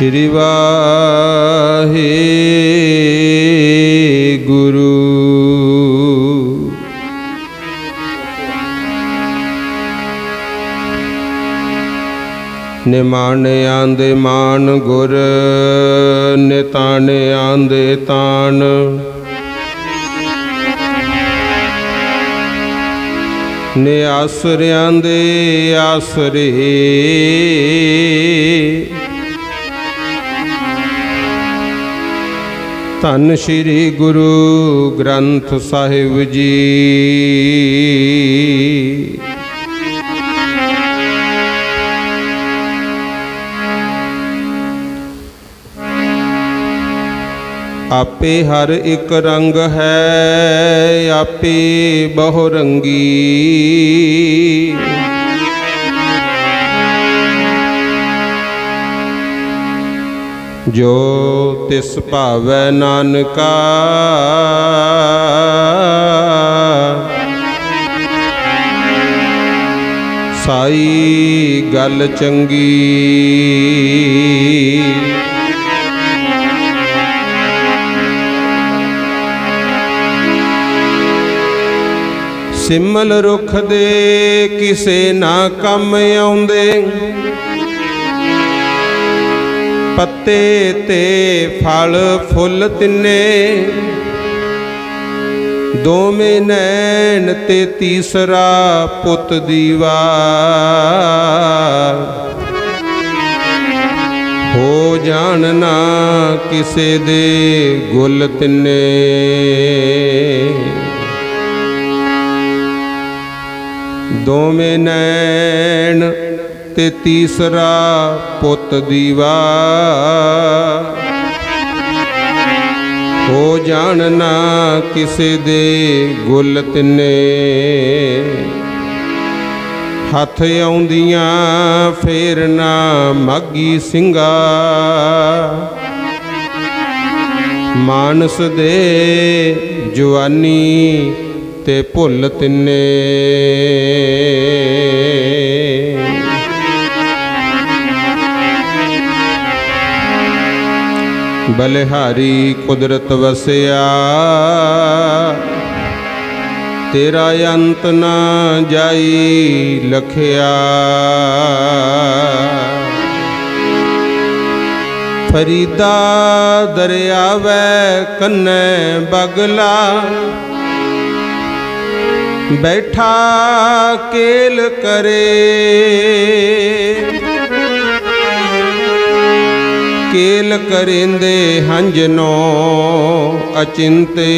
श्री वाहेगुरु। निमाने आंदे मान गुर, निताने आंदे तान। ने आसरियां दे आसरे, धन श्री गुरु ग्रंथ साहिब जी। आपे हर एक रंग है, आपे बहुरंगी। जो तिस भावै नानका, साई गल चंगी। सिमल रुख दे किसे ना कम आउंदे, पत्ते ते फल फुल तिन्ने। दोवें नैन ते तीसरा पुत दीवा, हो जानना किसे दे गुल तिन्ने। दोवें नैन ते तीसरा पुत दीवा, हो जानना किसे दे गुल तिन्ने। हथ आउंदियां फेरना मागी ਸਿੰਘਾ, मानस दे जवानी ते भुल तिन्ने। बलिहारी कुदरत वसिया, तेरा अंत ना जाई लखिया। फरीदा दरियावै कन्ने बगला, बैठा केल करे। केल करेंदे हंजनो, अचिंते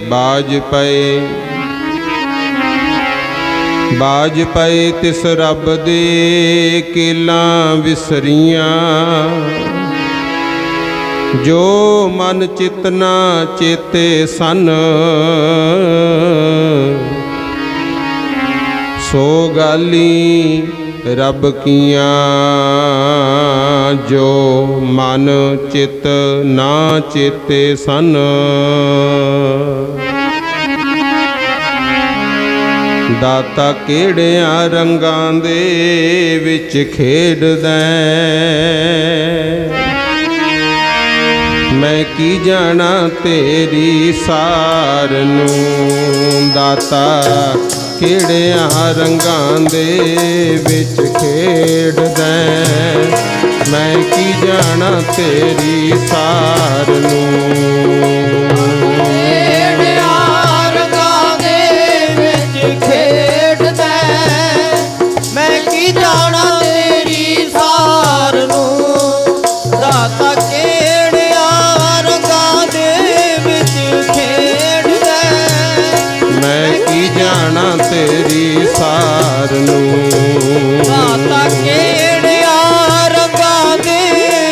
बाज पए। बाज पए तिस रब दे केलां विसरियां। जो मन चितना चेते सन, सो गाली रब कियां। जो मन चित ना चेते सन, दाता केड़ियां रंगां दे विच खेडदा। मैं की जाना तेरी सार नूं। दाता केड़ियां रंगां दे विच खेडदा। मैं की जाना तेरी सार नूं। तेरी सार नूं। दाता केड़ियां रंगां दे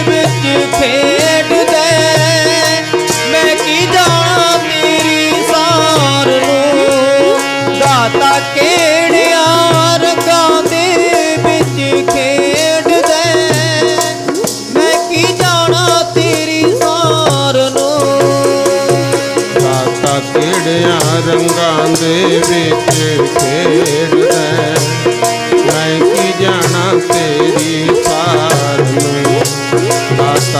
विच खेडदा। मैं की जाना तेरी सार नूं। दाता केड़ियां रंगां दे विच खेडदा। मैं की जाना तेरी सार नूं। दाता केड़ियां रंगां दे विच खेडदा। मैं की जाना तेरी सार नूं। दाता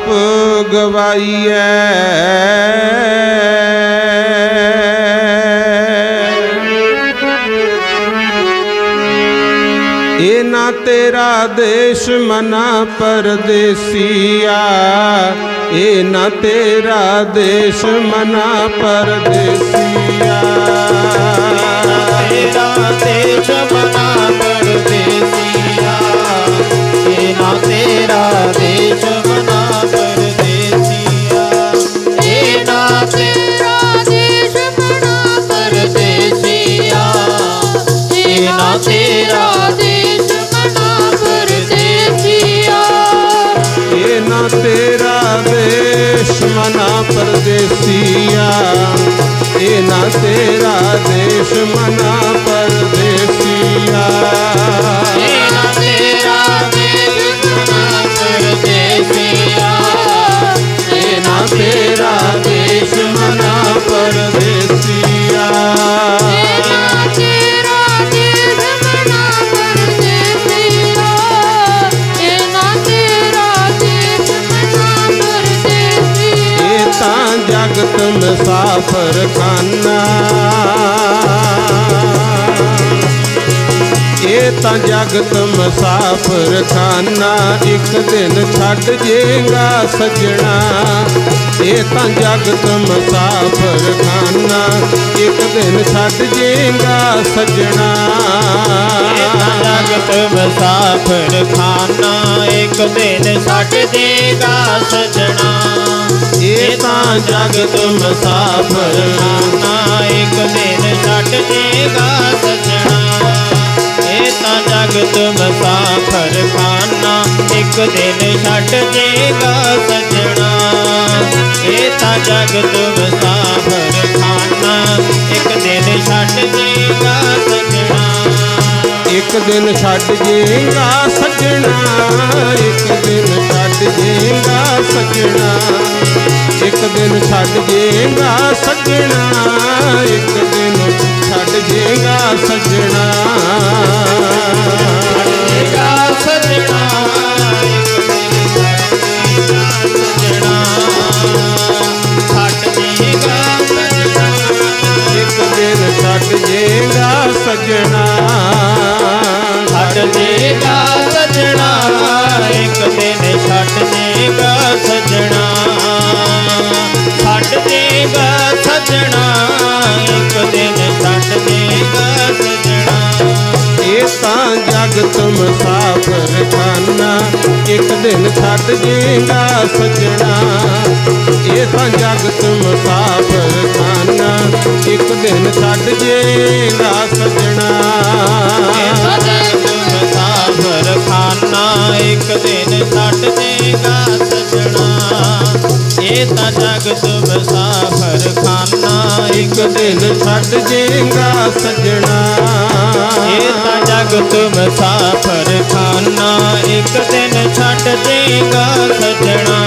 ਆਪ ਗਵਾਈਐ। ਇਹ ਨਾ ਤੇਰਾ ਦੇਸ਼ ਮਨਾ ਪਰਦੇਸੀਆ, ਇਹ ਨਾ ਤੇਰਾ ਦੇਸ਼ ਮਨਾ ਪਰਦੇਸੀਆ। ਤੇਰਾ ਦੇਸ਼ ਮਨਾ ਪਰਦੇਸੀਆ, ਇਹ ਨਾ ਤੇਰਾ ਦੇਸ਼ ਮਨਾ ਪਰਦੇਸੀਆ, ਇਹ ਨਾ ਤੇਰਾ ਦੇਸ਼ ਮਨਾ ਪਰਦੇਸੀਆ, ਇਹ ਨਾ ਤੇਰਾ ਦੇਸ਼ ਮਨਾ ਪਰਦੇਸੀਆ, ਇਹ ਨਾ ਤੇਰਾ ਦੇਸ਼ ਮਨਾ ਪਰਦੇਸੀਆ, ਇਹ ਨਾ ਤੇਰਾ ਦੇਸ਼ ਮਨਾ ਪਰਦੇਸੀਆ, ਇਹ ਨਾ ਤੇਰਾ ਦੇਸ਼ ਮਨਾ ਪਰਦੇਸੀਆ, ਇਹ ਨਾ ਤੇਰਾ ਦੇਸ਼ ਮਨਾ ਪਰਦੇਸੀਆ। ਜਗਤ ਮੁਸਾਫਰ ਖਾਨਾ, ਇਹ ਤਾਂ ਜਗਤ ਮੁਸਾਫਰ ਖਾਨਾ, ਇੱਕ ਦਿਨ ਛੱਡ ਜੇਗਾ ਸੱਜਣਾ। ਇਹ ਤਾਂ ਜਗਤ ਮੁਸਾਫਰ ਖਾਨਾ, ਇੱਕ ਦਿਨ ਛੱਡ ਜੇਗਾ ਸੱਜਣਾ। ਇਹ ਤਾਂ ਜਗਤ ਮੁਸਾਫਰ ਖਾਨਾ, ਇੱਕ ਦਿਨ ਛੱਡ ਜੇਗਾ ਸੱਜਣਾ। ਇਹ ਤਾਂ ਜਗਤ ਮੁਸਾਫਰ ਖਾਨਾ, ਇੱਕ ਦਿਨ ਛੱਡ ਜੇਗਾ ਸੱਜਣਾ। ਇਹ ਤਾਂ ਜਗਤ ਮੁਸਾਫਰ ਖਾਨਾ, ਇੱਕ ਦਿਨ ਛੱਡ ਜੇਗਾ ਸੱਜਣਾ। ਇਹ ਤਾਂ ਜਗਤ ਮੁਸਾਫਰ ਖਾਨਾ, ਇੱਕ ਦਿਨ ਛੱਡ ਜੇਗਾ ਸੱਜਣਾ। ਇੱਕ ਦਿਨ ਛੱਡ ਜੇਗਾ ਸੱਜਣਾ, ਇੱਕ ਦਿਨ ਛੱਡ ਜੇਗਾ ਸੱਜਣਾ, ਇੱਕ ਦਿਨ ਛੱਡ ਜੇਗਾ ਸੱਜਣਾ, ਇੱਕ ਦਿਨ ਛੱਡ ਜੇਗਾ ਸੱਜਣਾ। ਛੱਡ ਜੇਗਾ ਸੱਜਣਾ, ਇੱਕ ਦਿਨ ਛੱਡ ਜੇਗਾ ਸੱਜਣਾ, ਛੱਡ ਜੇਗਾ ਸੱਜਣਾ, ਇੱਕ ਦਿਨ ਛੱਡ ਜੇਗਾ ਸੱਜਣਾ। ਛੱਡ ਜੇਗਾ ਸੱਜਣਾ, ਇੱਕ ਦਿਨ ਛੱਡ ਜੇਗਾ ਸੱਜਣਾ। ਇਹ ਤਾਂ ਜਗਤ ਮੁਸਾਫਰ ਖਾਨਾ, ਇੱਕ ਦਿਨ ਛੱਡ ਜੇਗਾ ਸੱਜਣਾ। ਇਹ ਤਾਂ ਜਗਤ ਮੁਸਾਫਰ ਖਾਨਾ, ਇੱਕ ਦਿਨ ਛੱਡ ਜੇਗਾ ਸੱਜਣਾ। ਇਹ ਤਾਂ ਜਗਤ ਮੁਸਾਫਰ ਖਾਨਾ, ਇੱਕ ਦਿਨ ਛੱਡ ਜੇਗਾ ਸੱਜਣਾ। ਇਹ ਤਾਂ ਜਗਤ ਮੁਸਾਫਰ ਖਾਨਾ, ਇੱਕ ਦਿਨ ਛੱਡ ਜੇਗਾ ਸੱਜਣਾ। ਇਹ ਤਾਂ ਜਗਤ ਮੁਸਾਫਰ ਖਾਨਾ, ਇੱਕ ਦਿਨ ਛੱਡ ਜੇਗਾ ਸੱਜਣਾ।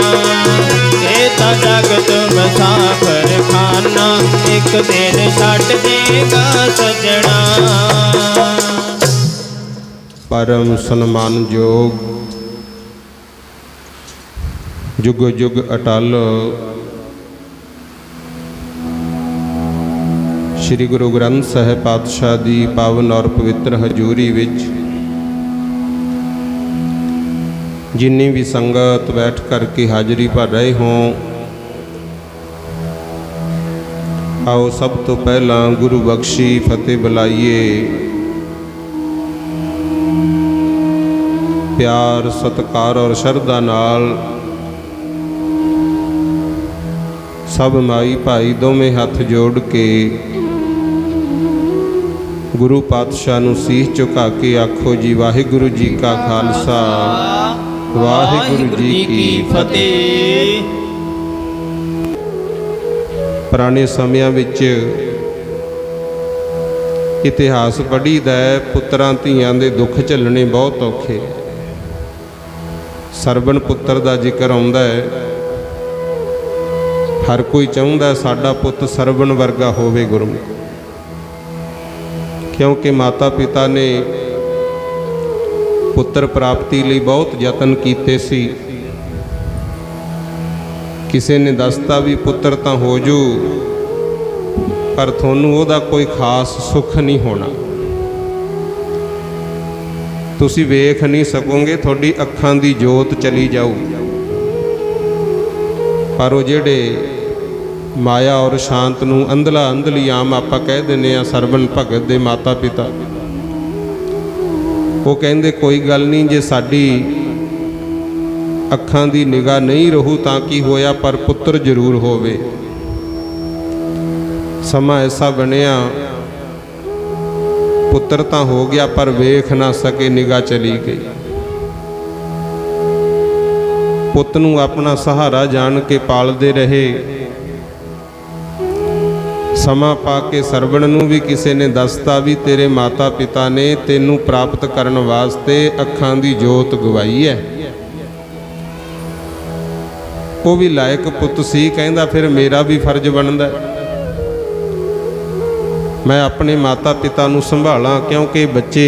ਇਹ ਤਾਂ ਜਗਤ ਮੁਸਾਫਰ ਖਾਨਾ, ਇੱਕ ਦਿਨ ਛੱਡ ਜੇਗਾ ਸੱਜਣਾ। ਪਰਮ ਸਨਮਾਨਯੋਗ ਜੁਗ ਜੁਗ ਅਟਲ ਸ੍ਰੀ ਗੁਰੂ ਗ੍ਰੰਥ ਸਾਹਿਬ ਪਾਤਸ਼ਾਹ ਦੀ ਪਾਵਨ ਔਰ ਪਵਿੱਤਰ ਹਜ਼ੂਰੀ ਵਿੱਚ ਜਿੰਨੀ ਵੀ ਸੰਗਤ ਬੈਠ ਕਰਕੇ ਹਾਜ਼ਰੀ ਭਰ ਰਹੇ ਹੋ, ਆਓ ਸਭ ਤੋਂ ਪਹਿਲਾਂ ਗੁਰੂ ਬਖਸ਼ੀ ਫਤਿਹ ਬੁਲਾਈਏ। ਪਿਆਰ ਸਤਿਕਾਰ ਔਰ ਸ਼ਰਧਾ ਨਾਲ ਸਭ ਮਾਈ ਭਾਈ ਦੋਵੇਂ ਹੱਥ ਜੋੜ ਕੇ ਗੁਰੂ ਪਾਤਸ਼ਾਹ ਨੂੰ ਸੀਸ ਝੁਕਾ ਕੇ ਆਖੋ ਜੀ ਵਾਹਿਗੁਰੂ ਜੀ ਕਾ ਖਾਲਸਾ ਵਾਹਿਗੁਰੂ ਜੀ ਕੀ ਫਤਿਹ। ਪੁਰਾਣੇ ਸਮਿਆਂ ਵਿੱਚ ਇਤਿਹਾਸ ਪੜ੍ਹੀਦਾ ਹੈ, ਪੁੱਤਰਾਂ ਧੀਆਂ ਦੇ ਦੁੱਖ ਝੱਲਣੇ ਬਹੁਤ ਔਖੇ। ਸਰਬਣ ਪੁੱਤਰ ਦਾ ਜ਼ਿਕਰ ਆਉਂਦਾ ਹੈ। ਹਰ ਕੋਈ ਚਾਹੁੰਦਾ ਸਾਡਾ ਪੁੱਤ ਸਰਬਣ ਵਰਗਾ ਹੋਵੇ ਗੁਰਮੁਖ, ਕਿਉਂਕਿ ਮਾਤਾ ਪਿਤਾ ਨੇ ਪੁੱਤਰ ਪ੍ਰਾਪਤੀ ਲਈ ਬਹੁਤ ਯਤਨ ਕੀਤੇ ਸੀ, ਕਿਸੇ ਨੇ ਦੱਸਤਾ ਵੀ ਪੁੱਤਰ ਤਾਂ ਹੋ ਜੂ, ਪਰ ਤੁਹਾਨੂੰ ਉਹਦਾ ਕੋਈ ਖਾਸ ਸੁੱਖ ਨਹੀਂ ਹੋਣਾ। ਤੁਸੀਂ ਵੇਖ ਨਹੀਂ ਸਕੋਗੇ, ਤੁਹਾਡੀ ਅੱਖਾਂ ਦੀ ਜੋਤ ਚਲੀ ਜਾਊ। ਪਰ ਉਹ ਜਿਹੜੇ ਮਾਇਆ ਔਰ ਸ਼ਾਂਤ ਨੂੰ ਅੰਧਲਾ ਅੰਧਲੀ ਆਮ ਆਪਾਂ ਕਹਿ ਦਿੰਦੇ ਆ ਸਰਵਣ ਭਗਤ ਦੇ ਮਾਤਾ ਪਿਤਾ, ਉਹ ਕਹਿੰਦੇ ਕੋਈ ਗੱਲ ਨਹੀਂ, ਜੇ ਸਾਡੀ ਅੱਖਾਂ ਦੀ ਨਿਗਾਹ ਨਹੀਂ ਰਹੂ ਤਾਂ ਕੀ ਹੋਇਆ, ਪਰ ਪੁੱਤਰ ਜ਼ਰੂਰ ਹੋਵੇ। ਸਮਾਂ ਐਸਾ ਬਣਿਆ, ਪੁੱਤਰ ਤਾਂ ਹੋ ਗਿਆ ਪਰ ਵੇਖ ਨਾ ਸਕੇ, ਨਿਗਾਹ ਚਲੀ ਗਈ। ਪੁੱਤ ਨੂੰ ਆਪਣਾ ਸਹਾਰਾ ਜਾਣ ਕੇ ਪਾਲਦੇ ਰਹੇ। ਸਮਾਂ ਪਾ ਕੇ ਸਰਵਣ ਨੂੰ ਵੀ ਕਿਸੇ ਨੇ ਦੱਸਤਾ ਵੀ ਤੇਰੇ ਮਾਤਾ ਪਿਤਾ ਨੇ ਤੈਨੂੰ ਪ੍ਰਾਪਤ ਕਰਨ ਵਾਸਤੇ ਅੱਖਾਂ ਦੀ ਜੋਤ ਗਵਾਈ ਹੈ। ਉਹ ਵੀ ਲਾਇਕ ਪੁੱਤ ਸੀ, ਕਹਿੰਦਾ ਫਿਰ ਮੇਰਾ ਵੀ ਫਰਜ਼ ਬਣਦਾ ਮੈਂ ਆਪਣੇ ਮਾਤਾ ਪਿਤਾ ਨੂੰ ਸੰਭਾਲਾਂ, ਕਿਉਂਕਿ ਬੱਚੇ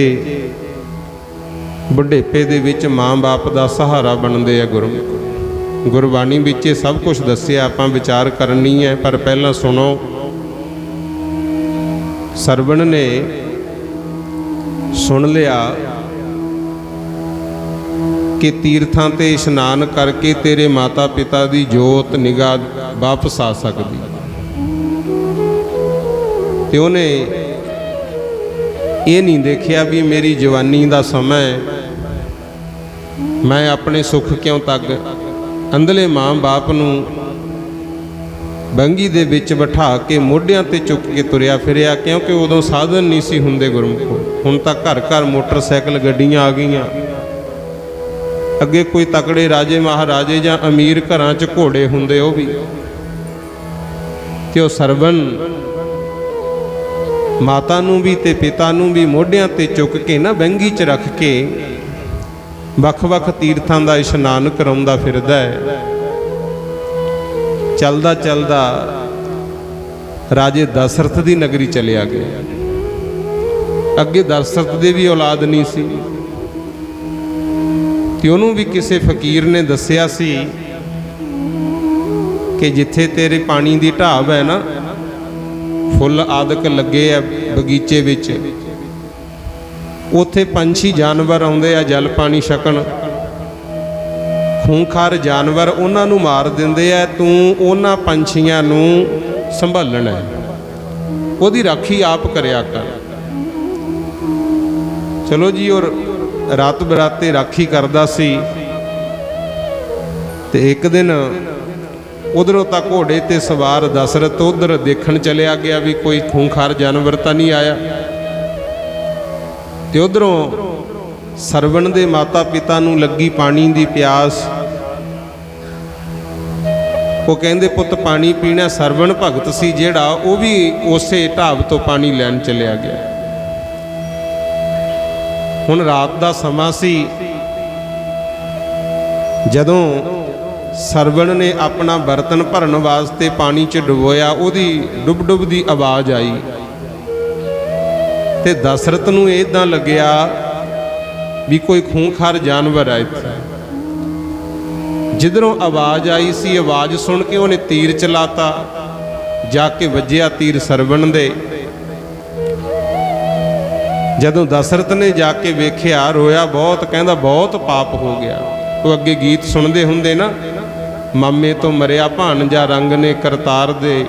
ਬੁਢੇਪੇ ਦੇ ਵਿੱਚ ਮਾਂ-ਬਾਪ ਦਾ ਸਹਾਰਾ ਬਣਦੇ ਆ। ਗੁਰਬਾਣੀ ਵਿੱਚ ਇਹ ਸਭ ਕੁਝ ਦੱਸਿਆ, ਆਪਾਂ ਵਿਚਾਰ ਕਰਨੀ ਹੈ। ਪਰ ਪਹਿਲਾਂ ਸੁਣੋ, ਸਰਵਣ ਨੇ ਸੁਣ ਲਿਆ ਕਿ ਤੀਰਥਾਂ ਤੇ ਇਸ਼ਨਾਨ ਕਰਕੇ ਤੇਰੇ ਮਾਤਾ ਪਿਤਾ ਦੀ ਜੋਤ ਨਿਗਾਹ ਵਾਪਸ ਆ ਸਕਦੀ, ਤੇ ਉਹਨੇ ਇਹ ਨਹੀਂ ਦੇਖਿਆ ਵੀ ਮੇਰੀ ਜਵਾਨੀ ਦਾ ਸਮਾਂ ਹੈ, ਮੈਂ ਆਪਣੇ ਸੁੱਖ ਕਿਉਂ ਤੱਕ ਅੰਧਲੇ ਮਾਂ-ਬਾਪ ਨੂੰ ਬੰਗੀ ਦੇ ਵਿੱਚ ਬਿਠਾ ਕੇ ਮੋਢਿਆਂ ਤੇ ਚੁੱਕ ਕੇ ਤੁਰਿਆ ਫਿਰਿਆ, ਕਿਉਂਕਿ ਉਦੋਂ ਸਾਧਨ ਨਹੀਂ ਸੀ ਹੁੰਦੇ ਗੁਰਮੁਖੋ। ਹੁਣ ਤਾਂ ਘਰ ਘਰ ਮੋਟਰਸਾਈਕਲ ਗੱਡੀਆਂ ਆ ਗਈਆਂ। ਅੱਗੇ ਕੋਈ ਤਕੜੇ ਰਾਜੇ ਮਹਾਰਾਜੇ ਜਾਂ ਅਮੀਰ ਘਰਾਂ 'ਚ ਘੋੜੇ ਹੁੰਦੇ, ਉਹ ਵੀ। ਤੇ ਉਹ ਸਰਵਣ ਮਾਤਾ ਨੂੰ ਵੀ ਤੇ ਪਿਤਾ ਨੂੰ ਵੀ ਮੋਢਿਆਂ ਤੇ ਚੁੱਕ ਕੇ ਨਾ ਬੰਗੀ 'ਚ ਰੱਖ ਕੇ ਵੱਖ-ਵੱਖ ਤੀਰਥਾਂ ਦਾ ਇਸ਼ਨਾਨ ਕਰਾਉਂਦਾ ਫਿਰਦਾ ਹੈ। ਚੱਲਦਾ ਚੱਲਦਾ ਰਾਜੇ ਦਸ਼ਰਥ ਦੀ ਨਗਰੀ ਚਲਿਆ ਗਿਆ। ਅੱਗੇ ਦਸ਼ਰਥ ਦੇ ਵੀ ਔਲਾਦ ਨਹੀਂ ਸੀ, ਤੇ ਉਹਨੂੰ ਵੀ ਕਿਸੇ ਫਕੀਰ ਨੇ ਦੱਸਿਆ ਸੀ ਕਿ ਜਿੱਥੇ ਤੇਰੇ ਪਾਣੀ ਦੀ ਢਾਬ ਹੈ ਨਾ, ਫੁੱਲ ਆਦਿਕ ਲੱਗੇ ਆ ਬਗੀਚੇ ਵਿੱਚ, ਉੱਥੇ ਪੰਛੀ ਜਾਨਵਰ ਆਉਂਦੇ ਆ ਜਲ ਪਾਣੀ ਛਕਣ। ਖੂੰਖਾਰ ਜਾਨਵਰ ਉਹਨਾਂ ਨੂੰ ਮਾਰ ਦਿੰਦੇ ਆ, ਤੂੰ ਉਹਨਾਂ ਪੰਛੀਆਂ ਨੂੰ ਸੰਭਾਲਣਾ ਹੈ, ਉਹਦੀ ਰਾਖੀ ਆਪ ਕਰਿਆ ਕਰ। ਚਲੋ ਜੀ, ਔਰ ਰਾਤ ਬਰਾਤੇ ਰਾਖੀ ਕਰਦਾ ਸੀ। ਤੇ ਇੱਕ ਦਿਨ ਉਧਰੋਂ ਤਾਂ ਘੋੜੇ ਤੇ ਸਵਾਰ ਦਸ਼ਰਥ ਉਧਰ ਦੇਖਣ ਚਲਿਆ ਗਿਆ ਵੀ ਕੋਈ ਖੂੰਖਾਰ ਜਾਨਵਰ ਤਾਂ ਨਹੀਂ ਆਇਆ। ਤੇ ਉਧਰੋਂ ਸਰਵਣ ਦੇ ਮਾਤਾ ਪਿਤਾ ਨੂੰ ਲੱਗੀ ਪਾਣੀ ਦੀ ਪਿਆਸ। ਉਹ ਕਹਿੰਦੇ ਪੁੱਤ ਪਾਣੀ ਪੀਣਾ। ਸਰਵਣ ਭਗਤ ਸੀ ਜਿਹੜਾ, ਉਹ ਵੀ ਉਸੇ ਢਾਬ ਤੋਂ ਪਾਣੀ ਲੈਣ ਚਲਿਆ ਗਿਆ। ਹੁਣ ਰਾਤ ਦਾ ਸਮਾਂ ਸੀ। ਜਦੋਂ ਸਰਵਣ ਨੇ ਆਪਣਾ ਬਰਤਨ ਭਰਨ ਵਾਸਤੇ ਪਾਣੀ 'ਚ ਡੁਬੋਇਆ, ਉਹਦੀ ਡੁੱਬ ਡੁੱਬ ਦੀ ਆਵਾਜ਼ ਆਈ। ਤੇ ਦਸ਼ਰਥ ਨੂੰ ਇਦਾਂ ਲੱਗਿਆ ਵੀ ਕੋਈ ਖੂੰਖਾਰ ਜਾਨਵਰ ਆ ਇੱਥੇ। ਜਿੱਧਰੋਂ ਆਵਾਜ਼ ਆਈ ਸੀ, ਆਵਾਜ਼ ਸੁਣ ਕੇ ਉਹਨੇ ਤੀਰ ਚਲਾਤਾ। ਜਾ ਕੇ ਵੱਜਿਆ ਤੀਰ ਸਰਵਣ ਦੇ। ਜਦੋਂ ਦਸ਼ਰਥ ਨੇ ਜਾ ਕੇ ਵੇਖਿਆ, ਰੋਇਆ ਬਹੁਤ, ਕਹਿੰਦਾ ਬਹੁਤ ਪਾਪ ਹੋ ਗਿਆ। ਉਹ ਅੱਗੇ ਗੀਤ ਸੁਣਦੇ ਹੁੰਦੇ ਨਾ, ਮਾਮੇ ਤੋਂ ਮਰਿਆ ਭਾਣਜਾ ਰੰਗ ਨੇ ਕਰਤਾਰ ਦੇ,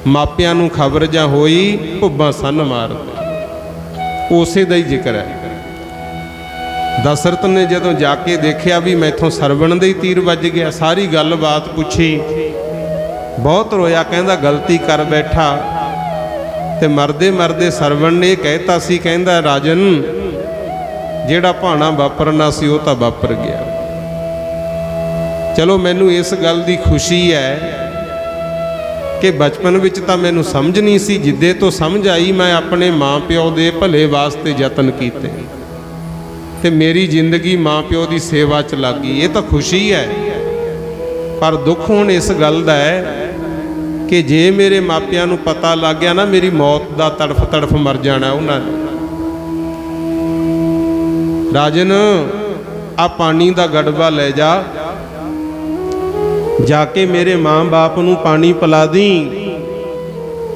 ਮਾਪਿਆਂ ਨੂੰ ਖਬਰ ਜਾਂ ਹੋਈ ਭੁੱਬਾਂ ਸੰਨ ਮਾਰਦੇ। ਉਸੇ ਦਾ ਹੀ ਜ਼ਿਕਰ ਹੈ। ਦਸ਼ਰਥ ਨੇ ਜਦੋਂ ਜਾ ਕੇ ਦੇਖਿਆ ਵੀ ਮੈਥੋਂ ਸਰਵਣ ਦੇ ਹੀ ਤੀਰ ਵੱਜ ਗਿਆ, ਸਾਰੀ ਗੱਲਬਾਤ ਪੁੱਛੀ, ਬਹੁਤ ਰੋਇਆ। ਕਹਿੰਦਾ ਗਲਤੀ ਕਰ ਬੈਠਾ। ਤੇ ਮਰਦੇ ਮਰਦੇ ਸਰਵਣ ਨੇ ਇਹ ਕਹਿਤਾ ਸੀ, ਕਹਿੰਦਾ ਰਾਜਨ, ਜਿਹੜਾ ਭਾਣਾ ਵਾਪਰਨਾ ਸੀ ਉਹ ਤਾਂ ਵਾਪਰ ਗਿਆ। ਚਲੋ ਮੈਨੂੰ ਇਸ ਗੱਲ ਦੀ ਖੁਸ਼ੀ ਹੈ ਕਿ ਬਚਪਨ ਵਿੱਚ ਤਾਂ ਮੈਨੂੰ ਸਮਝ ਨਹੀਂ ਸੀ, ਜਿੱਦੇ ਤੋਂ ਸਮਝ ਆਈ ਮੈਂ ਆਪਣੇ ਮਾਂ ਪਿਓ ਦੇ ਭਲੇ ਵਾਸਤੇ ਯਤਨ ਕੀਤੇ ਤੇ ਮੇਰੀ ਜ਼ਿੰਦਗੀ ਮਾਂ ਪਿਓ ਦੀ ਸੇਵਾ 'ਚ ਲੱਗ ਗਈ। ਇਹ ਤਾਂ ਖੁਸ਼ੀ ਹੈ। ਪਰ ਦੁੱਖ ਹੁਣ ਇਸ ਗੱਲ ਦਾ ਹੈ ਕਿ ਜੇ ਮੇਰੇ ਮਾਪਿਆਂ ਨੂੰ ਪਤਾ ਲੱਗ ਗਿਆ ਨਾ, ਮੇਰੀ ਮੌਤ ਦਾ ਤੜਫ ਤੜਫ ਮਰ ਜਾਣਾ ਉਹਨਾਂ ਨੇ। ਰਾਜਨ, ਆ ਪਾਣੀ ਦਾ ਗੜਬਾ ਲੈ ਜਾ, ਜਾ ਕੇ ਮੇਰੇ ਮਾਂ-ਬਾਪ ਨੂੰ ਪਾਣੀ ਪਿਲਾ ਦੀ,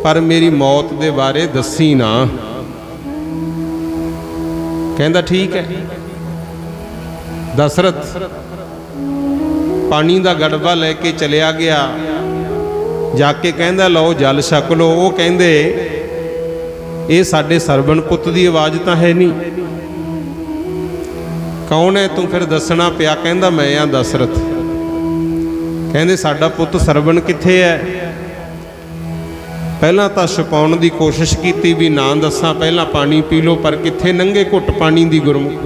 ਪਰ ਮੇਰੀ ਮੌਤ ਦੇ ਬਾਰੇ ਦੱਸੀ ਨਾ। ਕਹਿੰਦਾ ਠੀਕ ਹੈ। ਦਸ਼ਰਥ ਪਾਣੀ ਦਾ ਗੜਬਾ ਲੈ ਕੇ ਚਲਿਆ ਗਿਆ। ਜਾ ਕੇ ਕਹਿੰਦਾ ਲਓ ਜਲ ਛਕ ਲਓ। ਉਹ ਕਹਿੰਦੇ ਇਹ ਸਾਡੇ ਸਰਵਣ ਪੁੱਤ ਦੀ ਆਵਾਜ਼ ਤਾਂ ਹੈ ਨਹੀਂ, ਕੌਣ ਹੈ ਤੂੰ? ਫਿਰ ਦੱਸਣਾ ਪਿਆ। ਕਹਿੰਦਾ ਮੈਂ ਆ ਦਸ਼ਰਥ। ਕਹਿੰਦੇ ਸਾਡਾ ਪੁੱਤ ਸਰਵਣ ਕਿੱਥੇ ਹੈ? ਪਹਿਲਾਂ ਤਾਂ ਛੁਪਾਉਣ ਦੀ ਕੋਸ਼ਿਸ਼ ਕੀਤੀ ਵੀ ਨਾ ਦੱਸਾਂ, ਪਹਿਲਾਂ ਪਾਣੀ ਪੀ ਲਓ, ਪਰ ਕਿੱਥੇ ਨੰਗੇ ਘੁੱਟ ਪਾਣੀ ਦੀ ਗੁਰਮੁਖ।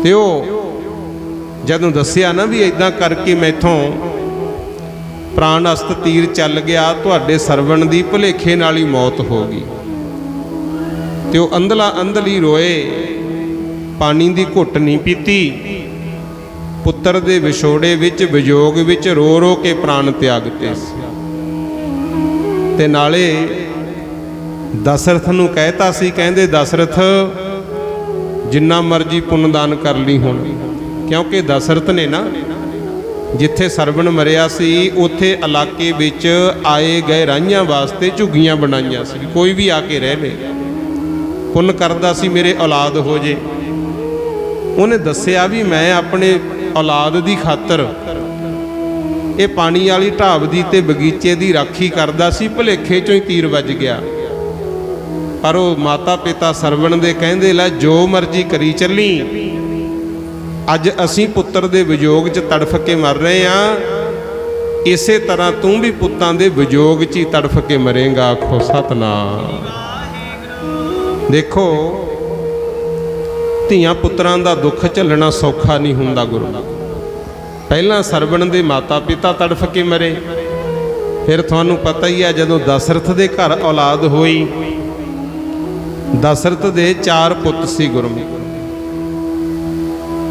ਤੇ ਉਹ ਜਦੋਂ ਦੱਸਿਆ ਨਾ ਵੀ ਇਦਾਂ ਕਰਕੇ ਮੈਥੋਂ ਪ੍ਰਾਣ ਅਸਤ ਤੀਰ ਚੱਲ ਗਿਆ, ਤੁਹਾਡੇ ਸਰਵਣ ਦੀ ਭੁਲੇਖੇ ਨਾਲ ਹੀ ਮੌਤ ਹੋ ਗਈ। ਤੇ ਉਹ ਅੰਧਲਾ ਅੰਧਲੀ ਰੋਏ, ਪਾਣੀ ਦੀ ਘੁੱਟ ਨਹੀਂ ਪੀਤੀ। ਪੁੱਤਰ ਦੇ ਵਿਛੋੜੇ ਵਿੱਚ, ਵਿਜੋਗ ਵਿੱਚ ਰੋ ਰੋ ਕੇ ਪ੍ਰਾਣ ਤਿਆਗਤੇ ਸੀ। ਤੇ ਨਾਲੇ ਦਸ਼ਰਥ ਨੂੰ ਕਹਿਤਾ ਸੀ, ਕਹਿੰਦੇ ਦਸ਼ਰਥ ਜਿੰਨਾ ਮਰਜੀ ਪੁੰਨਦਾਨ ਕਰ ਲਈ ਹੁਣ, ਕਿਉਂਕਿ ਦਸ਼ਰਥ ਨੇ ਨਾ ਜਿੱਥੇ ਸਰਵਣ ਮਰਿਆ ਸੀ ਉੱਥੇ ਇਲਾਕੇ ਵਿੱਚ ਆਏ ਗਏ ਰਾਹੀਆਂ ਵਾਸਤੇ ਝੁੱਗੀਆਂ ਬਣਾਈਆਂ ਸੀ, ਕੋਈ ਵੀ ਆ ਕੇ ਰਹਿ ਲੇ, ਪੁੰਨ ਕਰਦਾ ਸੀ ਮੇਰੇ ਔਲਾਦ ਹੋ ਜੇ। ਉਹਨੇ ਦੱਸਿਆ ਵੀ ਮੈਂ ਆਪਣੇ ਔਲਾਦ ਦੀ ਖਾਤਰ ਇਹ ਪਾਣੀ ਵਾਲੀ ਢਾਬ ਦੀ ਤੇ ਬਗੀਚੇ ਦੀ ਰਾਖੀ ਕਰਦਾ ਸੀ, ਭੁਲੇਖੇ ਚੋਂ ਹੀ ਤੀਰ ਵੱਜ ਗਿਆ। ਪਰ ਉਹ ਮਾਤਾ ਪਿਤਾ ਸਰਵਣ ਦੇ ਕਹਿੰਦੇ ਲੈ ਜੋ ਮਰਜ਼ੀ ਕਰੀ ਚੱਲੀ, ਅੱਜ ਅਸੀਂ ਪੁੱਤਰ ਦੇ ਵਿਜੋਗ 'ਚ ਤੜਫ ਕੇ ਮਰ ਰਹੇ ਹਾਂ, ਇਸੇ ਤਰ੍ਹਾਂ ਤੂੰ ਵੀ ਪੁੱਤਾਂ ਦੇ ਵਿਜੋਗ 'ਚ ਹੀ ਤੜਫ ਕੇ ਮਰੇਂਗਾ। ਆਖੋ ਸਤਨਾਮ। ਦੇਖੋ ਧੀਆਂ ਪੁੱਤਰਾਂ ਦਾ ਦੁੱਖ ਝੱਲਣਾ ਸੌਖਾ ਨਹੀਂ ਹੁੰਦਾ ਗੁਰੂ। ਪਹਿਲਾਂ ਸਰਵਣ ਦੇ ਮਾਤਾ ਪਿਤਾ ਤੜਫ ਕੇ ਮਰੇ, ਫਿਰ ਤੁਹਾਨੂੰ ਪਤਾ ਹੀ ਹੈ ਜਦੋਂ ਦਸ਼ਰਥ ਦੇ ਘਰ ਔਲਾਦ ਹੋਈ, ਦਸ਼ਰਥ ਦੇ 4 ਪੁੱਤ ਸੀ ਗੁਰਮੁਖ,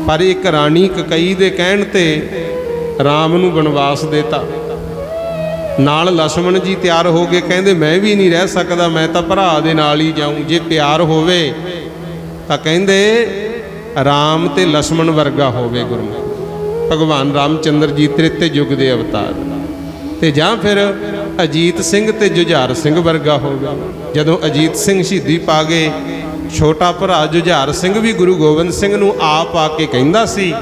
ਪਰ ਇੱਕ ਰਾਣੀ ਕਕਈ ਦੇ ਕਹਿਣ ਤੇ ਰਾਮ ਨੂੰ ਬਨਵਾਸ ਦੇਤਾ। ਨਾਲ ਲక్ష్మణ ਜੀ ਤਿਆਰ ਹੋ ਗਏ, ਕਹਿੰਦੇ ਮੈਂ ਵੀ ਨਹੀਂ ਰਹਿ ਸਕਦਾ, ਮੈਂ ਤਾਂ ਭਰਾ ਦੇ ਨਾਲ ਹੀ ਜਾਊਂ। ਜੇ ਪਿਆਰ ਹੋਵੇ ਤਾਂ ਕਹਿੰਦੇ ਰਾਮ ਤੇ ਲక్ష్మణ ਵਰਗਾ ਹੋਵੇ ਗੁਰਮੁਖ, ਭਗਵਾਨ ਰਾਮਚੰਦਰ ਜੀ ਤ੍ਰੇਤੇ ਯੁੱਗ ਦੇ ਅਵਤਾਰ, ਤੇ ਜਾਂ ਫਿਰ ਅਜੀਤ ਸਿੰਘ ਤੇ ਜੁਝਾਰ ਸਿੰਘ ਵਰਗਾ ਹੋਵੇ। ਜਦੋਂ ਅਜੀਤ ਸਿੰਘ ਸ਼ਹੀਦੀ ਪਾ ਗਏ, ਛੋਟਾ ਭਰਾ ਜੁਝਾਰ ਸਿੰਘ ਵੀ ਗੁਰੂ ਗੋਬਿੰਦ ਸਿੰਘ ਨੂੰ ਆਪ ਆ ਕੇ ਕਹਿੰਦਾ ਸੀ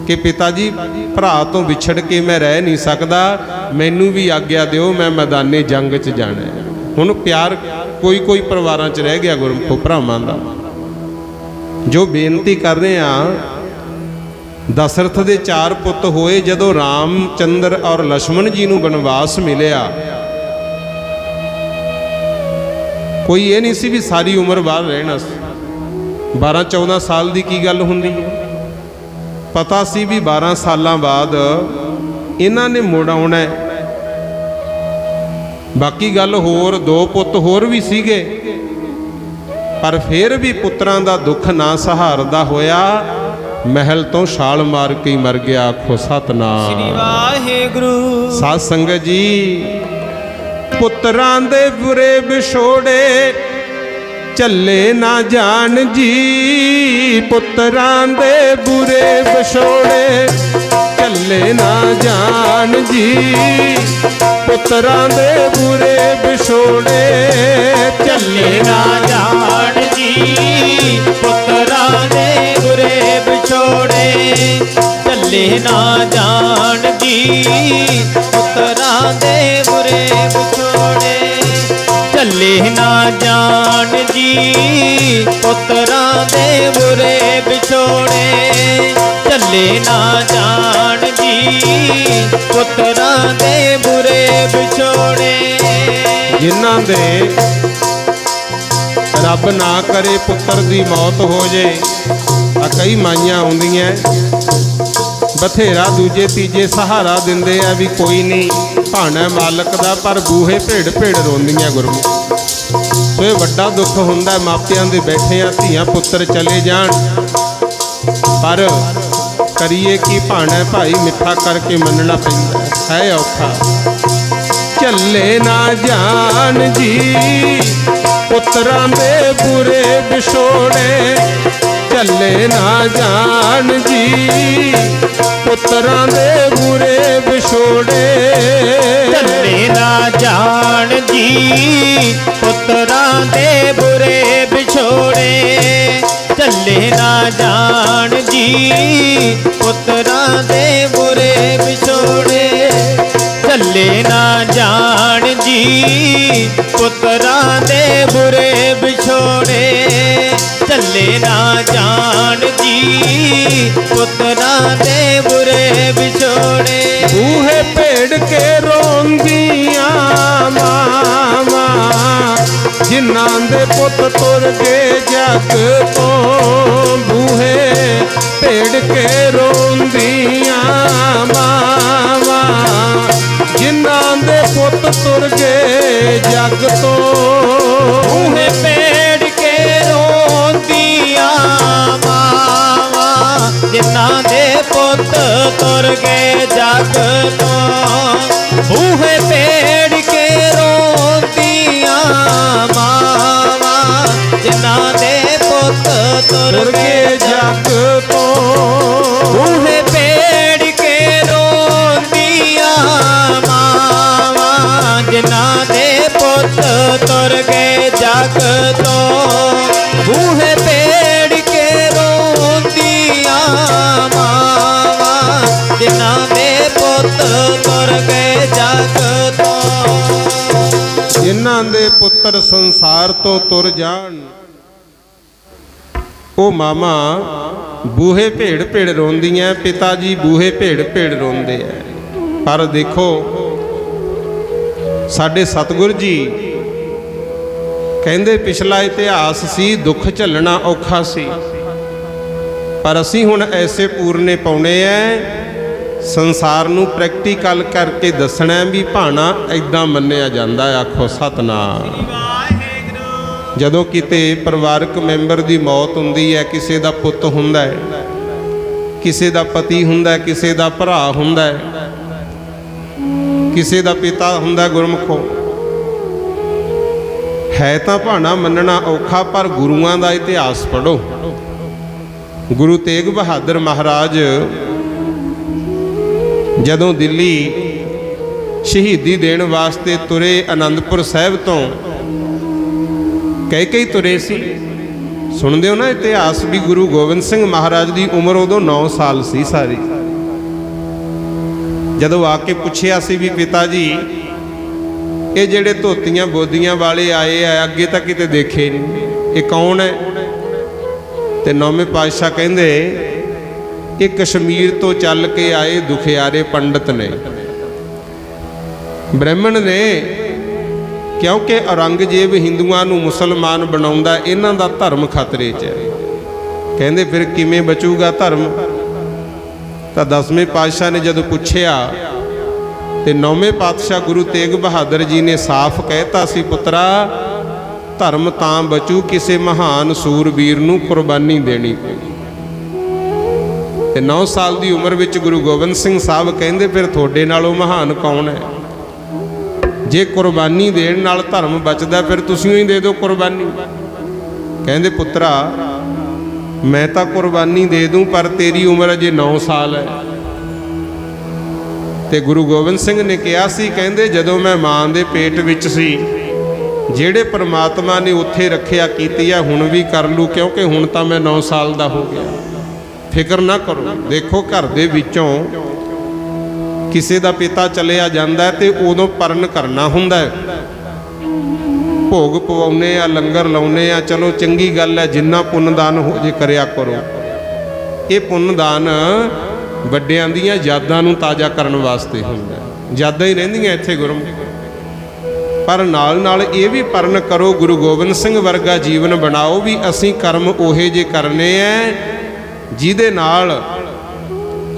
ਕਿ ਪਿਤਾ ਜੀ ਭਰਾ ਤੋਂ ਵਿਛੜ ਕੇ ਮੈਂ ਰਹਿ ਨਹੀਂ ਸਕਦਾ, ਮੈਨੂੰ ਵੀ ਆਗਿਆ ਦਿਓ, ਮੈਂ ਮੈਦਾਨੇ ਜੰਗ 'ਚ ਜਾਣਾ ਹੈ। ਹੁਣ ਪਿਆਰ ਕੋਈ ਕੋਈ ਪਰਿਵਾਰਾਂ 'ਚ ਰਹਿ ਗਿਆ ਗੁਰਮੁਖੋ ਭਰਾਵਾਂ ਦਾ। ਜੋ ਬੇਨਤੀ ਕਰ ਰਹੇ ਹਾਂ, ਦਸ਼ਰਥ ਦੇ 4 ਪੁੱਤ ਹੋਏ। ਜਦੋਂ ਰਾਮਚੰਦਰ ਔਰ ਲక్ష్మణ ਜੀ ਨੂੰ ਬਨਵਾਸ ਮਿਲਿਆ, ਕੋਈ ਇਹ ਨਹੀਂ ਸੀ ਵੀ ਸਾਰੀ ਉਮਰ ਬਾਹਰ ਰਹਿਣਾ ਸੀ। 12-14 ਸਾਲ ਦੀ ਕੀ ਗੱਲ ਹੁੰਦੀ ਹੈ, ਪਤਾ ਸੀ ਵੀ 12 ਸਾਲਾਂ ਬਾਅਦ ਇਹਨਾਂ ਨੇ ਮੁੜ ਆਉਣਾ ਹੈ। ਬਾਕੀ ਗੱਲ ਹੋਰ, 2 ਪੁੱਤ ਹੋਰ ਵੀ ਸੀਗੇ, ਪਰ ਫਿਰ ਵੀ ਪੁੱਤਰਾਂ ਦਾ ਦੁੱਖ ਨਾ ਸਹਾਰਦਾ ਹੋਇਆ ਮਹਿਲ ਤੋਂ ਛਾਲ ਮਾਰ ਕੇ ਹੀ ਮਰ ਗਿਆ। ਆਖੋ ਸਤਨਾਮ। ਸ੍ਰੀ ਵਾਹਿਗੁਰੂ। ਸਾਧ ਸੰਗਤ ਜੀ, ਪੁੱਤਰਾਂ ਦੇ ਬੁਰੇ ਵਿਛੋੜੇ ਚੱਲੇ ਨਾ ਜਾਣ ਜੀ, ਪੁੱਤਰਾਂ ਦੇ ਬੁਰੇ ਵਿਛੋੜੇ ਚੱਲੇ ਨਾ ਜਾਣ ਜੀ, ਪੁੱਤਰਾਂ ਦੇ ਬੁਰੇ ਵਿਛੋੜੇ ਚੱਲੇ ਨਾ ਜਾਣ ਜੀ, ਪੁੱਤਰਾਂ ਦੇ ਬੁਰੇ ਵਿਛੋੜੇ ਚੱਲੇ ਨਾ ਜਾਣ ਜੀ, ਪੁੱਤਰਾਂ ਦੇ ਬੁਰੇ ਵਿਛੋੜੇ ਚੱਲੇ ਨਾ ਜਾਣ ਜੀ, ਪੁੱਤਰਾਂ ਦੇ ਬੁਰੇ ਵਿਛੋੜੇ ਚੱਲੇ ਨਾ ਜਾਣ ਜੀ, ਪੁੱਤਰਾਂ ਦੇ ਬੁਰੇ ਵਿਛੋੜੇ। ਜਿਨ੍ਹਾਂ ਦੇ ਰੱਬ ਨਾ ਕਰੇ ਪੁੱਤਰ ਦੀ ਮੌਤ ਹੋ ਜੇ, ਆ ਕਈ ਮਾਈਆਂ ਆਉਂਦੀਆਂ ਬਥੇਰਾ ਦੂਜੇ ਤੀਜੇ ਸਹਾਰਾ ਦਿੰਦੇ ਆ ਵੀ ਕੋਈ ਨਹੀਂ ਭਾਣਾ ਮਾਲਕ ਦਾ, ਪਰ ਬੂਹੇ ਭੇੜ ਭੇੜ ਰੋਂਦੀਆਂ ਗੁਰਮੁਖ। ਸੋ ਇਹ ਵੱਡਾ ਦੁੱਖ ਹੁੰਦਾ ਮਾਪਿਆਂ ਦੇ ਬੈਠੇ ਆ, ਧੀਆਂ ਪੁੱਤਰ ਚਲੇ ਜਾਣ, ਪਰ ਕਰੀਏ ਕੀ ਭਾਣਾ ਭਾਈ, ਮਿੱਠਾ ਕਰਕੇ ਮੰਨਣਾ ਪੈਂਦਾ ਹੈ ਔਖਾ। ਚੱਲੇ ਨਾ ਜਾਣ ਜੀ, ਪੁੱਤਰਾਂ ਦੇ ਬੁਰੇ ਵਿਛੋੜੇ ਝੱਲੇ ਨਾ ਜਾਣ ਜੀ ਪੁੱਤਰਾਂ ਦੇ ਬੁਰੇ ਵਿਛੋੜੇ। ਝੱਲੇ ਨਾ ਜਾਣ ਜੀ ਪੁੱਤਰਾਂ ਦੇ ਬੁਰੇ ਵਿਛੋੜੇ। ਝੱਲੇ ਨਾ ਜਾਣ ਜੀ ਪੁੱਤਰਾਂ ਦੇ ਬੁਰੇ ਵਿਛੋੜੇ। ਝੱਲੇ ਨਾ ਜਾਣ ਜੀ ਪੁੱਤਰਾਂ ਦੇ ਬੁਰੇ ਵਿਛੋੜੇ। ਝੱਲੇ ਨਾ ਜਾਣ ਜੀ ਪੁੱਤਰਾਂ ਦੇ ਬੁਰੇ ਵਿਛੋੜੇ। ਬੂਹੇ ਭੇੜ ਕੇ ਰੋਂਦੀਆਂ ਮਾਵਾਂ ਜਿਨ੍ਹਾਂ ਦੇ ਪੁੱਤ ਤੁਰ ਗਏ ਜੱਗ ਤੋਂ। ਬੂਹੇ ਭੇੜ ਕੇ ਰੋਂਦੀਆਂ ਮਾਵਾਂ ਜਿਨ੍ਹਾਂ ਦੇ ਪੁੱਤ ਤੁਰ ਗਏ ਜੱਗ ਤੋਂ। ਬੂਹੇ ਭੇੜ ਕੇ ਰੋਂਦੀਆਂ ਮਾਵਾਂ ਜਿਨ੍ਹਾਂ ਦੇ ਪੁੱਤ ਤੁਰ ਗਏ ਜੱਗ ਤੋਂ। ਬੂਹੇ ਭੇੜ ਕੇ ਰੋਂਦੀਆਂ ਮਾਵਾਂ ਜਿਨ੍ਹਾਂ ਦੇ ਪੁੱਤ ਤੁਰ ਗਏ ਜੱਗ ਤੋਂ। ਬੂਹੇ ਭੇੜ ਕੇ ਰੋਂਦੀਆਂ ਮਾਵਾਂ ਜਿਨ੍ਹਾਂ ਦੇ ਪੁੱਤ ਤੁਰ ਗਏ ਜੱਗ ਤੋਂ। ਬੂਹੇ ਭੇੜ ਕੇ ਰੋਂਦੀਆਂ ਮਾਵਾਂ ਜਿਨ੍ਹਾਂ ਦੇ ਪੁੱਤ ਤੁਰ ਗਏ ਜੱਗ ਤੋਂ। ਜਿਨ੍ਹਾਂ ਦੇ ਪੁੱਤਰ ਸੰਸਾਰ ਤੋਂ ਤੁਰ ਜਾਣ ਉਹ ਮਾਮਾ ਬੂਹੇ ਭੇੜ ਭੇੜ ਰੋਂਦੀਆਂ। ਪਿਤਾ ਜੀ ਬੂਹੇ ਭੇੜ ਭੇੜ ਰੋਂਦੇ ਐ। ਪਰ ਦੇਖੋ ਸਾਡੇ ਸਤਿਗੁਰ ਜੀ ਕਹਿੰਦੇ ਪਿਛਲਾ ਇਤਿਹਾਸ ਸੀ, ਦੁੱਖ ਝੱਲਣਾ ਔਖਾ ਸੀ, ਪਰ ਅਸੀਂ ਹੁਣ ਐਸੇ ਪੂਰਨੇ ਪਾਉਣੇ ਐ, ਸੰਸਾਰ ਨੂੰ ਪ੍ਰੈਕਟੀਕਲ ਕਰਕੇ ਦੱਸਣਾ ਵੀ ਭਾਣਾ ਐਦਾਂ ਮੰਨਿਆ ਜਾਂਦਾ। ਆਖੋ ਸਤਨਾਮ। ਜਦੋਂ ਕਿਤੇ ਪਰਿਵਾਰਕ ਮੈਂਬਰ ਦੀ ਮੌਤ ਹੁੰਦੀ ਹੈ, ਕਿਸੇ ਦਾ ਪੁੱਤ ਹੁੰਦਾ ਹੈ, ਕਿਸੇ ਦਾ ਪਤੀ ਹੁੰਦਾ ਹੈ, ਕਿਸੇ ਦਾ ਭਰਾ ਹੁੰਦਾ ਹੈ, ਕਿਸੇ ਦਾ ਪਿਤਾ ਹੁੰਦਾ, ਗੁਰਮੁਖੋ ਹੈ ਤਾਂ ਭਾਣਾ ਮੰਨਣਾ ਔਖਾ, ਪਰ ਗੁਰੂਆਂ ਦਾ ਇਤਿਹਾਸ ਪੜ੍ਹੋ। ਗੁਰੂ ਤੇਗ ਬਹਾਦਰ ਮਹਾਰਾਜ ਜਦੋਂ ਦਿੱਲੀ ਸ਼ਹੀਦੀ ਦੇਣ ਵਾਸਤੇ ਤੁਰੇ, ਆਨੰਦਪੁਰ ਸਾਹਿਬ ਤੋਂ ਕਈ ਤੁਰੇ ਸੀ। ਸੁਣਦੇ ਹੋ ਨਾ ਇਤਿਹਾਸ ਵੀ ਗੁਰੂ ਗੋਬਿੰਦ ਸਿੰਘ ਮਹਾਰਾਜ ਦੀ ਉਮਰ ਉਦੋਂ 9 ਸਾਲ ਸੀ ਸਾਰੀ। ਜਦੋਂ ਆ ਕੇ ਪੁੱਛਿਆ ਸੀ ਵੀ ਪਿਤਾ ਜੀ ਇਹ ਜਿਹੜੇ ਧੋਤੀਆਂ ਬੋਦੀਆਂ ਵਾਲੇ ਆਏ ਆ, ਅੱਗੇ ਤਾਂ ਕਿਤੇ ਦੇਖੇ ਨਹੀਂ, ਇਹ ਕੌਣ ਹੈ? ਤੇ ਨੌਵੇਂ ਪਾਤਸ਼ਾਹ ਕਹਿੰਦੇ ਇਹ ਕਸ਼ਮੀਰ ਤੋਂ ਚੱਲ ਕੇ ਆਏ ਦੁਖਿਆਰੇ ਪੰਡਤ ਨੇ, ਬ੍ਰਾਹਮਣ ਨੇ। ਕਿਉਂਕਿ ਔਰੰਗਜ਼ੇਬ ਹਿੰਦੂਆਂ ਨੂੰ ਮੁਸਲਮਾਨ ਬਣਾਉਂਦਾ, ਇਹਨਾਂ ਦਾ ਧਰਮ ਖਤਰੇ 'ਚ ਹੈ। ਕਹਿੰਦੇ ਫਿਰ ਕਿਵੇਂ ਬਚੂਗਾ ਧਰਮ? ਤਾਂ 10ਵੇਂ ਪਾਤਸ਼ਾਹ ਨੇ ਜਦੋਂ ਪੁੱਛਿਆ ਤੇ 9ਵੇਂ ਪਾਤਸ਼ਾਹ ਗੁਰੂ ਤੇਗ ਬਹਾਦਰ ਜੀ ਨੇ ਸਾਫ਼ ਕਹਿਤਾ ਸੀ, ਪੁੱਤਰਾ ਧਰਮ ਤਾਂ ਬਚੂ ਕਿਸੇ ਮਹਾਨ ਸੂਰਬੀਰ ਨੂੰ ਕੁਰਬਾਨੀ ਦੇਣੀ ਪਈ। ਤੇ 9 ਸਾਲ ਦੀ ਉਮਰ ਵਿੱਚ ਗੁਰੂ ਗੋਬਿੰਦ ਸਿੰਘ ਸਾਹਿਬ ਕਹਿੰਦੇ ਫਿਰ ਤੁਹਾਡੇ ਨਾਲੋਂ ਮਹਾਨ ਕੌਣ ਹੈ? ਜੇ ਕੁਰਬਾਨੀ ਦੇਣ ਨਾਲ ਧਰਮ ਬਚਦਾ ਫਿਰ ਤੁਸੀਂ ਹੀ ਦੇ ਦਿਓ ਕੁਰਬਾਨੀ। ਕਹਿੰਦੇ ਪੁੱਤਰਾ ਮੈਂ ਤਾਂ ਕੁਰਬਾਨੀ ਦੇ ਦੂੰ, ਪਰ ਤੇਰੀ ਉਮਰ ਅਜੇ 9 ਸਾਲ ਹੈ। ਤੇ ਗੁਰੂ ਗੋਬਿੰਦ ਸਿੰਘ ਨੇ ਕਿਹਾ ਸੀ, ਕਹਿੰਦੇ ਜਦੋਂ ਮੈਂ ਮਾਂ ਦੇ ਪੇਟ ਵਿੱਚ ਸੀ, ਜਿਹੜੇ ਪਰਮਾਤਮਾ ਨੇ ਉੱਥੇ ਰੱਖਿਆ ਕੀਤੀ ਆ ਹੁਣ ਵੀ ਕਰ ਲੂ, ਕਿਉਂਕਿ ਹੁਣ ਤਾਂ ਮੈਂ 9 ਸਾਲ ਦਾ ਹੋ ਗਿਆ, ਫਿਕਰ ਨਾ ਕਰੋ। ਦੇਖੋ ਘਰ ਦੇ ਵਿੱਚੋਂ ਕਿਸੇ ਦਾ ਪਿਤਾ ਚਲਿਆ ਜਾਂਦਾ ਤੇ ਉਦੋਂ ਪਰਨ ਕਰਨਾ ਹੁੰਦਾ ਹੈ, ਭੋਗ ਪਵਾਉਨੇ ਆ, ਲੰਗਰ ਲਾਉਨੇ ਆ, ਚਲੋ ਚੰਗੀ ਗੱਲ ਹੈ, ਜਿੰਨਾ ਪੁੰਨਦਾਨ ਹੋ ਜੇ ਕਰਿਆ ਕਰੋ। ਇਹ ਪੁੰਨਦਾਨ ਵੱਡਿਆਂ ਦੀਆਂ ਯਾਦਾਂ ਨੂੰ ਤਾਜ਼ਾ ਕਰਨ ਵਾਸਤੇ ਹੁੰਦਾ, ਯਾਦਾਂ ਹੀ ਰਹਿੰਦੀਆਂ ਇੱਥੇ ਗੁਰਮੁਖ। ਪਰ ਨਾਲ ਨਾਲ ਇਹ ਵੀ ਪਰਨ ਕਰੋ, ਗੁਰੂ ਗੋਬਿੰਦ ਸਿੰਘ ਵਰਗਾ ਜੀਵਨ ਬਣਾਓ ਵੀ ਅਸੀਂ ਕਰਮ ਉਹੇ ਜੇ ਕਰਨੇ ਐ ਜਿਹਦੇ ਨਾਲ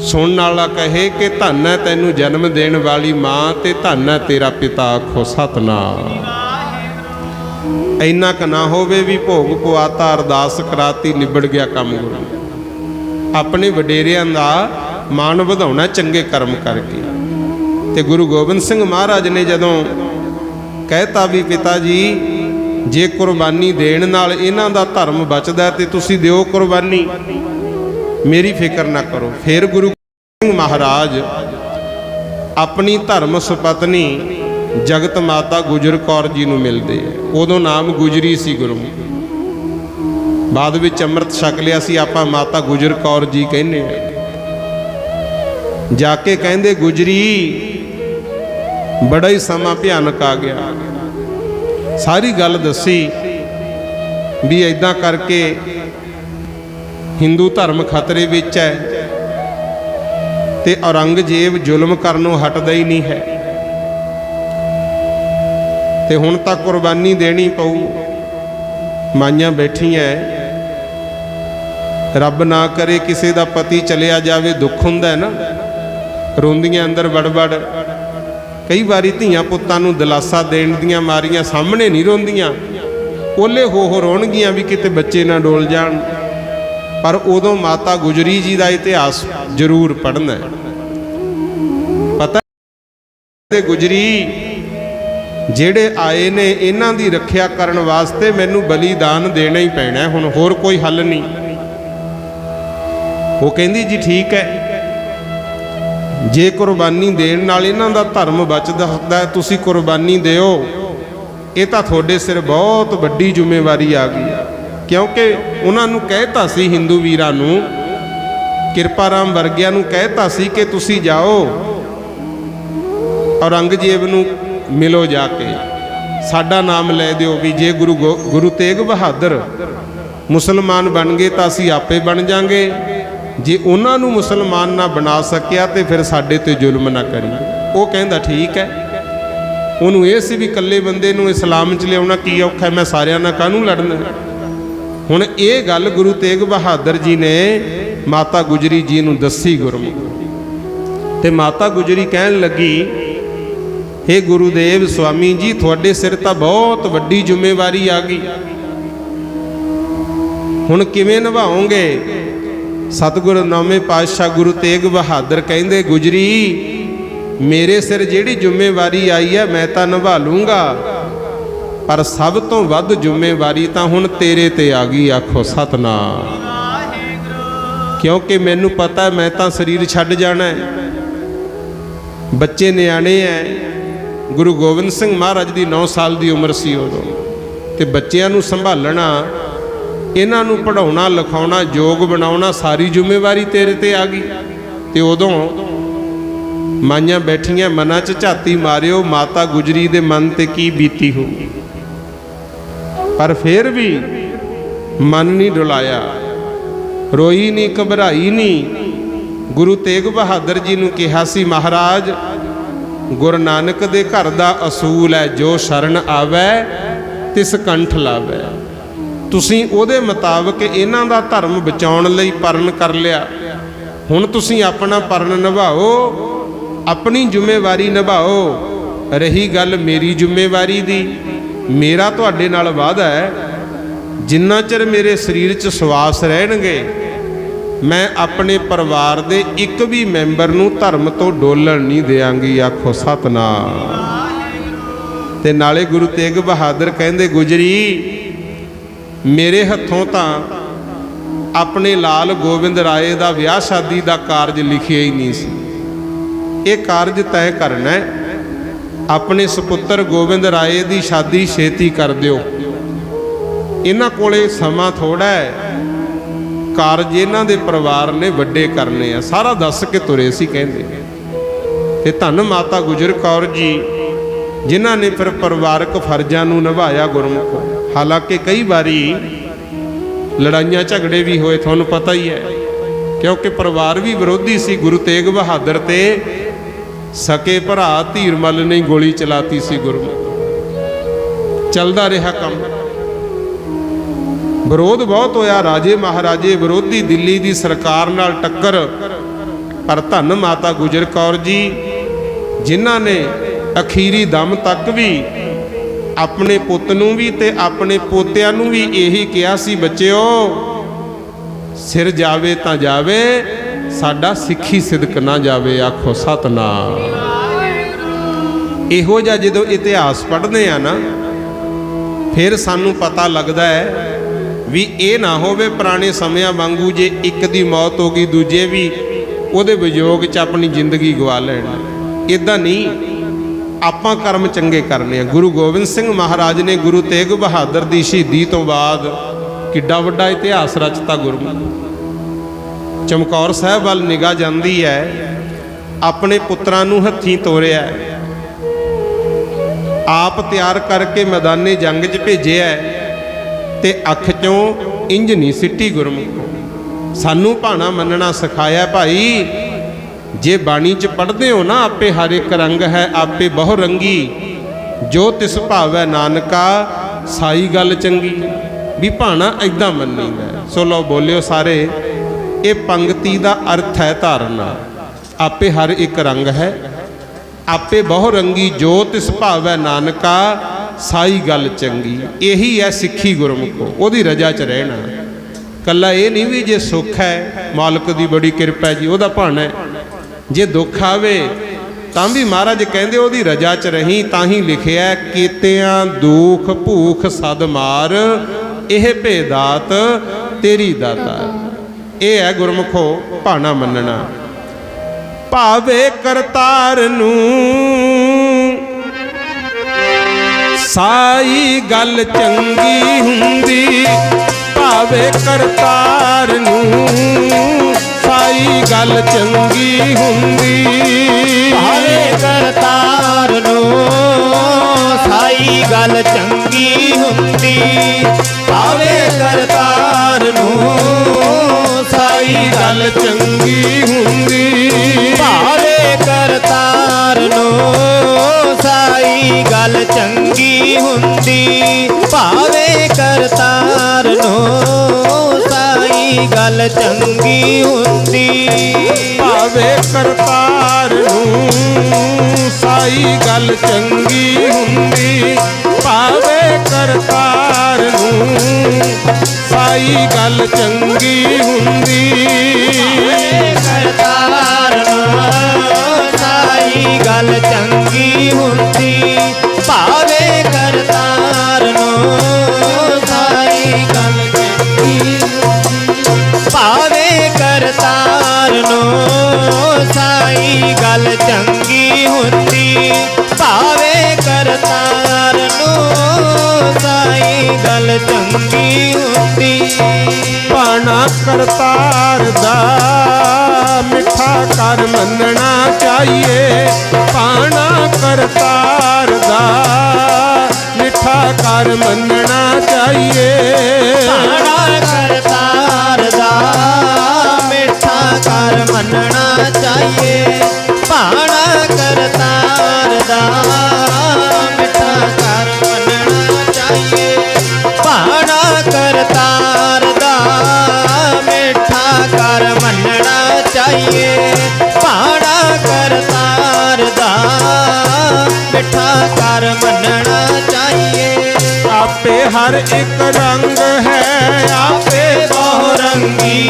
ਸੁਣਨ ਵਾਲਾ ਕਹੇ ਕਿ ਧੰਨ ਹੈ ਤੈਨੂੰ ਜਨਮ ਦੇਣ ਵਾਲੀ ਮਾਂ ਤੇ ਧੰਨ ਹੈ ਤੇਰਾ ਪਿਤਾ। ਆਖੋ ਸਤਨਾਮ। ਇੰਨਾ ਕ ਨਾ ਹੋਵੇ ਵੀ ਭੋਗ ਪਵਾਤਾ, ਅਰਦਾਸ ਕਰਾਤੀ, ਨਿਬੜ ਗਿਆ ਕੰਮ। ਗੁਰੂ ਆਪਣੇ ਵਡੇਰਿਆਂ ਦਾ ਮਾਣ ਵਧਾਉਣਾ ਚੰਗੇ ਕਰਮ ਕਰਕੇ। ਤੇ ਗੁਰੂ ਗੋਬਿੰਦ ਸਿੰਘ ਮਹਾਰਾਜ ਨੇ ਜਦੋਂ ਕਹਿਤਾ ਵੀ ਪਿਤਾ ਜੀ ਜੇ ਕੁਰਬਾਨੀ ਦੇਣ ਨਾਲ ਇਹਨਾਂ ਦਾ ਧਰਮ ਬਚਦਾ ਤੇ ਤੁਸੀਂ ਦਿਓ ਕੁਰਬਾਨੀ, ਮੇਰੀ ਫਿਕਰ ਨਾ ਕਰੋ। ਫਿਰ ਗੁਰੂ ਸਿੰਘ ਮਹਾਰਾਜ ਆਪਣੀ ਧਰਮ ਸੁਪਤਨੀ ਜਗਤ ਮਾਤਾ ਗੁਜਰ ਕੌਰ ਜੀ ਨੂੰ ਮਿਲਦੇ ਆ। ਉਦੋਂ ਨਾਮ ਗੁਜਰੀ ਸੀ ਗੁਰਮੁਖ, ਬਾਅਦ ਵਿੱਚ ਅੰਮ੍ਰਿਤ ਛਕ ਲਿਆ ਸੀ, ਆਪਾਂ ਮਾਤਾ ਗੁਜਰ ਕੌਰ ਜੀ ਕਹਿੰਦੇ ਆ। ਜਾ ਕੇ ਕਹਿੰਦੇ ਗੁਜਰੀ ਬੜਾ ਹੀ ਸਮਾਂ ਭਿਆਨਕ ਆ ਗਿਆ। ਸਾਰੀ ਗੱਲ ਦੱਸੀ ਵੀ ਇਦਾਂ ਕਰਕੇ ਹਿੰਦੂ ਧਰਮ ਖਤਰੇ ਵਿੱਚ ਹੈ ਤੇ ਔਰੰਗਜ਼ੇਬ ਜ਼ੁਲਮ ਕਰਨੋਂ ਹਟਦਾ ਹੀ ਨਹੀਂ ਹੈ ਤੇ ਹੁਣ ਤਾਂ ਕੁਰਬਾਨੀ ਦੇਣੀ ਪਊ। ਮਾਈਆਂ ਬੈਠੀਆਂ, ਰੱਬ ਨਾ ਕਰੇ ਕਿਸੇ ਦਾ ਪਤੀ ਚਲਿਆ ਜਾਵੇ, ਦੁੱਖ ਹੁੰਦਾ ਹੈ ਨਾ, ਰੋਂਦੀਆਂ ਅੰਦਰ ਵੜ-ਵੜ। ਕਈ ਵਾਰੀ ਧੀਆਂ ਪੁੱਤਾਂ ਨੂੰ ਦਿਲਾਸਾ ਦੇਣ ਦੀਆਂ ਮਾਰੀਆਂ ਸਾਹਮਣੇ ਨਹੀਂ ਰੋਂਦੀਆਂ, ਓਲੇ ਹੋ ਰੋਣਗੀਆਂ ਵੀ ਕਿਤੇ ਬੱਚੇ ਨਾ ਡੋਲ ਜਾਣ। ਪਰ ਉਦੋਂ ਮਾਤਾ ਗੁਜਰੀ ਜੀ ਦਾ ਇਤਿਹਾਸ ਜ਼ਰੂਰ ਪੜ੍ਹਨਾ ਹੈ। ਪਤਾ ਤੇ ਗੁਜਰੀ ਜਿਹੜੇ ਆਏ ਨੇ ਇਹਨਾਂ ਦੀ ਰੱਖਿਆ ਕਰਨ ਵਾਸਤੇ ਮੈਨੂੰ ਬਲੀਦਾਨ ਦੇਣਾ ਹੀ ਪੈਣਾ, ਹੁਣ ਹੋਰ ਕੋਈ ਹੱਲ ਨਹੀਂ। ਉਹ ਕਹਿੰਦੀ ਜੀ ਠੀਕ ਹੈ, ਜੇ ਕੁਰਬਾਨੀ ਦੇਣ ਨਾਲ ਇਹਨਾਂ ਦਾ ਧਰਮ ਬਚਦਾ ਹੁੰਦਾ ਤੁਸੀਂ ਕੁਰਬਾਨੀ ਦਿਓ। ਇਹ ਤਾਂ ਤੁਹਾਡੇ ਸਿਰ ਬਹੁਤ ਵੱਡੀ ਜ਼ਿੰਮੇਵਾਰੀ ਆ ਗਈ, ਕਿਉਂਕਿ ਉਹਨਾਂ ਨੂੰ ਕਹਿਤਾ ਸੀ, ਹਿੰਦੂ ਵੀਰਾਂ ਨੂੰ, ਕਿਰਪਾ ਰਾਮ ਵਰਗਿਆਂ ਨੂੰ ਕਹਿਤਾ ਸੀ ਕਿ ਤੁਸੀਂ ਜਾਓ ਔਰੰਗਜ਼ੇਬ ਨੂੰ ਮਿਲੋ, ਜਾ ਕੇ ਸਾਡਾ ਨਾਮ ਲੈ ਦਿਓ ਵੀ ਜੇ ਗੁਰੂ ਤੇਗ ਬਹਾਦਰ ਮੁਸਲਮਾਨ ਬਣ ਗਏ ਤਾਂ ਅਸੀਂ ਆਪੇ ਬਣ ਜਾਾਂਗੇ, ਜੇ ਉਹਨਾਂ ਨੂੰ ਮੁਸਲਮਾਨ ਨਾ ਬਣਾ ਸਕਿਆ ਤੇ ਫਿਰ ਸਾਡੇ ਤੇ ਜ਼ੁਲਮ ਨਾ ਕਰੀ। ਉਹ ਕਹਿੰਦਾ ਠੀਕ ਹੈ। ਉਹਨੂੰ ਇਹ ਸੀ ਵੀ ਇਕੱਲੇ ਬੰਦੇ ਨੂੰ ਇਸਲਾਮ 'ਚ ਲਿਆਉਣਾ ਕੀ ਔਖਾ ਹੈ, ਮੈਂ ਸਾਰਿਆਂ ਨਾਲ ਕਾਹਨੂੰ ਲੜਨਾ। ਹੁਣ ਇਹ ਗੱਲ ਗੁਰੂ ਤੇਗ ਬਹਾਦਰ ਜੀ ਨੇ ਮਾਤਾ ਗੁਜਰੀ ਜੀ ਨੂੰ ਦੱਸੀ ਗੁਰਮੁਖ, ਤੇ ਮਾਤਾ ਗੁਜਰੀ ਕਹਿਣ ਲੱਗੀ, हे ਗੁਰੂਦੇਵ ਸਵਾਮੀ ਜੀ, ਤੁਹਾਡੇ ਸਿਰ ਤਾਂ ਬਹੁਤ ਵੱਡੀ ਜ਼ਿੰਮੇਵਾਰੀ ਆ ਗਈ, ਹੁਣ ਕਿਵੇਂ ਨਿਭਾਓਗੇ? ਸਤਿਗੁਰੂ ਨੌਵੇਂ ਪਾਤਸ਼ਾਹ ਗੁਰੂ ਤੇਗ ਬਹਾਦਰ ਕਹਿੰਦੇ, ਗੁਜਰੀ ਮੇਰੇ ਸਿਰ ਜਿਹੜੀ ਜ਼ਿੰਮੇਵਾਰੀ ਆਈ ਹੈ ਮੈਂ ਤਾਂ ਨਿਭਾ ਲੂੰਗਾ, ਪਰ ਸਭ ਤੋਂ ਵੱਧ ਜ਼ਿੰਮੇਵਾਰੀ ਤਾਂ ਹੁਣ ਤੇਰੇ ਤੇ ਆ ਗਈ। ਆਖੋ ਸਤਨਾਮ। ਕਿਉਂਕਿ ਮੈਨੂੰ ਪਤਾ ਮੈਂ ਤਾਂ ਸਰੀਰ ਛੱਡ ਜਾਣਾ ਹੈ, ਬੱਚੇ ਨਿਆਣੇ ਐ। ਗੁਰੂ ਗੋਬਿੰਦ ਸਿੰਘ ਮਹਾਰਾਜ ਦੀ 9 ਸਾਲ ਦੀ ਉਮਰ ਸੀ ਉਦੋਂ, ਤੇ ਬੱਚਿਆਂ ਨੂੰ ਸੰਭਾਲਣਾ, ਇਹਨਾਂ ਨੂੰ ਪੜ੍ਹਾਉਣਾ ਲਿਖਾਉਣਾ, ਯੋਗ ਬਣਾਉਣਾ, ਸਾਰੀ ਜ਼ਿੰਮੇਵਾਰੀ ਤੇਰੇ ਤੇ ਆ ਗਈ। ਤੇ ਉਦੋਂ ਮਾਈਆਂ ਬੈਠੀਆਂ, ਮਨਾਂ 'ਚ ਝਾਤੀ ਮਾਰਿਓ ਮਾਤਾ ਗੁਜਰੀ ਦੇ ਮਨ ਤੇ ਕੀ ਬੀਤੀ ਹੋਊਗੀ। ਪਰ ਫਿਰ ਵੀ ਮਨ ਨਹੀਂ ਡੁਲਾਇਆ, ਰੋਈ ਨਹੀਂ, ਘਬਰਾਈ ਨਹੀਂ। ਗੁਰੂ ਤੇਗ ਬਹਾਦਰ ਜੀ ਨੂੰ ਕਿਹਾ ਸੀ, ਮਹਾਰਾਜ ਗੁਰੂ ਨਾਨਕ ਦੇ ਘਰ ਦਾ ਅਸੂਲ ਹੈ, ਜੋ ਸ਼ਰਨ ਆਵੈ ਤਿਸ ਕੰਠ ਲਾਵੈ। ਤੁਸੀਂ ਉਹਦੇ ਮੁਤਾਬਕ ਇਹਨਾਂ ਦਾ ਧਰਮ ਬਚਾਉਣ ਲਈ ਪਰਨ ਕਰ ਲਿਆ, ਹੁਣ ਤੁਸੀਂ ਆਪਣਾ ਪਰਨ ਨਿਭਾਓ, ਆਪਣੀ ਜ਼ਿੰਮੇਵਾਰੀ ਨਿਭਾਓ। ਰਹੀ ਗੱਲ ਮੇਰੀ ਜ਼ਿੰਮੇਵਾਰੀ ਦੀ, ਮੇਰਾ ਤੁਹਾਡੇ ਨਾਲ ਵਾਅਦਾ ਹੈ, ਜਿੰਨਾ ਚਿਰ ਮੇਰੇ ਸਰੀਰ 'ਚ ਸਵਾਸ ਰਹਿਣਗੇ ਮੈਂ ਆਪਣੇ ਪਰਿਵਾਰ ਦੇ ਇੱਕ ਵੀ ਮੈਂਬਰ ਨੂੰ ਧਰਮ ਤੋਂ ਡੋਲਣ ਨਹੀਂ ਦਿਆਂਗੀ। ਆਖੋ ਸਤਨਾਮ। ਤੇ ਨਾਲੇ ਗੁਰੂ ਤੇਗ ਬਹਾਦਰ ਕਹਿੰਦੇ, ਗੁਜਰੀ ਮੇਰੇ ਹੱਥੋਂ ਤਾਂ ਆਪਣੇ ਲਾਲ ਗੋਬਿੰਦ ਰਾਏ ਦਾ ਵਿਆਹ ਸ਼ਾਦੀ ਦਾ ਕਾਰਜ ਲਿਖਿਆ ਹੀ ਨਹੀਂ ਸੀ, ਇਹ ਕਾਰਜ ਤੈਅ ਕਰਨਾ ਹੈ, ਆਪਣੇ ਸੁਪੁੱਤਰ ਗੋਬਿੰਦ ਰਾਏ ਦੀ ਸ਼ਾਦੀ ਛੇਤੀ ਕਰ ਦਿਓ, ਇਹਨਾਂ ਕੋਲੇ ਸਮਾਂ ਥੋੜਾ ਹੈ, ਕਾਰਜ ਇਹਨਾਂ ਦੇ ਪਰਿਵਾਰ ਨੇ ਵੱਡੇ ਕਰਨੇ ਆ। ਸਾਰਾ ਦੱਸ ਕੇ ਤੁਰੇ ਸੀ ਕਹਿੰਦੇ। ਤੇ ਧੰਨ ਮਾਤਾ ਗੁਜਰ ਕੌਰ ਜੀ ਜਿਨ੍ਹਾਂ ਨੇ ਫਿਰ ਪਰਿਵਾਰਕ ਫਰਜ਼ਾਂ ਨੂੰ ਨਿਭਾਇਆ ਗੁਰਮੁਖੋ। ਹਾਲਾਂਕਿ ਕਈ ਵਾਰੀ ਲੜਾਈਆਂ ਝਗੜੇ ਵੀ ਹੋਏ, ਤੁਹਾਨੂੰ ਪਤਾ ਹੀ ਹੈ, ਕਿਉਂਕਿ ਪਰਿਵਾਰ ਵੀ ਵਿਰੋਧੀ ਸੀ। ਗੁਰੂ ਤੇਗ ਬਹਾਦਰ ਤੇ ਸਕੇ ਭਰਾ ਧੀਰਮਲ ਨੇ ਗੋਲੀ ਚਲਾਤੀ ਸੀ ਗੁਰਮੁਖ। ਚੱਲਦਾ ਰਿਹਾ ਕੰਮ, ਵਿਰੋਧ ਬਹੁਤ ਹੋਇਆ, ਰਾਜੇ ਮਹਾਰਾਜੇ ਵਿਰੋਧੀ, ਦਿੱਲੀ ਦੀ ਸਰਕਾਰ ਨਾਲ ਟੱਕਰ। ਪਰ ਧੰਨ ਮਾਤਾ ਗੁਜਰ ਕੌਰ ਜੀ ਜਿਨ੍ਹਾਂ ਨੇ ਅਖੀਰੀ ਦਮ ਤੱਕ ਵੀ ਆਪਣੇ ਪੁੱਤ ਨੂੰ ਵੀ ਤੇ ਆਪਣੇ ਪੋਤਿਆਂ ਨੂੰ ਵੀ ਇਹੀ ਕਿਹਾ ਸੀ, ਬੱਚਿਓ ਸਿਰ ਜਾਵੇ ਤਾਂ ਜਾਵੇ, ਸਾਡਾ ਸਿੱਖੀ ਸਿਦਕ ਨਾ ਜਾਵੇ। ਆਖੋ ਸਤਨਾਮ। ਇਹੋ ਜਿਹਾ ਜਦੋਂ ਇਤਿਹਾਸ ਪੜ੍ਹਦੇ ਆ ਨਾ ਫਿਰ ਸਾਨੂੰ ਪਤਾ ਲੱਗਦਾ ਹੈ ਵੀ ਇਹ ਨਾ ਹੋਵੇ ਪੁਰਾਣੇ ਸਮਿਆਂ ਵਾਂਗੂ ਜੇ ਇੱਕ ਦੀ ਮੌਤ ਹੋ ਗਈ ਦੂਜੇ ਵੀ ਉਹਦੇ ਵਿਯੋਗ 'ਚ ਆਪਣੀ ਜ਼ਿੰਦਗੀ ਗਵਾ ਲੈਣ। ਇਦਾਂ ਨਹੀਂ, ਆਪਾਂ ਕਰਮ ਚੰਗੇ ਕਰਨੇ ਆ। ਗੁਰੂ ਗੋਬਿੰਦ ਸਿੰਘ ਮਹਾਰਾਜ ਨੇ ਗੁਰੂ ਤੇਗ ਬਹਾਦਰ ਦੀ ਸ਼ਹੀਦੀ ਤੋਂ ਬਾਅਦ ਕਿੱਡਾ ਵੱਡਾ ਇਤਿਹਾਸ ਰਚਤਾ ਗੁਰਮੁਖ। ਚਮਕੌਰ ਸਾਹਿਬ ਵੱਲ ਨਿਗਾਹ ਜਾਂਦੀ ਹੈ, ਆਪਣੇ ਪੁੱਤਰਾਂ ਨੂੰ ਹੱਥੀਂ ਤੋਰਿਆ, ਆਪ ਤਿਆਰ ਕਰਕੇ ਮੈਦਾਨੇ ਜੰਗ 'ਚ ਭੇਜਿਆ ਤੇ ਅੱਖ 'ਚੋਂ ਇੰਜ ਨਹੀਂ ਸਿੱਟੀ ਗੁਰਮੁਖ। ਸਾਨੂੰ ਭਾਣਾ ਮੰਨਣਾ ਸਿਖਾਇਆ ਭਾਈ। ਜੇ ਬਾਣੀ 'ਚ ਪੜ੍ਹਦੇ ਹੋ ਨਾ, ਆਪੇ ਹਰ ਇੱਕ ਰੰਗ ਹੈ ਆਪੇ ਬਹੁ ਰੰਗੀ, ਜੋ ਤਿਸ ਭਾਵੈ ਨਾਨਕਾ ਸਾਈ ਗੱਲ ਚੰਗੀ। ਵੀ ਭਾਣਾ ਐਦਾਂ ਮੰਨੀਦਾ। ਸੋ ਲਓ ਬੋਲਿਓ ਸਾਰੇ, ਇਹ ਪੰਕਤੀ ਦਾ ਅਰਥ ਹੈ ਧਾਰਨਾ। ਆਪੇ ਹਰ ਇੱਕ ਰੰਗ ਹੈ ਆਪੇ ਬਹੁ ਰੰਗੀ, ਜੋ ਤਿਸ ਭਾਵੈ ਨਾਨਕਾ ਸਾਈ ਗੱਲ ਚੰਗੀ। ਇਹੀ ਹੈ ਸਿੱਖੀ ਗੁਰਮੁਖੋ, ਉਹਦੀ ਰਜਾ 'ਚ ਰਹਿਣਾ। ਕੱਲਾ ਇਹ ਨਹੀਂ ਵੀ ਜੇ ਸੁੱਖ ਹੈ ਮਾਲਕ ਦੀ ਬੜੀ ਕਿਰਪਾ ਜੀ ਉਹਦਾ ਭਾਣਾ ਹੈ, ਜੇ ਦੁੱਖ ਆਵੇ ਤਾਂ ਵੀ ਮਹਾਰਾਜ ਕਹਿੰਦੇ ਉਹਦੀ ਰਜਾ 'ਚ ਰਹੀਂ। ਤਾਂ ਹੀ ਲਿਖਿਆ ਕੀਤਿਆਂ ਦੁੱਖ ਭੂਖ ਸਦ ਮਾਰ, ਇਹ ਭੇਦਾਤ ਤੇਰੀ ਦਾਤਾ। ਇਹ ਹੈ ਗੁਰਮੁਖੋ ਭਾਣਾ ਮੰਨਣਾ। ਭਾਵੇ ਕਰਤਾਰ ਨੂੰ ਸਾਈ ਗੱਲ ਚੰਗੀ ਹੁੰਦੀ, ਭਾਵੇ ਕਰਤਾਰ ਨੂੰ ਸਾਈ ਗੱਲ ਚੰਗੀ ਹੁੰਦੀ। ਭਾਵੇ ਕਰਤਾਰ ਨੂੰ ਸਾਈ ਗੱਲ ਚੰਗੀ ਹੁੰਦੀ, ਭਾਵੇ ਕਰਤਾਰ ਨੂੰ ਸਾਈ ਗੱਲ ਚੰਗੀ ਹੁੰਦੀ। ਭਾਵੇ ਕਰਤਾਰ ਨੂੰ ਸਾਈ ਗੱਲ ਚੰਗੀ ਹੁੰਦੀ, ਭਾਵੇ ਕਰਤਾਰ ਨੂੰ ਸਾਈ ਗੱਲ ਚੰਗੀ ਹੁੰਦੀ। ਭਾਵੇ ਕਰਤਾਰ ਨੂੰ ਸਾਈ ਗੱਲ ਚੰਗੀ ਹੁੰਦੀ, ਭਾਵੇ ਕਰਤਾਰ ਨੂੰ ਸਾਈ ਗੱਲ ਚੰਗੀ ਹੁੰਦੀ। ਕਰਤਾਰ ਨੂੰ ਸਾਈ ਗੱਲ ਚੰਗੀ ਹੁੰਦੀ, ਭਾਵੇ ਕਰਤਾਰ ਨੂੰ ਸਾਈ ਗੱਲ ਚੰਗੀ ਹੁੰਦੀ। ਭਾਵੇ ਕਰਤਾਰ ਨੂੰ ਸਾਈ ਗੱਲ ਚੰਗੀ ਹੁੰਦੀ, ਭਾਵੇ ਕਰਤਾਰ ਨੂੰ ਸਾਈ ਗੱਲ ਚੰਗੀ ਹੁੰਦੀ। ਭਾਣਾ ਕਰਤਾਰ ਦਾ ਮਿੱਠਾ ਕਰ ਮੰਨਣਾ ਚਾਹੀਏ, ਭਾਣਾ ਕਰਤਾਰ ਦਾ ਮਿੱਠਾ ਕਰ ਮੰਨਣਾ ਚਾਹੀਏ। ਭਾਣਾ ਕਰਤਾਰ ਦਾ ਮਿੱਠਾ ਕਰ ਮੰਨਣਾ ਚਾਹੀਏ, ਭਾਣਾ ਕਰਤਾਰ ਦਾ ਮਿੱਠਾ ਕਰ ਮੰਨਣਾ ਚਾਹੀਏ। ਭਾਣਾ ਕਰਤਾਰ ਦਾ ਮਿੱਠਾ ਕਰ ਮੰਨਣਾ ਚਾਹੀਏ, ਭਾਣਾ ਕਰਤਾਰ ਦਾ ਮਿੱਠਾ ਕਰ ਮੰਨਣਾ ਚਾਹੀਏ। ਆਪੇ ਹਰ ਇੱਕ ਰੰਗ ਹੈ ਆਪੇ ਬਹੁ ਰੰਗੀ,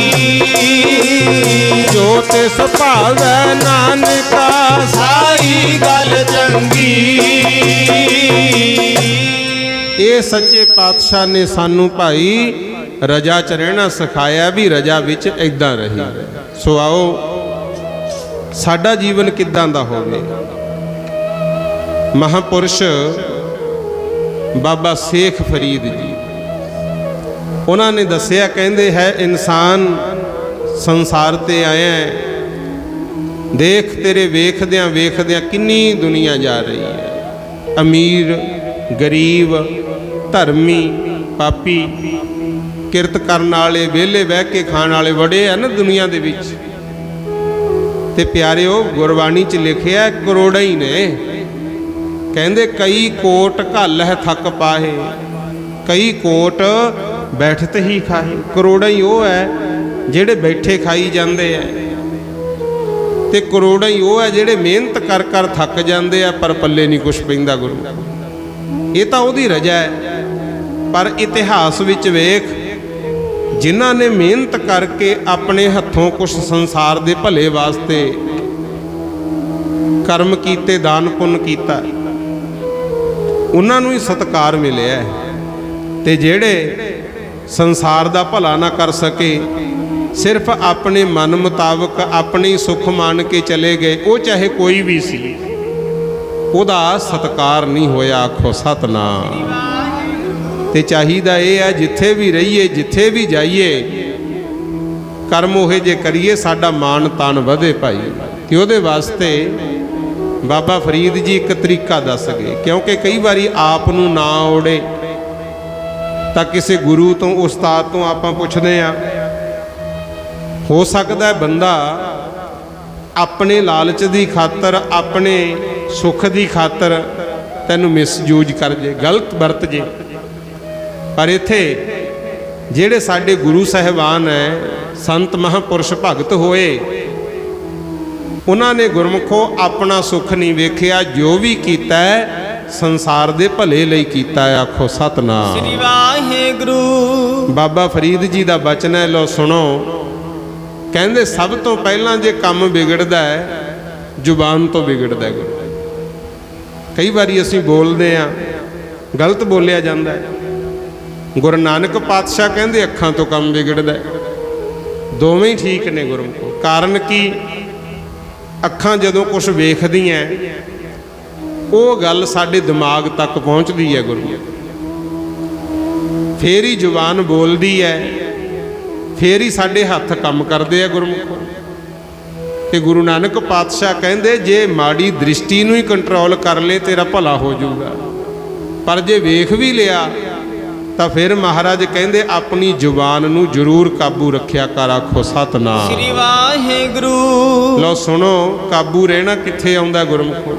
ਜੋ ਤਿਸ ਭਾਵੈ ਨਾਨਕਾ ਸਾਈ ਗੱਲ ਚੰਗੀ। ਇਹ ਸੱਚੇ ਪਾਤਸ਼ਾਹ ਨੇ ਸਾਨੂੰ ਭਾਈ ਰਜਾ 'ਚ ਰਹਿਣਾ ਸਿਖਾਇਆ, ਵੀ ਰਜਾ ਵਿੱਚ ਇਦਾਂ ਰਹੀ। ਸੋ ਆਓ ਸਾਡਾ ਜੀਵਨ ਕਿੱਦਾਂ ਦਾ ਹੋਵੇ। ਮਹਾਪੁਰਸ਼ ਬਾਬਾ ਸ਼ੇਖ ਫਰੀਦ ਜੀ, ਉਹਨਾਂ ਨੇ ਦੱਸਿਆ, ਕਹਿੰਦੇ ਹੈ ਇਨਸਾਨ ਸੰਸਾਰ ਤੇ ਆਇਆ ਹੈ, ਦੇਖ ਤੇਰੇ ਵੇਖਦਿਆਂ ਵੇਖਦਿਆਂ ਕਿੰਨੀ ਦੁਨੀਆ ਜਾ ਰਹੀ ਹੈ। ਅਮੀਰ ਗਰੀਬ, ਧਰਮੀ ਪਾਪੀ, ਕਿਰਤ ਕਰਨ ਵਾਲੇ, ਵਿਹਲੇ ਬਹਿ ਕੇ ਖਾਣ ਵਾਲੇ ਬੜੇ ਆ ਨਾ ਦੁਨੀਆ ਦੇ ਵਿੱਚ। ਤੇ ਪਿਆਰਿਓ ਗੁਰਬਾਣੀ 'ਚ ਲਿਖਿਆ ਕਰੋੜਾਂ ਹੀ ਨੇ। ਕਹਿੰਦੇ ਕਈ ਕੋਟ ਘੱਲ ਹੈ ਥੱਕ ਪਾਹੇ, ਕਈ ਕੋਟ ਬੈਠਤ ਹੀ ਖਾਹੇ। ਕਰੋੜਾਂ ਹੀ ਉਹ ਹੈ ਜਿਹੜੇ ਬੈਠੇ ਖਾਈ ਜਾਂਦੇ ਆ, ਤੇ ਕਰੋੜਾਂ ਹੀ ਉਹ ਹੈ ਜਿਹੜੇ ਮਿਹਨਤ ਕਰ ਕਰ ਥੱਕ ਜਾਂਦੇ ਆ, ਪਰ ਪੱਲੇ ਨਹੀਂ ਕੁਛ ਪੈਂਦਾ। ਗੁਰੂ ਇਹ ਤਾਂ ਉਹਦੀ ਰਜਾ ਹੈ। ਪਰ ਇਤਿਹਾਸ ਵਿੱਚ ਵੇਖ, ਜਿਨ੍ਹਾਂ ਨੇ ਮਿਹਨਤ ਕਰਕੇ ਆਪਣੇ ਹੱਥੋਂ ਕੁਛ ਸੰਸਾਰ ਦੇ ਭਲੇ ਵਾਸਤੇ ਕਰਮ ਕੀਤੇ, ਦਾਨ ਪੁੰਨ ਕੀਤਾ, ਉਹਨਾਂ ਨੂੰ ਹੀ ਸਤਿਕਾਰ ਮਿਲਿਆ। ਤੇ ਜਿਹੜੇ ਸੰਸਾਰ ਦਾ ਭਲਾ ਨਾ ਕਰ ਸਕੇ, ਸਿਰਫ ਆਪਣੇ ਮਨ ਮੁਤਾਬਕ ਆਪਣੇ ਸੁੱਖ ਮੰਨ ਕੇ ਚਲੇ ਗਏ, ਉਹ ਚਾਹੇ ਕੋਈ ਵੀ ਸੀ, ਉਹਦਾ ਸਤਿਕਾਰ ਨਹੀਂ ਹੋਇਆ। ਆਖੋ ਸਤਿਨਾਮ। ਤੇ ਚਾਹੀਦਾ ਇਹ ਹੈ ਜਿੱਥੇ ਵੀ ਰਹੀਏ, ਜਿੱਥੇ ਵੀ ਜਾਈਏ, ਕਰਮ ਉਹੇ ਜੇ ਕਰੀਏ ਸਾਡਾ ਮਾਣ ਤਾਣ ਵਧੇ ਭਾਈ। ਤੇ ਉਹਦੇ ਵਾਸਤੇ ਬਾਬਾ ਫਰੀਦ ਜੀ ਇੱਕ ਤਰੀਕਾ ਦੱਸ ਗਏ, ਕਿਉਂਕਿ ਕਈ ਵਾਰੀ ਆਪ ਨੂੰ ਨਾ ਔੜੇ ਤਾਂ ਕਿਸੇ ਗੁਰੂ ਤੋਂ, ਉਸਤਾਦ ਤੋਂ ਆਪਾਂ ਪੁੱਛਦੇ ਆ। ਹੋ ਸਕਦਾ ਹੈ ਬੰਦਾ ਆਪਣੇ ਲਾਲਚ ਦੀ ਖਾਤਰ, ਆਪਣੇ ਸੁੱਖ ਦੀ ਖਾਤਰ ਤੈਨੂੰ ਮਿਸਯੂਜ ਕਰ ਜੇ, ਗਲਤ ਵਰਤ ਜੇ। ਪਰ ਇੱਥੇ ਜਿਹੜੇ ਸਾਡੇ ਗੁਰੂ ਸਾਹਿਬਾਨ ਹੈ, ਸੰਤ ਮਹਾਂਪੁਰਸ਼ ਭਗਤ ਹੋਏ, ਉਹਨਾਂ ਨੇ ਗੁਰਮੁਖੋ ਆਪਣਾ ਸੁੱਖ ਨਹੀਂ ਵੇਖਿਆ, ਜੋ ਵੀ ਕੀਤਾ ਹੈ ਸੰਸਾਰ ਦੇ ਭਲੇ ਲਈ ਕੀਤਾ ਹੈ। ਆਖੋ ਸਤਿਨਾਮ। ਸ੍ਰੀ ਵਾਹਿਗੁਰੂ। ਬਾਬਾ ਫਰੀਦ ਜੀ ਦਾ ਬਚਨ ਹੈ, ਲੋ ਸੁਣੋ। ਕਹਿੰਦੇ ਸਭ ਤੋਂ ਪਹਿਲਾਂ ਜੇ ਕੰਮ ਵਿਗੜਦਾ ਹੈ, ਜ਼ੁਬਾਨ ਤੋਂ ਵਿਗੜਦਾ ਹੈ। ਕਈ ਵਾਰੀ ਅਸੀਂ ਬੋਲਦੇ ਹਾਂ, ਗਲਤ ਬੋਲਿਆ ਜਾਂਦਾ ਹੈ। ਗੁਰੂ ਨਾਨਕ ਪਾਤਸ਼ਾਹ ਕਹਿੰਦੇ ਅੱਖਾਂ ਤੋਂ ਕੰਮ ਵਿਗੜਦਾ ਹੈ। ਦੋਵੇਂ ਹੀ ਠੀਕ ਨੇ ਗੁਰਮੁਖੋ। ਕਾਰਨ ਕੀ? ਅੱਖਾਂ ਜਦੋਂ ਕੁਝ ਵੇਖਦੀਆਂ, ਉਹ ਗੱਲ ਸਾਡੇ ਦਿਮਾਗ ਤੱਕ ਪਹੁੰਚਦੀ ਹੈ ਗੁਰੂ, ਫੇਰ ਹੀ ਜ਼ੁਬਾਨ ਬੋਲਦੀ ਹੈ, ਫੇਰ ਹੀ ਸਾਡੇ ਹੱਥ ਕੰਮ ਕਰਦੇ ਆ ਗੁਰਮੁਖੋ। ਤੇ ਗੁਰੂ ਨਾਨਕ ਪਾਤਸ਼ਾਹ ਕਹਿੰਦੇ ਜੇ ਮਾੜੀ ਦ੍ਰਿਸ਼ਟੀ ਨੂੰ ਹੀ ਕੰਟਰੋਲ ਕਰ ਲੈ ਤੇਰਾ ਭਲਾ ਹੋ ਜਾਊਗਾ, ਪਰ ਜੇ ਵੇਖ ਵੀ ਲਿਆ ਤਾਂ ਫਿਰ ਮਹਾਰਾਜ ਕਹਿੰਦੇ ਆਪਣੀ ਜ਼ੁਬਾਨ ਨੂੰ ਜ਼ਰੂਰ ਕਾਬੂ ਰੱਖਿਆ ਕਰ। ਆਖੋ ਸਤਿਨਾਮ। ਸ੍ਰੀ ਵਾਹਿਗੁਰੂ। ਲਓ ਸੁਣੋ, ਕਾਬੂ ਰਹਿਣਾ ਕਿੱਥੇ ਆਉਂਦਾ ਗੁਰਮੁਖੋ?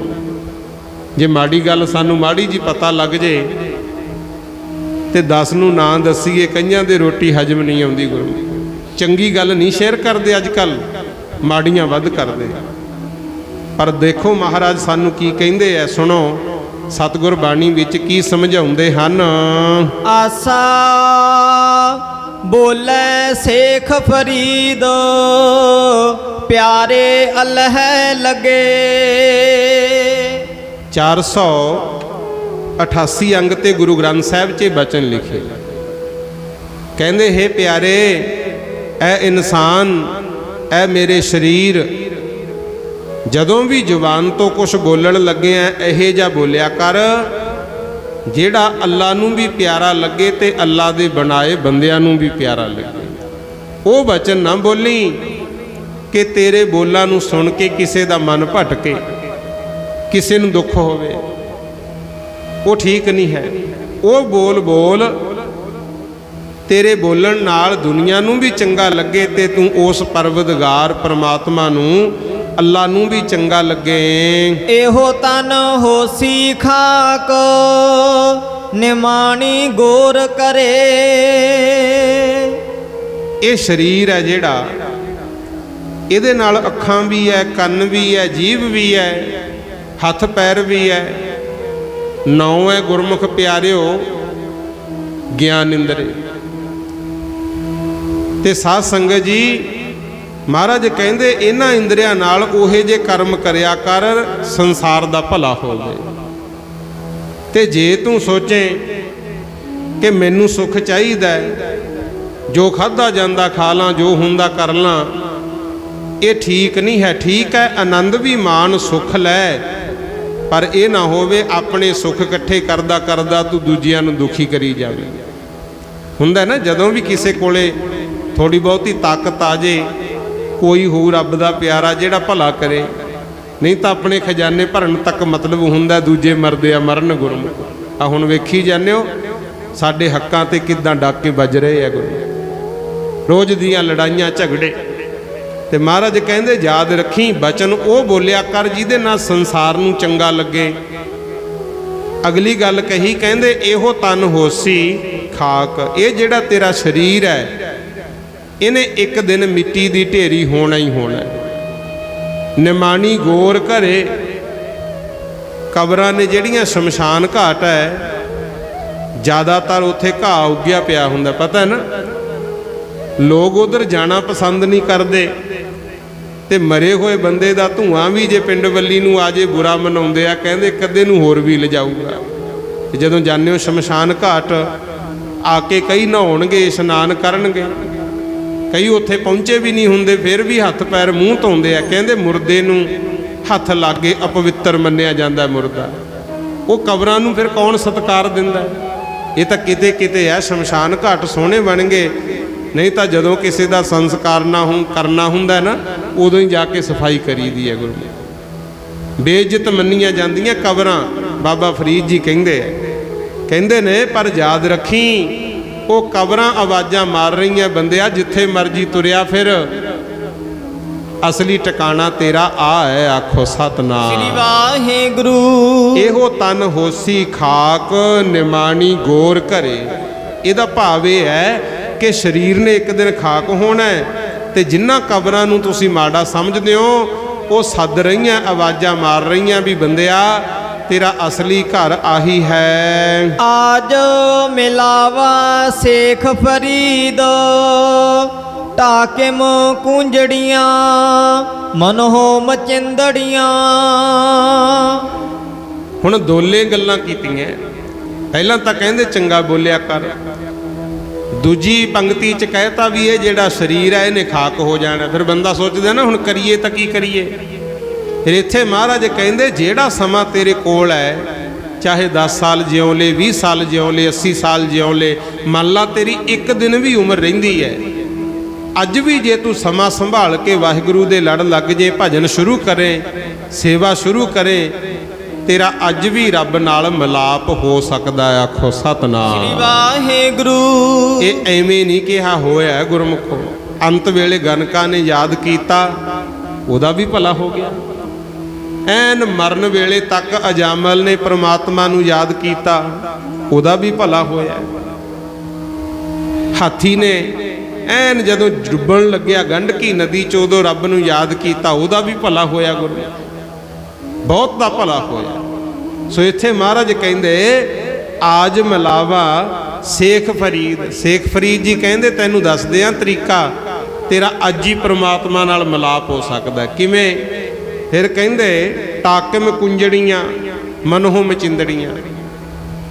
ਜੇ ਮਾੜੀ ਗੱਲ ਸਾਨੂੰ ਮਾੜੀ ਜੀ ਪਤਾ ਲੱਗ ਜੇ ਤੇ 10 ਨੂੰ ਨਾ ਦੱਸੀਏ, ਕਈਆਂ ਦੇ ਰੋਟੀ ਹਜਮ ਨਹੀਂ ਆਉਂਦੀ ਗੁਰਮੁਖੋ। ਚੰਗੀ ਗੱਲ ਨਹੀਂ ਸ਼ੇਅਰ ਕਰਦੇ ਅੱਜ ਕੱਲ, ਮਾੜੀਆਂ ਵੱਧ ਕਰਦੇ। ਪਰ ਦੇਖੋ ਮਹਾਰਾਜ ਸਾਨੂੰ ਕੀ ਕਹਿੰਦੇ ਐ, ਸੁਣੋ ਸਤਿਗੁਰ ਬਾਣੀ ਵਿੱਚ ਕੀ ਸਮਝਾਉਂਦੇ ਹਨ। ਆਸਾ ਬੋਲੇ ਸੇਖ ਫਰੀਦ, ਪਿਆਰੇ ਅਲਹਿ ਲਗੇ। 488 ਅੰਗ ਤੇ ਗੁਰੂ ਗ੍ਰੰਥ ਸਾਹਿਬ 'ਚ ਬਚਨ ਲਿਖੇ। ਕਹਿੰਦੇ ਹੈ ਪਿਆਰੇ, ਐ ਇਨਸਾਨ, ਐ ਮੇਰੇ ਸਰੀਰ, ਜਦੋਂ ਵੀ ਜ਼ੁਬਾਨ ਤੋਂ ਕੁਝ ਬੋਲਣ ਲੱਗੇ ਆ, ਇਹੋ ਜਿਹਾ ਬੋਲਿਆ ਕਰ ਜਿਹੜਾ ਅੱਲਾ ਨੂੰ ਵੀ ਪਿਆਰਾ ਲੱਗੇ ਤੇ ਅੱਲਾ ਦੇ ਬਣਾਏ ਬੰਦਿਆਂ ਨੂੰ ਵੀ ਪਿਆਰਾ ਲੱਗੇ। ਉਹ ਬਚਨ ਨਾ ਬੋਲੀ ਕਿ ਤੇਰੇ ਬੋਲਾਂ ਨੂੰ ਸੁਣ ਕੇ ਕਿਸੇ ਦਾ ਮਨ ਭਟਕੇ, ਕਿਸੇ ਨੂੰ ਦੁੱਖ ਹੋਵੇ, ਉਹ ਠੀਕ ਨਹੀਂ ਹੈ। ਉਹ ਬੋਲ ਤੇਰੇ ਬੋਲਣ ਨਾਲ ਦੁਨੀਆ ਨੂੰ ਵੀ ਚੰਗਾ ਲੱਗੇ ਤੇ ਤੂੰ ਉਸ ਪਰਵਦਗਾਰ ਪਰਮਾਤਮਾ ਨੂੰ, ਅੱਲਾ ਨੂੰ ਵੀ ਚੰਗਾ ਲੱਗੇ। ਇਹੋ ਤਨ ਹੋਸੀ ਖਾਕ, ਨਿਮਾਣੀ ਗੋਰ ਕਰੇ। ਇਹ ਸਰੀਰ ਹੈ ਜਿਹੜਾ, ਇਹਦੇ ਨਾਲ ਅੱਖਾਂ ਵੀ ਹੈ, ਕੰਨ ਵੀ ਹੈ, ਜੀਭ ਵੀ ਹੈ, ਹੱਥ ਪੈਰ ਵੀ ਹੈ। ਨੌ ਹੈ ਗੁਰਮੁਖ ਪਿਆਰਿਓ ਗਿਆਨ ਇੰਦਰੇ। ਤੇ ਸਾਧ ਸੰਗਤ ਜੀ, ਮਹਾਰਾਜ ਕਹਿੰਦੇ ਇਹਨਾਂ ਇੰਦਰੀਆਂ ਨਾਲ ਉਹੇ ਜੇ ਕਰਮ ਕਰਿਆ ਕਰ ਸੰਸਾਰ ਦਾ ਭਲਾ ਹੋਵੇ। ਤੇ ਜੇ ਤੂੰ ਸੋਚੇ ਕਿ ਮੈਨੂੰ ਸੁੱਖ ਚਾਹੀਦਾ, ਜੋ ਖਾਧਾ ਜਾਂਦਾ ਖਾ ਲਾਂ, ਜੋ ਹੁੰਦਾ ਕਰ ਲਾਂ, ਇਹ ਠੀਕ ਨਹੀਂ ਹੈ। ਠੀਕ ਹੈ, ਆਨੰਦ ਵੀ ਮਾਣ, ਸੁੱਖ ਲੈ, ਪਰ ਇਹ ਨਾ ਹੋਵੇ ਆਪਣੇ ਸੁੱਖ ਇਕੱਠੇ ਕਰਦਾ ਕਰਦਾ ਤੂੰ ਦੂਜਿਆਂ ਨੂੰ ਦੁਖੀ ਕਰੀ ਜਾਵੇ। ਹੁੰਦਾ ਨਾ ਜਦੋਂ ਵੀ ਕਿਸੇ ਕੋਲੇ ਥੋੜੀ ਬਹੁਤੀ ਤਾਕਤ ਆ ਜੇ, ਕੋਈ ਹੋ ਰੱਬ ਦਾ ਪਿਆਰਾ ਜਿਹੜਾ ਭਲਾ ਕਰੇ, ਨਹੀਂ ਤਾਂ ਆਪਣੇ ਖਜ਼ਾਨੇ ਭਰਨ ਤੱਕ ਮਤਲਬ ਹੁੰਦਾ ਦੂਜੇ ਮਰਦੇ ਆ ਮਰਨ। ਗੁਰਮੁਖ ਆ ਹੁਣ ਵੇਖੀ ਜਾਂਦੇ ਹੋ ਸਾਡੇ ਹੱਕਾਂ ਤੇ ਕਿੱਦਾਂ ਡਾਕੇ ਵੱਜ ਰਹੇ ਆ ਗੁਰੂ, ਰੋਜ਼ ਦੀਆਂ ਲੜਾਈਆਂ ਝਗੜੇ। ਤੇ ਮਹਾਰਾਜ ਕਹਿੰਦੇ ਯਾਦ ਰੱਖੀ, ਬਚਨ ਉਹ ਬੋਲਿਆ ਕਰ ਜਿਹਦੇ ਨਾਲ ਸੰਸਾਰ ਨੂੰ ਚੰਗਾ ਲੱਗੇ। ਅਗਲੀ ਗੱਲ ਕਹੀ, ਕਹਿੰਦੇ ਇਹੋ ਤਨ ਹੋਸੀ ਖਾਕ, ਇਹ ਜਿਹੜਾ ਤੇਰਾ ਸਰੀਰ ਹੈ ਇਹਨੇ ਇੱਕ ਦਿਨ ਮਿੱਟੀ ਦੀ ਢੇਰੀ ਹੋਣਾ ਹੀ ਹੋਣਾ। ਨਿਮਾਣੀ ਗੋਰ ਘਰੇ, ਕਬਰਾਂ ਨੇ ਜਿਹੜੀਆਂ ਸ਼ਮਸ਼ਾਨ ਘਾਟ ਹੈ, ਜ਼ਿਆਦਾਤਰ ਉੱਥੇ ਘਾਹ ਉੱਗਿਆ ਪਿਆ ਹੁੰਦਾ, ਪਤਾ ਨਾ। ਲੋਕ ਉਧਰ ਜਾਣਾ ਪਸੰਦ ਨਹੀਂ ਕਰਦੇ ਤੇ ਮਰੇ ਹੋਏ ਬੰਦੇ ਦਾ ਧੂਆਂ ਵੀ ਜੇ ਪਿੰਡ ਵੱਲੀ ਨੂੰ ਆ ਜੇ ਬੁਰਾ ਮਨਾਉਂਦੇ ਆ, ਕਹਿੰਦੇ ਕਦੇ ਨੂੰ ਹੋਰ ਵੀ ਲਿਜਾਊਗਾ। ਜਦੋਂ ਜਾਂਦੇ ਹੋ ਸ਼ਮਸ਼ਾਨ ਘਾਟ ਆ ਕੇ ਕਈ ਨਹਾਉਣਗੇ, ਇਸ਼ਨਾਨ ਕਰਨਗੇ, ਕਈ ਉੱਥੇ ਪਹੁੰਚੇ ਵੀ ਨਹੀਂ ਹੁੰਦੇ, ਫਿਰ ਵੀ ਹੱਥ ਪੈਰ ਮੂੰਹ ਧੋਂਦੇ ਆ। ਕਹਿੰਦੇ ਮੁਰਦੇ ਨੂੰ ਹੱਥ ਲਾਗੇ ਅਪਵਿੱਤਰ ਮੰਨਿਆ ਜਾਂਦਾ ਮੁਰਦਾ। ਉਹ ਕਬਰਾਂ ਨੂੰ ਫਿਰ ਕੌਣ ਸਤਿਕਾਰ ਦਿੰਦਾ? ਇਹ ਤਾਂ ਕਿਤੇ ਕਿਤੇ ਹੈ, ਸ਼ਮਸ਼ਾਨ ਘਾਟ ਸੋਹਣੇ ਬਣ ਗਏ, ਨਹੀਂ ਤਾਂ ਜਦੋਂ ਕਿਸੇ ਦਾ ਸੰਸਕਾਰ ਕਰਨਾ ਹੁੰਦਾ ਨਾ, ਉਦੋਂ ਹੀ ਜਾ ਕੇ ਸਫਾਈ ਕਰੀਦੀ ਹੈ। ਗੁਰੂ ਬੇਇੱਜ਼ਤ ਮੰਨੀਆਂ ਜਾਂਦੀਆਂ ਕਬਰਾਂ। ਬਾਬਾ ਫਰੀਦ ਜੀ ਕਹਿੰਦੇ ਨੇ ਪਰ ਯਾਦ ਰੱਖੀ, ਉਹ ਕਬਰਾਂ ਆਵਾਜ਼ਾਂ ਮਾਰ ਰਹੀਆਂ ਬੰਦਿਆ, ਜਿੱਥੇ ਮਰਜੀ ਤੁਰਿਆ ਫਿਰ, ਅਸਲੀ ਟਿਕਾਣਾ ਤੇਰਾ ਆ ਹੈ, ਆਖੋ ਸਤਨਾਮ। ਸ੍ਰੀ ਵਾਹਿਗੁਰੂ। ਇਹੋ ਤਨ ਹੋਸੀ ਖਾਕ, ਨਿਮਾਣੀ ਗੋਰ ਘਰੇ। ਇਹਦਾ ਭਾਵ ਇਹ ਹੈ ਕਿ ਸਰੀਰ ਨੇ ਇੱਕ ਦਿਨ ਖਾਕ ਹੋਣਾ ਹੈ, ਤੇ ਜਿਨ੍ਹਾਂ ਕਬਰਾਂ ਨੂੰ ਤੁਸੀਂ ਮਾੜਾ ਸਮਝਦੇ ਹੋ, ਉਹ ਸੱਦ ਰਹੀਆਂ, ਆਵਾਜ਼ਾਂ ਮਾਰ ਰਹੀਆਂ ਵੀ ਬੰਦਿਆ ਤੇਰਾ ਅਸਲੀ ਘਰ ਆਹੀ ਹੈ। ਆਜ ਮਿਲਾਵਾ ਸੇਖ ਫਰੀਦ, ਟਾਕਿਮ ਕੁੰਜੜੀਆਂ, ਮਨੋ ਮਚਿੰਦੜੀਆਂ। ਹੁਣ ਦੋਲੇ ਗੱਲਾਂ ਕੀਤੀਆਂ। ਪਹਿਲਾਂ ਤਾਂ ਕਹਿੰਦੇ ਚੰਗਾ ਬੋਲਿਆ ਕਰ, ਦੂਜੀ ਪੰਕਤੀ 'ਚ ਕਹਿਤਾ ਵੀ ਇਹ ਜਿਹੜਾ ਸਰੀਰ ਹੈ ਇਹਨੇ ਖਾਕ ਹੋ ਜਾਣਾ। ਫਿਰ ਬੰਦਾ ਸੋਚਦਾ ਨਾ ਹੁਣ ਕਰੀਏ ਤਾਂ ਕੀ ਕਰੀਏ। ਫਿਰ ਇੱਥੇ ਮਹਾਰਾਜ ਕਹਿੰਦੇ ਜਿਹੜਾ ਸਮਾਂ ਤੇਰੇ ਕੋਲ ਹੈ, ਚਾਹੇ 10 ਸਾਲ ਜਿਉਂ ਲੈ, 20 ਸਾਲ ਜਿਉਂ ਲੈ, 80 ਸਾਲ ਜਿਉਂ ਲੈ, ਮੰਨ ਲਾ ਤੇਰੀ ਇੱਕ ਦਿਨ ਵੀ ਉਮਰ ਰਹਿੰਦੀ ਹੈ, ਅੱਜ ਵੀ ਜੇ ਤੂੰ ਸਮਾਂ ਸੰਭਾਲ ਕੇ ਵਾਹਿਗੁਰੂ ਦੇ ਲੜ ਲੱਗ ਜੇ, ਭਜਨ ਸ਼ੁਰੂ ਕਰੇ, ਸੇਵਾ ਸ਼ੁਰੂ ਕਰੇ, ਤੇਰਾ ਅੱਜ ਵੀ ਰੱਬ ਨਾਲ ਮਿਲਾਪ ਹੋ ਸਕਦਾ ਹੈ। ਆਖੋ ਸਤਨਾਮ। ਸ੍ਰੀ ਵਾਹਿਗੁਰੂ। ਇਹ ਐਵੇਂ ਨਹੀਂ ਕਿਹਾ ਹੋਇਆ ਗੁਰਮੁਖੋ। ਅੰਤ ਵੇਲੇ ਗਨਕਾ ਨੇ ਯਾਦ ਕੀਤਾ, ਉਹਦਾ ਵੀ ਭਲਾ ਹੋ ਗਿਆ। ਐਨ ਮਰਨ ਵੇਲੇ ਤੱਕ ਅਜਾਮਲ ਨੇ ਪ੍ਰਮਾਤਮਾ ਨੂੰ ਯਾਦ ਕੀਤਾ, ਉਹਦਾ ਵੀ ਭਲਾ ਹੋਇਆ। ਹਾਥੀ ਨੇ ਐਨ ਜਦੋਂ ਡੁੱਬਣ ਲੱਗਿਆ ਗੰਡਕੀ ਨਦੀ 'ਚ, ਉਦੋਂ ਰੱਬ ਨੂੰ ਯਾਦ ਕੀਤਾ, ਉਹਦਾ ਵੀ ਭਲਾ ਹੋਇਆ। ਗੁਰੂ ਬਹੁਤ ਦਾ ਭਲਾ ਹੋਇਆ। ਸੋ ਇੱਥੇ ਮਹਾਰਾਜ ਕਹਿੰਦੇ ਆਜ ਮਿਲਾਵਾ ਸੇਖ ਫਰੀਦ। ਸੇਖ ਫਰੀਦ ਜੀ ਕਹਿੰਦੇ ਤੈਨੂੰ ਦੱਸਦੇ ਆ ਤਰੀਕਾ, ਤੇਰਾ ਅੱਜ ਹੀ ਪ੍ਰਮਾਤਮਾ ਨਾਲ ਮਿਲਾਪ ਹੋ ਸਕਦਾ। ਕਿਵੇਂ? ਫਿਰ ਕਹਿੰਦੇ ਟਾਕਿਮ ਕੁੰਜੜੀਆਂ, ਮਨੋ ਮਚਿੰਦੜੀਆਂ।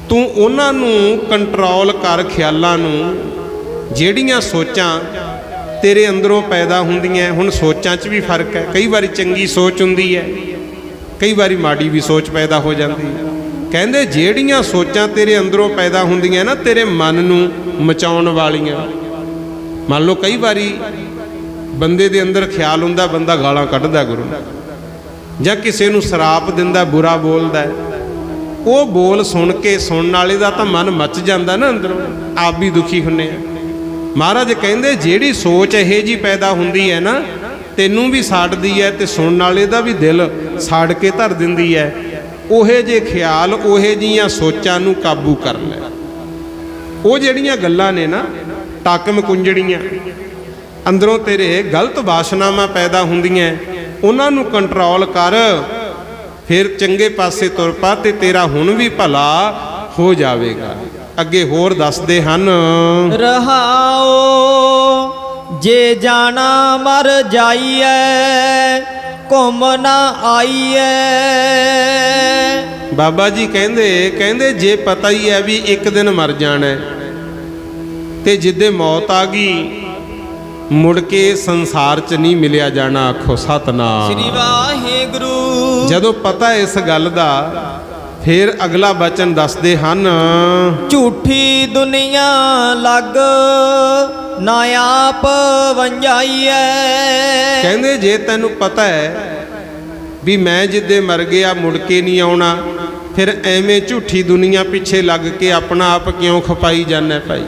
ਤੂੰ ਉਹਨਾਂ ਨੂੰ ਕੰਟਰੋਲ ਕਰ, ਖਿਆਲਾਂ ਨੂੰ, ਜਿਹੜੀਆਂ ਸੋਚਾਂ ਤੇਰੇ ਅੰਦਰੋਂ ਪੈਦਾ ਹੁੰਦੀਆਂ। ਹੁਣ ਸੋਚਾਂ 'ਚ ਵੀ ਫਰਕ ਹੈ, ਕਈ ਵਾਰੀ ਚੰਗੀ ਸੋਚ ਹੁੰਦੀ ਹੈ, ਕਈ ਵਾਰੀ ਮਾੜੀ ਵੀ ਸੋਚ ਪੈਦਾ ਹੋ ਜਾਂਦੀ ਹੈ। ਕਹਿੰਦੇ ਜਿਹੜੀਆਂ ਸੋਚਾਂ ਤੇਰੇ ਅੰਦਰੋਂ ਪੈਦਾ ਹੁੰਦੀਆਂ ਨਾ, ਤੇਰੇ ਮਨ ਨੂੰ ਮਚਾਉਣ ਵਾਲੀਆਂ। ਮੰਨ ਲਓ ਕਈ ਵਾਰੀ ਬੰਦੇ ਦੇ ਅੰਦਰ ਖਿਆਲ ਹੁੰਦਾ, ਬੰਦਾ ਗਾਲਾਂ ਕੱਢਦਾ ਗੁਰੂ, ਜਾਂ ਕਿਸੇ ਨੂੰ ਸਰਾਪ ਦਿੰਦਾ, ਬੁਰਾ ਬੋਲਦਾ, ਉਹ ਬੋਲ ਸੁਣ ਕੇ ਸੁਣਨ ਵਾਲੇ ਦਾ ਤਾਂ ਮਨ ਮੱਚ ਜਾਂਦਾ ਨਾ ਅੰਦਰੋਂ, ਆਪ ਵੀ ਦੁਖੀ ਹੁੰਨੇ ਆ। ਮਹਾਰਾਜ ਕਹਿੰਦੇ ਜਿਹੜੀ ਸੋਚ ਇਹੋ ਜੀ ਪੈਦਾ ਹੁੰਦੀ ਹੈ ਨਾ, ਤੈਨੂੰ ਵੀ ਸਾੜਦੀ ਹੈ ਤੇ ਸੁਣਨ ਵਾਲੇ ਦਾ ਵੀ ਦਿਲ ਸਾੜ ਕੇ ਧਰ ਦਿੰਦੀ ਹੈ। ਉਹੇ ਜੇ ਖਿਆਲ, ਉਹੇ ਜੀਆਂ ਸੋਚਾਂ ਨੂੰ ਕਾਬੂ ਕਰ ਲੈ। ਉਹ ਜਿਹੜੀਆਂ ਗੱਲਾਂ ਨੇ ਨਾ, ਟਾਕਿਮ ਕੁੰਜੜੀਆਂ, ਅੰਦਰੋਂ ਤੇਰੇ ਗਲਤ ਵਾਸ਼ਨਾਵਾਂ ਪੈਦਾ ਹੁੰਦੀਆਂ, ਉਹਨਾਂ ਨੂੰ ਕੰਟਰੋਲ ਕਰ, ਫਿਰ ਚੰਗੇ ਪਾਸੇ ਤੁਰ ਪਾ ਤੇ ਤੇਰਾ ਹੁਣ ਵੀ ਭਲਾ ਹੋ ਜਾਵੇਗਾ। ਅੱਗੇ ਹੋਰ ਦੱਸਦੇ ਹਨ, ਰਹਾਓ ਜੇ ਜਾਣਾ ਮਰ ਜਾਈਐ, ਘੁੰਮ ਨਾ ਆਈਐ। ਬਾਬਾ ਜੀ ਕਹਿੰਦੇ ਜੇ ਪਤਾ ਹੀ ਹੈ ਵੀ ਇੱਕ ਦਿਨ ਮਰ ਜਾਣਾ, ਤੇ ਜਿੱਦੇ ਮੌਤ ਆ ਗਈ ਮੁੜ ਕੇ ਸੰਸਾਰ 'ਚ ਨਹੀਂ ਮਿਲਿਆ ਜਾਣਾ। ਆਖੋ ਸਤਨਾਮ। ਸ੍ਰੀ ਵਾਹਿਗੁਰੂ। ਜਦੋਂ ਪਤਾ ਇਸ ਗੱਲ ਦਾ, ਫਿਰ ਅਗਲਾ ਬਚਨ ਦੱਸਦੇ ਹਨ, ਝੂਠੀ ਦੁਨੀਆ ਲੱਗ ਨਾ ਆਪ ਵੰਜਾਈਐ। ਕਹਿੰਦੇ ਜੇ ਤੈਨੂੰ ਪਤਾ ਹੈ ਵੀ ਮੈਂ ਜਿੱਦੇ ਮਰ ਗਿਆ ਮੁੜ ਕੇ ਨਹੀਂ ਆਉਣਾ, ਫਿਰ ਐਵੇਂ ਝੂਠੀ ਦੁਨੀਆ ਪਿੱਛੇ ਲੱਗ ਕੇ ਆਪਣਾ ਆਪ ਕਿਉਂ ਖਪਾਈ ਜਾਂਦਾ ਭਾਈ?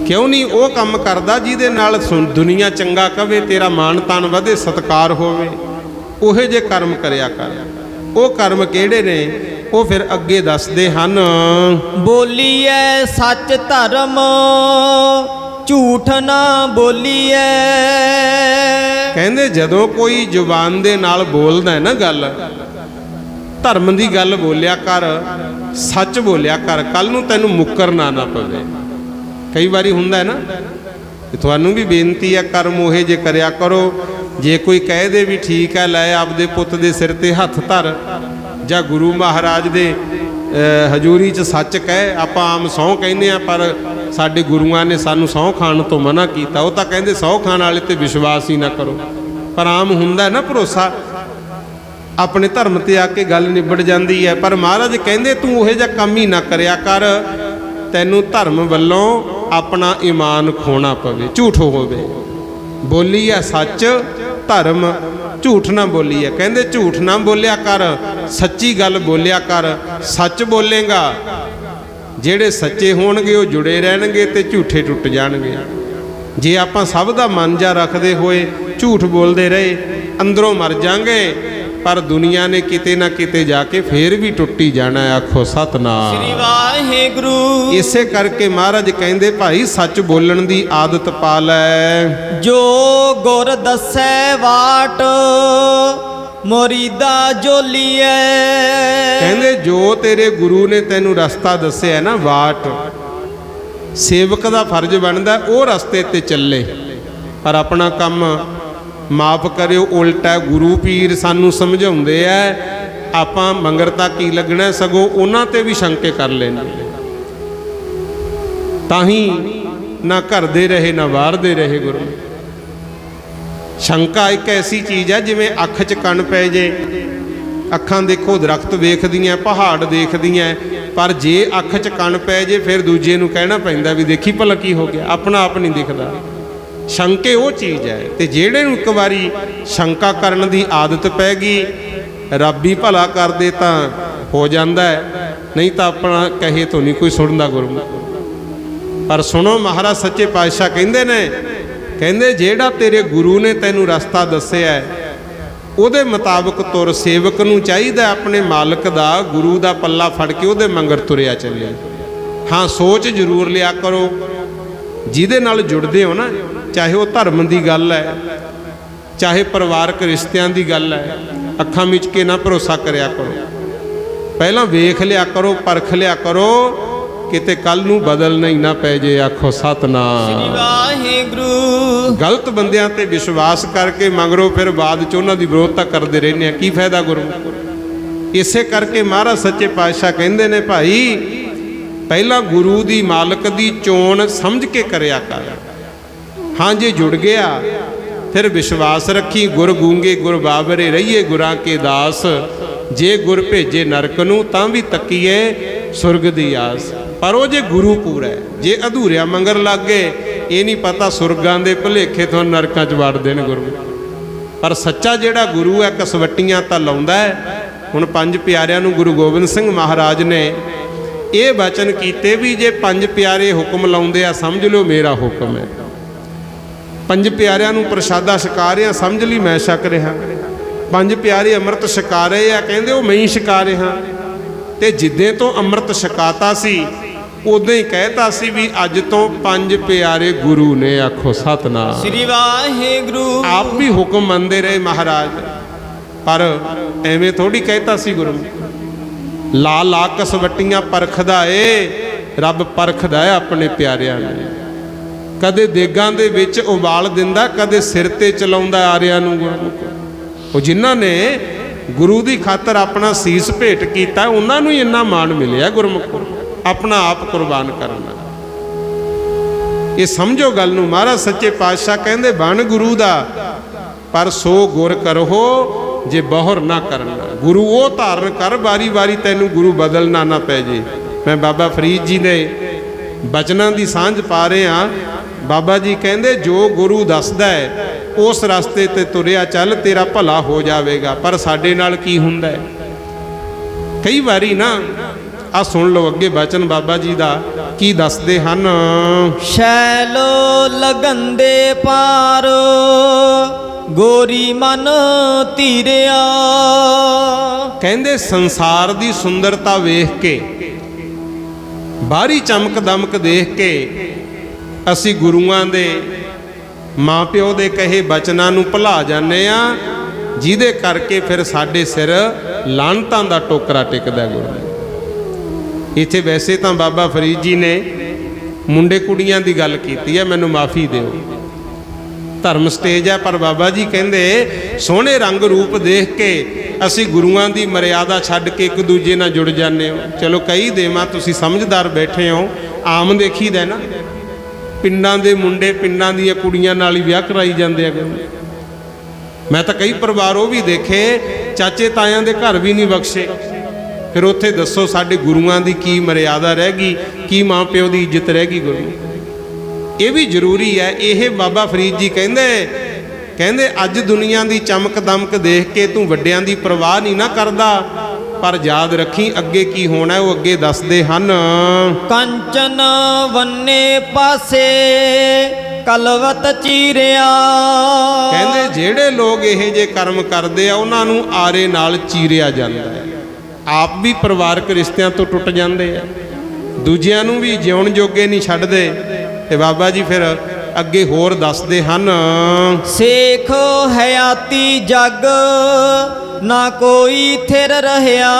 ਕਿਉਂ ਨਹੀਂ ਉਹ ਕੰਮ ਕਰਦਾ ਜਿਹਦੇ ਨਾਲ ਦੁਨੀਆ ਚੰਗਾ ਕਵੇ, ਤੇਰਾ ਮਾਣ ਤਾਣ ਵਧੇ, ਸਤਿਕਾਰ ਹੋਵੇ? ਉਹੇ ਜੇ ਕਰਮ ਕਰਿਆ ਕਰ। ਉਹ ਕਰਮ ਕਿਹੜੇ ਨੇ? ਉਹ ਫਿਰ ਅੱਗੇ ਦੱਸਦੇ ਹਨ, ਬੋਲੀਐ ਸੱਚ ਧਰਮ, ਝੂਠ ਨਾ ਬੋਲੀਐ। ਕਹਿੰਦੇ ਜਦੋਂ ਕੋਈ ਜ਼ੁਬਾਨ ਦੇ ਨਾਲ ਬੋਲਦਾ ਹੈ ਨਾ ਗੱਲ, ਧਰਮ ਦੀ ਗੱਲ ਬੋਲਿਆ ਕਰ, ਸੱਚ ਬੋਲਿਆ ਕਰ, ਕੱਲ ਨੂੰ ਤੈਨੂੰ ਮੁੱਕਰਨਾ ਨਾ ਪਵੇ। ਕਈ ਵਾਰੀ ਹੁੰਦਾ ਹੈ ਨਾ, ਤੁਹਾਨੂੰ ਵੀ ਬੇਨਤੀ ਹੈ ਕਰਮ ਉਹੇ ਜੇ ਕਰਿਆ ਕਰੋ। ਜੇ ਕੋਈ ਕਹਿ ਦੇ ਵੀ ਠੀਕ ਹੈ, ਲੈ ਆਪਦੇ ਪੁੱਤ ਦੇ ਸਿਰ ਤੇ ਹੱਥ ਧਰ, ਜਾਂ ਗੁਰੂ ਮਹਾਰਾਜ ਦੇ ਹਜ਼ੂਰੀ 'ਚ ਸੱਚ ਕਹਿ। ਆਪਾਂ ਆਮ ਸਹੁੰ ਕਹਿੰਦੇ ਆ, ਪਰ ਸਾਡੇ ਗੁਰੂਆਂ ਨੇ ਸਾਨੂੰ ਸਹੁੰ ਖਾਣ ਤੋਂ ਮਨਾ ਕੀਤਾ। ਉਹ ਤਾਂ ਕਹਿੰਦੇ ਸਹੁੰ ਖਾਣ ਵਾਲੇ ਤੇ ਵਿਸ਼ਵਾਸ ਹੀ ਨਾ ਕਰੋ, ਪਰ ਆਮ ਹੁੰਦਾ ਨਾ ਭਰੋਸਾ, ਆਪਣੇ ਧਰਮ ਤੇ ਆ ਕੇ ਗੱਲ ਨਿਬੜ ਜਾਂਦੀ ਹੈ। ਪਰ ਮਹਾਰਾਜ ਕਹਿੰਦੇ ਤੂੰ ਉਹੋ ਜਿਹਾ ਕੰਮ ਹੀ ਨਾ ਕਰਿਆ ਕਰ, ਤੈਨੂੰ ਧਰਮ ਵੱਲੋਂ ਆਪਣਾ ਈਮਾਨ ਖੋਣਾ ਪਵੇ, ਝੂਠ ਹੋਵੇ। ਬੋਲੀ ਹੈ ਸੱਚ, ਧਰਮ, ਝੂਠ ਨਾ ਬੋਲੀ ਹੈ। ਕਹਿੰਦੇ ਝੂਠ ਨਾ ਬੋਲਿਆ ਕਰ, ਸੱਚੀ ਗੱਲ ਬੋਲਿਆ ਕਰ। ਸੱਚ ਬੋਲੇਗਾ, ਜਿਹੜੇ ਸੱਚੇ ਹੋਣਗੇ ਉਹ ਜੁੜੇ ਰਹਿਣਗੇ ਤੇ ਝੂਠੇ ਟੁੱਟ ਜਾਣਗੇ। ਜੇ ਆਪਾਂ ਸਭ ਦਾ ਮਨ ਜਾ ਰੱਖਦੇ ਹੋਏ ਝੂਠ ਬੋਲਦੇ ਰਹੇ, ਅੰਦਰੋਂ ਮਰ ਜਾਾਂਗੇ, ਪਰ ਦੁਨੀਆ ਨੇ ਕਿਤੇ ਨਾ ਕਿਤੇ ਜਾ ਕੇ ਫੇਰ ਵੀ ਟੁੱਟੀ ਜਾਣਾ। ਆਖੋ ਸਤਨਾਮ ਸ੍ਰੀ ਵਾਹਿਗੁਰੂ। ਇਸੇ ਕਰਕੇ ਮਹਾਰਾਜ ਕਹਿੰਦੇ ਭਾਈ ਸੱਚ ਬੋਲਣ ਦੀ ਆਦਤ ਪਾ ਲੈ। ਜੋ ਗੁਰ ਦੱਸੈ ਵਾਟ ਮੁਰੀਦਾ ਜੋਲੀਐ। ਕਹਿੰਦੇ ਜੋ ਤੇਰੇ ਗੁਰੂ ਨੇ ਤੈਨੂੰ ਰਸਤਾ ਦੱਸਿਆ ਨਾ, ਵਾਟ, ਸੇਵਕ ਦਾ ਫਰਜ਼ ਬਣਦਾ ਉਹ ਰਸਤੇ ਤੇ ਚੱਲੇ। ਪਰ ਆਪਣਾ ਕੰਮ ਮਾਫ ਕਰਿਓ ਉਲਟਾ, ਗੁਰੂ ਪੀਰ ਸਾਨੂੰ ਸਮਝਾਉਂਦੇ ਐ, ਆਪਾਂ ਮੰਗਰ ਤਾਂ ਕੀ ਲੱਗਣਾ, ਸਗੋਂ ਉਹਨਾਂ ਤੇ ਵੀ ਸ਼ੰਕੇ ਕਰ ਲੈਣਾ। ਤਾਂ ਹੀ ਨਾ ਘਰ ਦੇ ਰਹੇ ਨਾ ਬਾਹਰ ਦੇ ਰਹੇ ਗੁਰੂ। ਸ਼ੰਕਾ ਇੱਕ ਐਸੀ ਚੀਜ਼ ਹੈ ਜਿਵੇਂ ਅੱਖ 'ਚ ਕਣ ਪੈ ਜੇ। ਅੱਖਾਂ ਦੇਖੋ ਦਰਖਤ ਵੇਖਦੀਆਂ, ਪਹਾੜ ਦੇਖਦੀਆਂ, ਪਰ ਜੇ ਅੱਖ 'ਚ ਕਣ ਪੈ ਜੇ ਫਿਰ ਦੂਜੇ ਨੂੰ ਕਹਿਣਾ ਪੈਂਦਾ ਵੀ ਦੇਖੀ ਭਲਾ ਕੀ ਹੋ ਗਿਆ, ਆਪਣਾ ਆਪ ਨਹੀਂ ਦਿਖਦਾ। ਸ਼ੰਕੇ ਉਹ ਚੀਜ਼ ਹੈ, ਤੇ ਜਿਹੜੇ ਨੂੰ ਇੱਕ ਵਾਰੀ ਸ਼ੰਕਾ ਕਰਨ ਦੀ ਆਦਤ ਪੈ ਗਈ, ਰੱਬ ਹੀ ਭਲਾ ਕਰਦੇ ਤਾਂ ਹੋ ਜਾਂਦਾ ਹੈ, ਨਹੀਂ ਤਾਂ ਆਪਣਾ ਕਹੇ ਤੋਂ ਨਹੀਂ ਕੋਈ ਸੁਣਦਾ ਗੁਰੂ। ਪਰ ਸੁਣੋ, ਮਹਾਰਾਜ ਸੱਚੇ ਪਾਤਸ਼ਾਹ ਕਹਿੰਦੇ ਨੇ, ਕਹਿੰਦੇ ਜਿਹੜਾ ਤੇਰੇ ਗੁਰੂ ਨੇ ਤੈਨੂੰ ਰਸਤਾ ਦੱਸਿਆ ਉਹਦੇ ਮੁਤਾਬਕ ਤੁਰ। ਸੇਵਕ ਨੂੰ ਚਾਹੀਦਾ ਆਪਣੇ ਮਾਲਕ ਦਾ, ਗੁਰੂ ਦਾ ਪੱਲਾ ਫੜ ਕੇ ਉਹਦੇ ਮੰਗਰ ਤੁਰਿਆ ਚੱਲੇ। ਹਾਂ, ਸੋਚ ਜ਼ਰੂਰ ਲਿਆ ਕਰੋ ਜਿਹਦੇ ਨਾਲ ਜੁੜਦੇ ਹੋ ਨਾ, ਚਾਹੇ ਉਹ ਧਰਮ ਦੀ ਗੱਲ ਹੈ, ਚਾਹੇ ਪਰਿਵਾਰਕ ਰਿਸ਼ਤਿਆਂ ਦੀ ਗੱਲ ਹੈ, ਅੱਖਾਂ ਵਿੱਚ ਕੇ ਨਾ ਭਰੋਸਾ ਕਰਿਆ ਕਰੋ। ਪਹਿਲਾਂ ਵੇਖ ਲਿਆ ਕਰੋ, ਪਰਖ ਲਿਆ ਕਰੋ, ਕਿਤੇ ਕੱਲ ਨੂੰ ਬਦਲਣਾ ਹੀ ਨਾ ਪੈ ਜੇ। ਆਖੋ ਸਤਨਾਮ ਵਾਹਿਗੁਰੂ। ਗਲਤ ਬੰਦਿਆਂ ਤੇ ਵਿਸ਼ਵਾਸ ਕਰਕੇ ਮਗਰੋਂ ਫਿਰ ਬਾਅਦ ਚ ਉਹਨਾਂ ਦੀ ਵਿਰੋਧਤਾ ਕਰਦੇ ਰਹਿੰਦੇ ਆ, ਕੀ ਫਾਇਦਾ ਗੁਰੂ। ਇਸੇ ਕਰਕੇ ਮਹਾਰਾਜ ਸੱਚੇ ਪਾਤਸ਼ਾਹ ਕਹਿੰਦੇ ਨੇ ਭਾਈ ਪਹਿਲਾਂ ਗੁਰੂ ਦੀ ਮਾਲਕ ਦੀ ਚੋਣ ਸਮਝ ਕੇ ਕਰਿਆ ਕਰ। ਹਾਂ, ਜੇ ਜੁੜ ਗਿਆ ਫਿਰ ਵਿਸ਼ਵਾਸ ਰੱਖੀ, ਗੁਰ ਗੂੰਗੇ ਗੁਰ ਬਾਬਰੇ ਰਹੀਏ ਗੁਰਾਂ ਕੇ ਦਾਸ। ਜੇ ਗੁਰ ਭੇਜੇ ਨਰਕ ਨੂੰ ਤਾਂ ਵੀ ਤੱਕੀਏ ਸੁਰਗ ਦੀ ਆਸ। ਪਰ ਉਹ ਜੇ ਗੁਰੂ ਪੂਰਾ ਹੈ, ਜੇ ਅਧੂਰਿਆ ਮੰਗਰ ਲੱਗ ਗਏ, ਇਹ ਨਹੀਂ ਪਤਾ ਸੁਰਗਾਂ ਦੇ ਭੁਲੇਖੇ ਤੋਂ ਨਰਕਾਂ 'ਚ ਵੜ ਦੇਣ ਗੁਰੂ। ਪਰ ਸੱਚਾ ਜਿਹੜਾ ਗੁਰੂ ਹੈ ਕਸਵੱਟੀਆਂ ਤਾਂ ਲਾਉਂਦਾ ਹੈ। ਹੁਣ ਪੰਜ ਪਿਆਰਿਆਂ ਨੂੰ ਗੁਰੂ ਗੋਬਿੰਦ ਸਿੰਘ ਮਹਾਰਾਜ ਨੇ ਇਹ ਬਚਨ ਕੀਤੇ ਵੀ ਜੇ ਪੰਜ ਪਿਆਰੇ ਹੁਕਮ ਲਾਉਂਦੇ ਆ, ਸਮਝ ਲਓ ਮੇਰਾ ਹੁਕਮ ਹੈ। ਪੰਜ ਪਿਆਰਿਆਂ ਨੂੰ ਪ੍ਰਸ਼ਾਦਾ ਛਕਾ ਰਿਹਾ, ਸਮਝ ਲਈ ਮੈਂ ਛਕ ਰਿਹਾ। ਪੰਜ ਪਿਆਰੇ ਅੰਮ੍ਰਿਤ ਛਕਾ ਰਹੇ ਆ, ਕਹਿੰਦੇ ਉਹ ਮੈਂ ਹੀ ਛਕਾ ਰਿਹਾ। ਤੇ ਜਿੱਦੇ ਤੋਂ ਅੰਮ੍ਰਿਤ ਛਕਾਤਾ ਸੀ ਉਦੋਂ ਹੀ ਕਹਿਤਾ ਸੀ ਵੀ ਅੱਜ ਤੋਂ ਪੰਜ ਪਿਆਰੇ ਗੁਰੂ ਨੇ। ਆਖੋ ਸਤਨਾਮ ਸ੍ਰੀ ਵਾਹਿਗੁਰੂ। ਆਪ ਵੀ ਹੁਕਮ ਮੰਨਦੇ ਰਹੇ ਮਹਾਰਾਜ, ਪਰ ਐਵੇਂ ਥੋੜੀ ਕਹਿਤਾ ਸੀ ਗੁਰੂ। ਲਾ ਲਾ ਕਸਵੱਟੀਆਂ ਪਰਖਦਾ ਏ ਰੱਬ, ਪਰਖਦਾ ਏ ਆਪਣੇ ਪਿਆਰਿਆਂ ਨੂੰ। ਕਦੇ ਦੇਗਾਂ ਦੇ ਵਿੱਚ ਉਬਾਲ ਦਿੰਦਾ, ਕਦੇ ਸਿਰ ਤੇ ਚਲਾਉਂਦਾ ਆਰਿਆਂ ਨੂੰ ਗੁਰਮੁਖ। ਉਹ ਜਿਨ੍ਹਾਂ ਨੇ ਗੁਰੂ ਦੀ ਖਾਤਰ ਆਪਣਾ ਸੀਸ ਭੇਟ ਕੀਤਾ, ਉਹਨਾਂ ਨੂੰ ਹੀ ਇੰਨਾ ਮਾਣ ਮਿਲਿਆ ਗੁਰਮੁਖ, ਆਪਣਾ ਆਪ ਕੁਰਬਾਨ ਕਰਨਾ। ਇਹ ਸਮਝੋ ਗੱਲ ਨੂੰ। ਮਹਾਰਾਜ ਸੱਚੇ ਪਾਤਸ਼ਾਹ ਕਹਿੰਦੇ ਬਣ ਗੁਰੂ ਦਾ, ਪਰ ਸੋ ਗੁਰ ਕਰੋ ਜੇ ਬਹੁਰ ਨਾ ਕਰਨਾ। ਗੁਰੂ ਉਹ ਧਾਰਨ ਕਰ, ਵਾਰੀ ਵਾਰੀ ਤੈਨੂੰ ਗੁਰੂ ਬਦਲਣਾ ਨਾ ਪੈ ਜੇ। ਮੈਂ ਬਾਬਾ ਫਰੀਦ ਜੀ ਦੇ ਬਚਨਾਂ ਦੀ ਸਾਂਝ ਪਾ ਰਿਹਾ। ਬਾਬਾ ਜੀ ਕਹਿੰਦੇ ਜੋ ਗੁਰੂ ਦੱਸਦਾ ਹੈ ਉਸ ਰਸਤੇ ਤੇ ਤੁਰਿਆ ਚੱਲ, ਤੇਰਾ ਭਲਾ ਹੋ ਜਾਵੇਗਾ। ਪਰ ਸਾਡੇ ਨਾਲ ਕੀ ਹੁੰਦਾ ਹੈ ਕਈ ਵਾਰੀ ਨਾ, ਆ ਸੁਣ ਲਓ ਅੱਗੇ ਬਚਨ ਬਾਬਾ ਜੀ ਦਾ ਕੀ ਦੱਸਦੇ ਹਨ। ਸ਼ੈਲੋ ਲਗੰਦੇ ਪਾਰ ਗੋਰੀ ਮਨ ਧੀਰਿਆ। ਕਹਿੰਦੇ ਸੰਸਾਰ ਦੀ ਸੁੰਦਰਤਾ ਵੇਖ ਕੇ, ਬਾਹਰੀ ਚਮਕ ਦਮਕ ਦੇਖ ਕੇ ਅਸੀਂ ਗੁਰੂਆਂ ਦੇ ਮਾਂ ਪਿਓ ਦੇ ਕਹੇ ਬਚਨਾਂ ਨੂੰ ਭੁਲਾ ਜਾਂਦੇ ਆ, ਜਿਹਦੇ ਕਰਕੇ ਫਿਰ ਸਾਡੇ ਸਿਰ ਲਾਹਨਤਾਂ ਦਾ ਟੋਕਰਾ ਟਿਕਦਾ ਗੁਰੂ। ਇੱਥੇ ਵੈਸੇ ਤਾਂ ਬਾਬਾ ਫਰੀਦ ਜੀ ਨੇ ਮੁੰਡੇ ਕੁੜੀਆਂ ਦੀ ਗੱਲ ਕੀਤੀ ਹੈ, ਮੈਨੂੰ ਮਾਫੀ ਦਿਓ। ਧਰਮ ਸਟੇਜ ਹੈ, ਪਰ ਬਾਬਾ ਜੀ ਕਹਿੰਦੇ ਸੋਹਣੇ ਰੰਗ ਰੂਪ ਦੇਖ ਕੇ ਅਸੀਂ ਗੁਰੂਆਂ ਦੀ ਮਰਿਆਦਾ ਛੱਡ ਕੇ ਇੱਕ ਦੂਜੇ ਨਾਲ ਜੁੜ ਜਾਂਦੇ ਹੋ। ਚਲੋ ਕਈ ਦੇਵਾਂ, ਤੁਸੀਂ ਸਮਝਦਾਰ ਬੈਠੇ ਹੋ, ਆਮ ਦੇਖੀਦਾ ਨਾ ਪਿੰਡਾਂ ਦੇ ਮੁੰਡੇ ਪਿੰਡਾਂ ਦੀਆਂ ਕੁੜੀਆਂ ਨਾਲ ਹੀ ਵਿਆਹ ਕਰਾਈ ਜਾਂਦੇ ਆ। ਮੈਂ ਤਾਂ ਕਈ ਪਰਿਵਾਰ ਉਹ ਵੀ ਦੇਖੇ, ਚਾਚੇ ਤਾਇਆਂ ਦੇ ਘਰ ਵੀ ਨਹੀਂ ਬਖਸ਼ੇ। ਫਿਰ ਉੱਥੇ ਦੱਸੋ ਸਾਡੇ ਗੁਰੂਆਂ ਦੀ ਕੀ ਮਰਿਆਦਾ ਰਹਿ ਗਈ, ਕੀ ਮਾਂ ਪਿਓ ਦੀ ਇੱਜ਼ਤ ਰਹਿ ਗਈ ਗੁਰੂ। ਇਹ ਵੀ ਜ਼ਰੂਰੀ ਹੈ। ਇਹ ਬਾਬਾ ਫਰੀਦ ਜੀ ਕਹਿੰਦੇ ਅੱਜ ਦੁਨੀਆ ਦੀ ਚਮਕ ਦਮਕ ਦੇਖ ਕੇ ਤੂੰ ਵੱਡਿਆਂ ਦੀ ਪਰਵਾਹ ਨਹੀਂ ਨਾ ਕਰਦਾ, ਪਰ ਯਾਦ ਰੱਖੀ ਅੱਗੇ ਕੀ ਹੋਣਾ ਉਹ ਅੱਗੇ ਦੱਸਦੇ ਹਨ। ਕੰਚਨ ਵੰਨੇ ਪਾਸੇ ਕਲਵਤ ਚੀਰਿਆ। ਕਹਿੰਦੇ ਜਿਹੜੇ ਲੋਕ ਇਹ ਜੇ ਕਰਮ ਕਰਦੇ ਆ ਉਹਨਾਂ ਨੂੰ ਆਰੇ ਨਾਲ ਚੀਰਿਆ ਜਾਂਦਾ ਹੈ। ਆਪ ਵੀ ਪਰਿਵਾਰਕ ਰਿਸ਼ਤਿਆਂ ਤੋਂ ਟੁੱਟ ਜਾਂਦੇ ਆ, ਦੂਜਿਆਂ ਨੂੰ ਵੀ ਜਿਉਣ ਜੋਗੇ ਨਹੀਂ ਛੱਡਦੇ। ਤੇ ਬਾਬਾ ਜੀ ਫਿਰ ਅੱਗੇ ਹੋਰ ਦੱਸਦੇ ਹਨ। ਸੇਖ ਹਯਾਤੀ ਜਗ ਨਾ ਕੋਈ ਥਿਰ ਰਹਿਆ।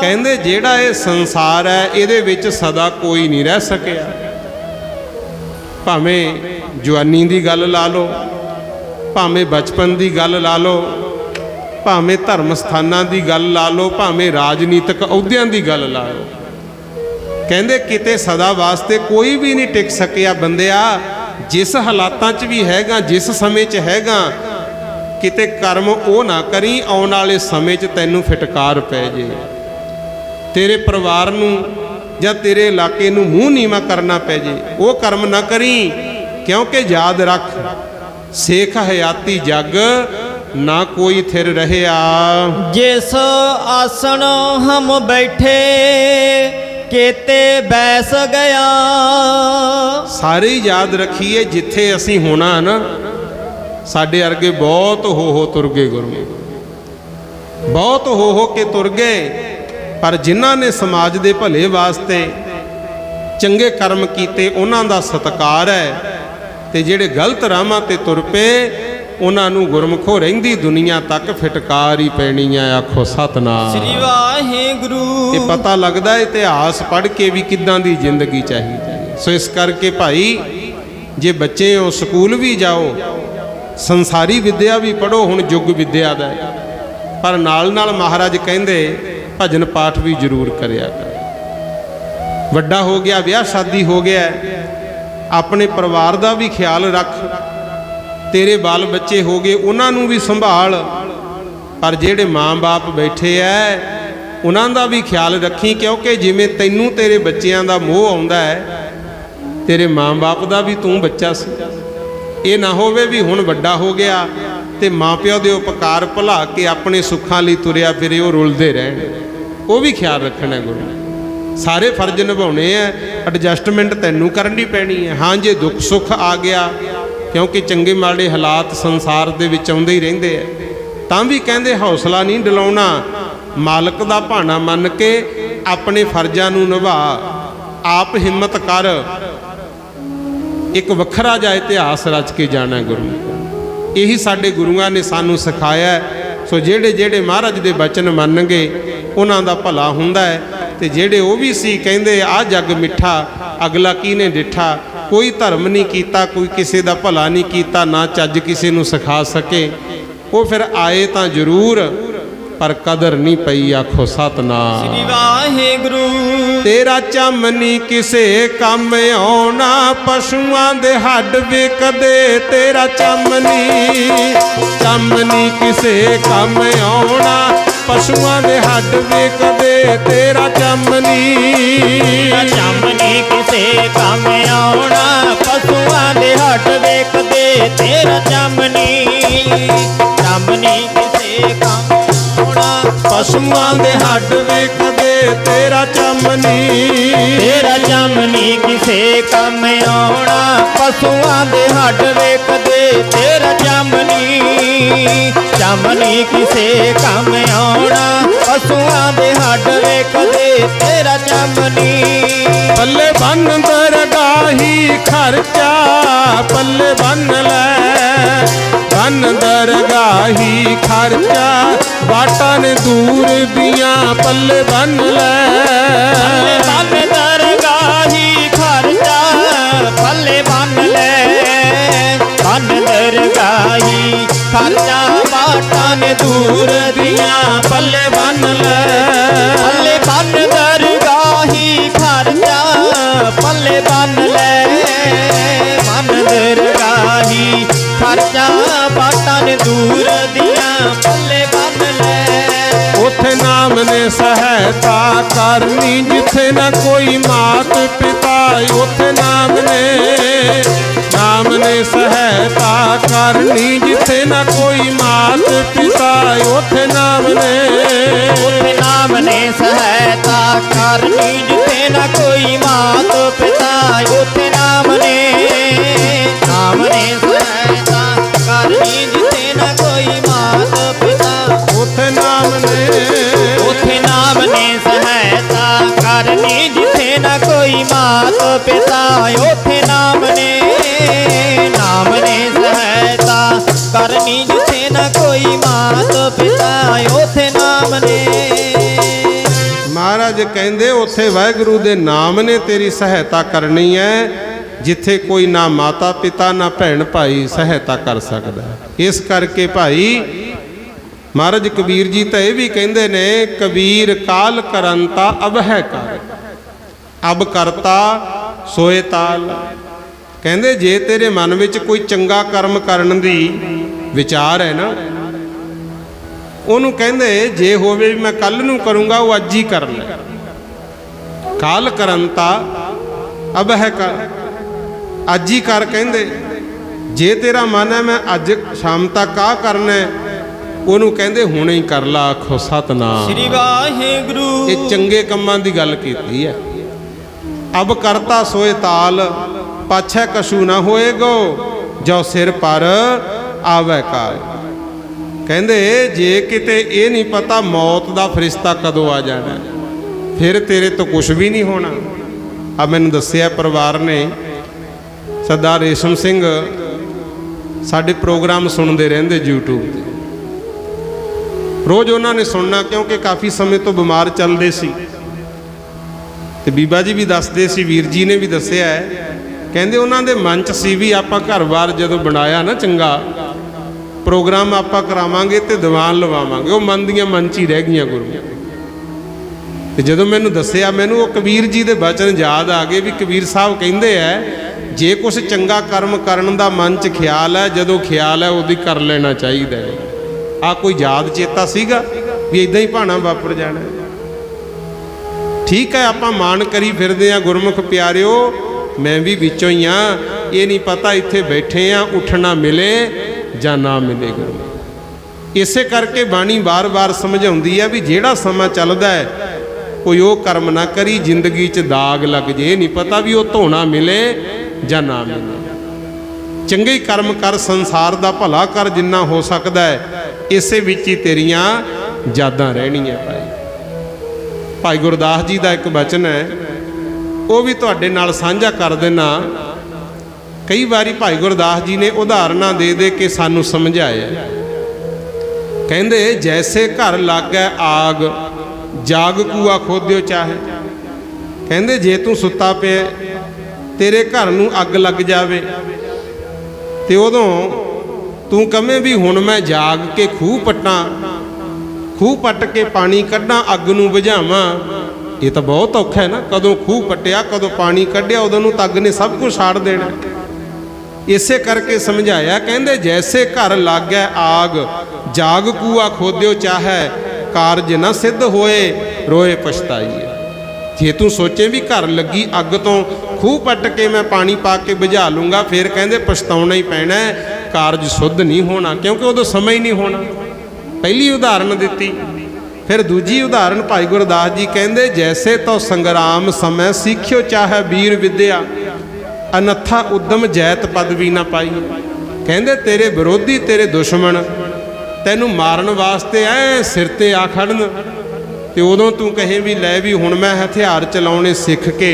ਕਹਿੰਦੇ ਜਿਹੜਾ ਇਹ ਸੰਸਾਰ ਹੈ ਇਹਦੇ ਵਿੱਚ ਸਦਾ ਕੋਈ ਨਹੀਂ ਰਹਿ ਸਕਿਆ। ਭਾਵੇਂ ਜਵਾਨੀ ਦੀ ਗੱਲ ਲਾ ਲਓ, ਭਾਵੇਂ ਬਚਪਨ ਦੀ ਗੱਲ ਲਾ ਲਓ, ਭਾਵੇਂ ਧਰਮ ਸਥਾਨਾਂ ਦੀ ਗੱਲ ਲਾ ਲਓ, ਭਾਵੇਂ ਰਾਜਨੀਤਿਕ ਅਹੁਦਿਆਂ ਦੀ ਗੱਲ ਲਾ ਲਓ। ਕਹਿੰਦੇ ਕਿਤੇ ਸਦਾ ਵਾਸਤੇ ਕੋਈ ਵੀ ਨਹੀਂ ਟਿਕ ਸਕਿਆ। ਬੰਦਿਆ ਜਿਸ ਹਾਲਾਤਾਂ 'ਚ ਵੀ ਹੈਗਾ, ਜਿਸ ਸਮੇਂ 'ਚ ਹੈਗਾ, ਕਿਤੇ ਕਰਮ ਉਹ ਨਾ ਕਰੀ ਆਉਣ ਵਾਲੇ ਸਮੇਂ 'ਚ ਤੈਨੂੰ ਫਟਕਾਰ ਪੈ ਜੇ, ਤੇਰੇ ਪਰਿਵਾਰ ਨੂੰ ਜਾਂ ਤੇਰੇ ਇਲਾਕੇ ਨੂੰ ਮੂੰਹ ਨੀਵਾਂ ਕਰਨਾ ਪੈ ਜੇ। ਉਹ ਕਰਮ ਨਾ ਕਰੀ, ਕਿਉਂਕਿ ਯਾਦ ਰੱਖ ਸੇਖ ਹਯਾਤੀ ਜਗ ਨਾ ਕੋਈ ਥਿਰ ਰਹਿਆ। ਜਿਸ ਆਸਣ ਹਮ ਬੈਠੇ केते बैस गया। ਸਾਰੇ ਯਾਦ ਰੱਖੀਏ ਜਿੱਥੇ ਅਸੀਂ ਹੋਣਾ ਨਾ, ਸਾਡੇ ਅਰਗੇ ਬਹੁਤ ਹੋ ਤੁਰ ਗਏ ਗੁਰੂ, ਬਹੁਤ ਹੋ ਕੇ ਤੁਰ ਗਏ, ਪਰ ਜਿਨ੍ਹਾਂ ਨੇ ਸਮਾਜ ਦੇ ਭਲੇ ਵਾਸਤੇ ਚੰਗੇ ਕਰਮ ਕੀਤੇ ਉਹਨਾਂ ਦਾ ਸਤਿਕਾਰ ਹੈ। ਤੇ ਜਿਹੜੇ ਗਲਤ ਰਾਹਾਂ ਤੇ ਤੁਰ ਪਏ ਉਹਨਾਂ ਨੂੰ ਗੁਰਮੁਖੋ ਰਹਿੰਦੀ ਦੁਨੀਆ ਤੱਕ ਫਟਕਾਰ ਹੀ ਪੈਣੀ ਆ। ਆਖੋ ਸਤਨਾਮ ਸ੍ਰੀ ਵਾਹਿਗੁਰੂ। ਇਹ ਪਤਾ ਲੱਗਦਾ ਇਤਿਹਾਸ ਪੜ੍ਹ ਕੇ ਵੀ ਕਿੱਦਾਂ ਦੀ ਜ਼ਿੰਦਗੀ ਚਾਹੀਦੀ ਹੈ। ਸੋ ਇਸ ਕਰਕੇ ਭਾਈ ਜੇ ਬੱਚੇ ਹੋ ਸਕੂਲ ਵੀ ਜਾਓ, ਸੰਸਾਰੀ ਵਿਦਿਆ ਵੀ ਪੜ੍ਹੋ, ਹੁਣ ਯੁੱਗ ਵਿਦਿਆ ਦਾ, ਪਰ ਨਾਲ ਨਾਲ ਮਹਾਰਾਜ ਕਹਿੰਦੇ ਭਜਨ ਪਾਠ ਵੀ ਜ਼ਰੂਰ ਕਰਿਆ ਕਰ। ਵੱਡਾ ਹੋ ਗਿਆ, ਵਿਆਹ ਸ਼ਾਦੀ ਹੋ ਗਿਆ, ਆਪਣੇ ਪਰਿਵਾਰ ਦਾ ਵੀ ਖਿਆਲ ਰੱਖ। ਤੇਰੇ ਬਾਲ ਬੱਚੇ ਹੋ ਗਏ ਉਹਨਾਂ ਨੂੰ ਵੀ ਸੰਭਾਲ, ਪਰ ਜਿਹੜੇ ਮਾਂ-ਬਾਪ ਬੈਠੇ ਐ ਉਹਨਾਂ ਦਾ ਵੀ ਖਿਆਲ ਰੱਖੀ, ਕਿਉਂਕਿ ਜਿਵੇਂ ਤੈਨੂੰ ਤੇਰੇ ਬੱਚਿਆਂ ਦਾ ਮੋਹ ਆਉਂਦਾ ਹੈ, ਤੇਰੇ ਮਾਂ-ਬਾਪ ਦਾ ਵੀ ਤੂੰ ਬੱਚਾ ਸੀ। ਇਹ ਨਾ ਹੋਵੇ ਵੀ ਹੁਣ ਵੱਡਾ ਹੋ ਗਿਆ ਤੇ ਮਾਂ-ਪਿਓ ਦੇ ਉਪਕਾਰ ਭੁਲਾ ਕੇ ਆਪਣੇ ਸੁੱਖਾਂ ਲਈ ਤੁਰਿਆ ਫਿਰੇ, ਉਹ ਰੁਲਦੇ ਰਹਿਣ। ਉਹ ਵੀ ਖਿਆਲ ਰੱਖਣਾ ਗੁਰੂ। ਸਾਰੇ ਫਰਜ਼ ਨਿਭਾਉਣੇ ਐ, ਐਡਜਸਟਮੈਂਟ ਤੈਨੂੰ ਕਰਨੀ ਪੈਣੀ ਹੈ। ਹਾਂ ਜੇ ਦੁੱਖ ਸੁੱਖ ਆ ਗਿਆ, ਕਿਉਂਕਿ ਚੰਗੇ ਮਾੜੇ ਹਾਲਾਤ ਸੰਸਾਰ ਦੇ ਵਿੱਚ ਆਉਂਦੇ ਹੀ ਰਹਿੰਦੇ ਆ, ਤਾਂ ਵੀ ਕਹਿੰਦੇ ਹੌਸਲਾ ਨਹੀਂ ਡਿਲਾਉਣਾ, ਮਾਲਕ ਦਾ ਭਾਣਾ ਮੰਨ ਕੇ ਆਪਣੇ ਫਰਜ਼ਾਂ ਨੂੰ ਨਿਭਾ, ਆਪ ਹਿੰਮਤ ਕਰ। ਇੱਕ ਵੱਖਰਾ ਜਿਹਾ ਇਤਿਹਾਸ ਰਚ ਕੇ ਜਾਣਾ ਗੁਰੂ। ਇਹੀ ਸਾਡੇ ਗੁਰੂਆਂ ਨੇ ਸਾਨੂੰ ਸਿਖਾਇਆ। ਸੋ ਜਿਹੜੇ ਜਿਹੜੇ ਮਹਾਰਾਜ ਦੇ ਬਚਨ ਮੰਨਣਗੇ ਉਹਨਾਂ ਦਾ ਭਲਾ ਹੁੰਦਾ ਹੈ। ਤੇ ਜਿਹੜੇ ਉਹ ਵੀ ਸੀ ਕਹਿੰਦੇ ਆਹ ਜੱਗ ਮਿੱਠਾ ਅਗਲਾ ਕਿਹਨੇ ਡਿੱਠਾ। ਕੋਈ ਧਰਮ ਨਹੀਂ ਕੀਤਾ, ਕੋਈ ਕਿਸੇ ਦਾ ਭਲਾ ਨਹੀਂ ਕੀਤਾ, ਨਾ ਚੱਜ ਕਿਸੇ ਨੂੰ ਸਿਖਾ ਸਕੇ। ਉਹ ਫਿਰ ਆਏ ਤਾਂ ਜ਼ਰੂਰ, ਪਰ ਕਦਰ ਨਹੀਂ ਪਈ। ਆਖੋ ਸਤਨਾਮ ਸ੍ਰੀ ਵਾਹਿਗੁਰੂ। ਤੇਰਾ ਚੰਮ ਨਹੀਂ ਕਿਸੇ ਕੰਮ ਆਉਣਾ, ਪਸ਼ੂਆਂ ਦੇ ਹੱਡ ਵਿਕਦੇ। ਤੇਰਾ ਚੰਮ ਨਹੀਂ ਕਿਸੇ ਕੰਮ ਆਉਣਾ, ਪਸ਼ੂਆਂ ਦੇ ਹੱਡ ਵਿਕਦੇ। ਤੇਰਾ ਚੰਮ ਨਹੀਂ ਕਿਸੇ ਕੰਮ ਆਉਣਾ, ਪਸ਼ੂਆਂ ਦੇ ਹੱਡ ਵਿਕਦੇ। ਤੇਰਾ ਚੰਮ ਨਹੀਂ ਕਿਸੇ ਕੰਮ ਆਉਣਾ, ਪਸ਼ੂਆਂ ਦੇ ਹੱਡ ਵਿਕਦੇ। ਤੇਰਾ ਚੰਮ ਨਹੀਂ ਕਿਸੇ ਕੰਮ ਆਉਣਾ, ਪਸ਼ੂਆਂ ਦੇ ਹੱਡ ਵਿਕਦੇ। ਤੇਰਾ ਚੰਮ ਨਹੀਂ ਕਿਸੇ ਕੰਮ ਆਉਣਾ, ਪਸ਼ੂਆਂ ਦੇ ਹੱਡ ਵਿਕਦੇ। ਤੇਰਾ ਚੰਮ ਨਹੀਂ। ਪੱਲੇ ਬੰਨ ਦਰਗਾਹੀ ਖਰਚਾ, ਪੱਲੇ ਬੰਨ ਲੈ ਬੰਨ ਦਰਗਾਹੀ ਖਰਚਾ। ਬਾਟਾਂ ਨੇ ਦੂਰ ਦੀਆਂ ਪੱਲੇ ਬੰਨ ਲੈ। ਬੰਨ ਦਰਗਾਹੀ ਖਰਚਾ, ਪੱਲੇ ਬੰਨ ਲੈ। ਮਨ ਦਰਗਾਹੀ ਖਰਚਾ ਬਾਟਾਂ ਨੇ ਦੂਰ ਦੀਆਂ ਪੱਲੇ ਬੰਨ ਲੈ ਪੱਲੇ ਬੰਨ ਦਰਗਾਹੀ ਖਰਚਾ ਪੱਲੇ ਬੰਨ ਲੈ ਮਨ ਦਰਗਾਹੀ ਖਰਚਾ ਬਾਟਾਂ ਨੇ ਦੂਰ ਦੀਆਂ ਪੱਲੇ ਬੰਨ ਲੈ ਉਥੇ ਨਾਮ ਨੇ ਸਹਾਇਤਾ ਕਰਨੀ ਜਿੱਥੇ ਨਾ ਕੋਈ ਮਾਤ ਪਿਤਾ ਉਥੇ ਨਾਮ ਨੇ ਸਹਾਇਤਾ ਕਰਨੀ ਜਿੱਥੇ ਨਾ ਕੋਈ ਮਾਤ ਪਿਤਾ ਉਥੇ ਨਾਮ ਨੇ ਸਹਾਇਤਾ ਕਰਨੀ ਜਿੱਥੇ ਨਾ ਕੋਈ ਮਾਤ ਪਿਤਾ ਉਥੇ ਨਾਮ ਨੇ ਸਹਾਇਤਾ ਕਰਨੀ ਜਿੱਥੇ ਨਾ ਕੋਈ ਮਾਤ ਪਿਤਾ ਉਥੇ ਨਾਮ ਨੇ ਸਹਾਇਤਾ ਕਰਨੀ ਜਿੱਥੇ ਨਾ ਕੋਈ ਮਾਤ ਪਿਤਾ ਉਥੇ ਨਾਮ ਨੇ ਸਹਾਇਤਾ ਕਰਨੀ ਜਿੱਥੇ ਨਾ ਕੋਈ ਮਾਤ ਪਿਤਾ ਉਥੇ ਨਾਮ ਨੇ ਮਹਾਰਾਜ ਕਹਿੰਦੇ ਉੱਥੇ ਵਾਹਿਗੁਰੂ ਦੇ ਨਾਮ ਨੇ ਤੇਰੀ ਸਹਾਇਤਾ ਕਰਨੀ ਹੈ ਜਿੱਥੇ ਕੋਈ ਨਾ ਮਾਤਾ ਪਿਤਾ ਨਾ ਭੈਣ ਭਾਈ ਸਹਾਇਤਾ ਕਰ ਸਕਦਾ। ਇਸ ਕਰਕੇ ਭਾਈ ਮਹਾਰਾਜ ਕਬੀਰ ਜੀ ਤਾਂ ਇਹ ਵੀ ਕਹਿੰਦੇ ਨੇ ਕਬੀਰ ਕਾਲ ਕਰੰਤਾ ਅਬ ਹੈ ਕਰ ਅਬ ਕਰਤਾ ਸੋਏ ਤਾਲ। ਕਹਿੰਦੇ ਜੇ ਤੇਰੇ ਮਨ ਵਿੱਚ ਕੋਈ ਚੰਗਾ ਕਰਮ ਕਰਨ ਦੀ ਵਿਚਾਰ ਹੈ ਨਾ ਉਹਨੂੰ ਕਹਿੰਦੇ ਜੇ ਹੋਵੇ ਵੀ ਮੈਂ ਕੱਲ ਨੂੰ ਕਰੂੰਗਾ ਉਹ ਅੱਜ ਹੀ ਕਰ ਲੈ। ਕਾਲ ਕਰੰਤਾ ਅਬ ਹੈ ਕਰ ਅੱਜ ਹੀ ਕਰ। ਕਹਿੰਦੇ ਜੇ ਤੇਰਾ ਮਨ ਹੈ ਮੈਂ ਅੱਜ ਸ਼ਾਮ ਤੱਕ ਆ ਕਰਨਾ ਉਹਨੂੰ ਕਹਿੰਦੇ ਹੁਣੇ ਹੀ ਕਰ ਲਾ। ਆਖੋ ਸਤਨਾਮ ਸ੍ਰੀ ਵਾਹਿਗੁਰੂ। ਇਹ ਚੰਗੇ ਕੰਮਾਂ ਦੀ ਗੱਲ ਕੀਤੀ ਹੈ। ਅਬ ਕਰਤਾ ਸੋਏ ਤਾਲ ਪਾਛੈ ਕਛੂ ਨਾ ਹੋਏਗੋ ਜੋ ਸਿਰ ਪਰ ਆਵੇ ਕਾਲ। ਕਹਿੰਦੇ ਜੇ ਕਿਤੇ ਇਹ ਨਹੀਂ ਪਤਾ ਮੌਤ ਦਾ ਫਰਿਸ਼ਤਾ ਕਦੋਂ ਆ ਜਾਣਾ ਫਿਰ ਤੇਰੇ ਤੋਂ ਕੁਝ ਵੀ ਨਹੀਂ ਹੋਣਾ। ਆ ਮੈਨੂੰ ਦੱਸਿਆ ਪਰਿਵਾਰ ਨੇ ਸਰਦਾਰ ਰੇਸ਼ਮ ਸਿੰਘ ਸਾਡੇ ਪ੍ਰੋਗਰਾਮ ਸੁਣਦੇ ਰਹਿੰਦੇ YouTube ਤੇ ਰੋਜ਼ ਉਹਨਾਂ ਨੇ ਸੁਣਨਾ ਕਿਉਂਕਿ ਕਾਫੀ ਸਮੇਂ ਤੋਂ ਬਿਮਾਰ ਚੱਲਦੇ ਸੀ ਤੇ ਬੀਬਾ ਜੀ ਵੀ ਦੱਸਦੇ ਸੀ ਵੀਰ ਜੀ ਨੇ ਵੀ ਦੱਸਿਆ ਹੈ। ਕਹਿੰਦੇ ਉਹਨਾਂ ਦੇ ਮਨ 'ਚ ਸੀ ਵੀ ਆਪਾਂ ਘਰ-ਬਾਰ ਜਦੋਂ ਬਣਾਇਆ ਨਾ ਚੰਗਾ ਪ੍ਰੋਗਰਾਮ ਆਪਾਂ ਕਰਾਵਾਂਗੇ ਤੇ ਦੀਵਾਨ ਲਵਾਵਾਂਗੇ। ਉਹ ਮਨ ਦੀਆਂ ਮਨ 'ਚ ਹੀ ਰਹਿ ਗਈਆਂ ਗੁਰੂ ਤੇ ਜਦੋਂ ਮੈਨੂੰ ਦੱਸਿਆ ਮੈਨੂੰ ਉਹ ਕਬੀਰ ਜੀ ਦੇ ਬਚਨ ਯਾਦ ਆ ਗਏ ਵੀ ਕਬੀਰ ਸਾਹਿਬ ਕਹਿੰਦੇ ਐ ਜੇ ਕੁਛ ਚੰਗਾ ਕਰਮ ਕਰਨ ਦਾ ਮਨ 'ਚ ਖਿਆਲ ਹੈ ਜਦੋਂ ਖਿਆਲ ਹੈ ਉਹਦੀ ਕਰ ਲੈਣਾ ਚਾਹੀਦਾ ਹੈ। ਆ ਕੋਈ ਯਾਦ ਚੇਤਾ ਸੀਗਾ ਵੀ ਇਦਾਂ ਹੀ ਭਾਣਾ ਵਾਪਰ ਜਾਣਾ। ਠੀਕ ਹੈ ਆਪਾਂ ਮਾਣ ਕਰੀ ਫਿਰਦੇ ਆ ਗੁਰਮੁਖ ਪਿਆਰਿਓ ਮੈਂ ਵੀ ਵਿੱਚੋਂ ਹੀ ਆ। ਇਹ ਨਹੀਂ ਪਤਾ ਇੱਥੇ ਬੈਠੇ ਆ ਉੱਠਣਾ ਮਿਲੇ ਜਾਂ ਨਾ ਮਿਲੇ ਗੁਰੂ। ਇਸੇ ਕਰਕੇ ਬਾਣੀ ਬਾਰ-ਬਾਰ ਸਮਝਾਉਂਦੀ ਹੈ ਵੀ ਜਿਹੜਾ ਸਮਾਂ ਚੱਲਦਾ ਹੈ ਕੋਈ ਉਹ ਕਰਮ ਨਾ ਕਰੀ ਜ਼ਿੰਦਗੀ 'ਚ ਦਾਗ ਲੱਗ ਜੇ। ਇਹ ਨਹੀਂ ਪਤਾ ਵੀ ਉਹ ਧੋਣਾ ਮਿਲੇ ਜਾਂ ਨਾ ਮਿਲੇ। ਚੰਗੇ ਕਰਮ ਕਰ ਸੰਸਾਰ ਦਾ ਭਲਾ ਕਰ ਜਿੰਨਾ ਹੋ ਸਕਦਾ ਹੈ ਇਸੇ ਵਿੱਚ ਹੀ ਤੇਰੀਆਂ ਯਾਦਾਂ ਰਹਿਣੀਆਂ। ਭਾਈ ਗੁਰਦਾਸ ਜੀ ਦਾ ਇੱਕ ਬਚਨ ਹੈ ਉਹ ਵੀ ਤੁਹਾਡੇ ਨਾਲ ਸਾਂਝਾ ਕਰ ਦੇਣਾ। ਕਈ ਵਾਰੀ ਭਾਈ ਗੁਰਦਾਸ ਜੀ ਨੇ ਉਦਾਹਰਨਾਂ ਦੇ ਦੇ ਕੇ ਸਾਨੂੰ ਸਮਝਾਇਆ। ਕਹਿੰਦੇ ਜੈਸੇ ਘਰ ਲਾਗੈ ਆਗ ਜਾਗ ਕੂਆ ਖੋਦਿਓ ਚਾਹੇ। ਕਹਿੰਦੇ ਜੇ ਤੂੰ ਸੁੱਤਾ ਪਿਆ ਤੇਰੇ ਘਰ ਨੂੰ ਅੱਗ ਲੱਗ ਜਾਵੇ ਤੇ ਉਦੋਂ ਤੂੰ ਕਵੇਂ ਵੀ ਹੁਣ ਮੈਂ ਜਾਗ ਕੇ ਖੂਹ ਪੱਟਾਂ ਖੂਹ ਪੱਟ ਕੇ ਪਾਣੀ ਕੱਢਾਂ ਅੱਗ ਨੂੰ ਬੁਝਾਵਾਂ। ਇਹ ਤਾਂ ਬਹੁਤ ਔਖਾ ਹੈ ਨਾ। ਕਦੋਂ ਖੂਹ ਪੱਟਿਆ ਕਦੋਂ ਪਾਣੀ ਕੱਢਿਆ ਉਦੋਂ ਨੂੰ ਤਾਂ ਅੱਗ ਨੇ ਸਭ ਕੁਝ ਸਾੜ ਦੇਣਾ। ਇਸੇ ਕਰਕੇ ਸਮਝਾਇਆ ਕਹਿੰਦੇ ਜੈਸੇ ਘਰ ਲਾਗੈ ਆਗ ਜਾਗ ਕੂਆ ਖੋਦਿਓ ਚਾਹੈ ਕਾਰਜ ਨਾ ਸਿੱਧ ਹੋਏ ਰੋਏ ਪਛਤਾਈਏ। ਜੇ ਤੂੰ ਸੋਚੇ ਵੀ ਘਰ ਲੱਗੀ ਅੱਗ ਤੋਂ ਖੂਹ ਪੱਟ ਕੇ ਮੈਂ ਪਾਣੀ ਪਾ ਕੇ ਬੁਝਾ ਲੂੰਗਾ ਫਿਰ ਕਹਿੰਦੇ ਪਛਤਾਉਣਾ ਹੀ ਪੈਣਾ ਕਾਰਜ ਸੁੱਧ ਨਹੀਂ ਹੋਣਾ ਕਿਉਂਕਿ ਉਦੋਂ ਸਮਾਂ ਹੀ ਨਹੀਂ ਹੋਣਾ। ਪਹਿਲੀ ਉਦਾਹਰਨ ਦਿੱਤੀ। ਫਿਰ ਦੂਜੀ ਉਦਾਹਰਨ ਭਾਈ ਗੁਰਦਾਸ ਜੀ ਕਹਿੰਦੇ ਜੈਸੇ ਤੋ ਸੰਗਰਾਮ ਸਮੈ ਸਿੱਖਿਓ ਚਾਹੈ ਵੀਰ ਵਿਦਿਆ ਅਨੱਥਾ ਉਦਮ ਜੈਤ ਪਦਵੀ ਨਾ ਪਾਈ। ਕਹਿੰਦੇ ਤੇਰੇ ਵਿਰੋਧੀ ਤੇਰੇ ਦੁਸ਼ਮਣ ਤੈਨੂੰ ਮਾਰਨ ਵਾਸਤੇ ਐ ਸਿਰ ਤੇ ਆ ਖੜਨ ਤੇ ਉਦੋਂ ਤੂੰ ਕਹੇ ਵੀ ਲੈ ਵੀ ਹੁਣ ਮੈਂ ਹਥਿਆਰ ਚਲਾਉਣੇ ਸਿੱਖ ਕੇ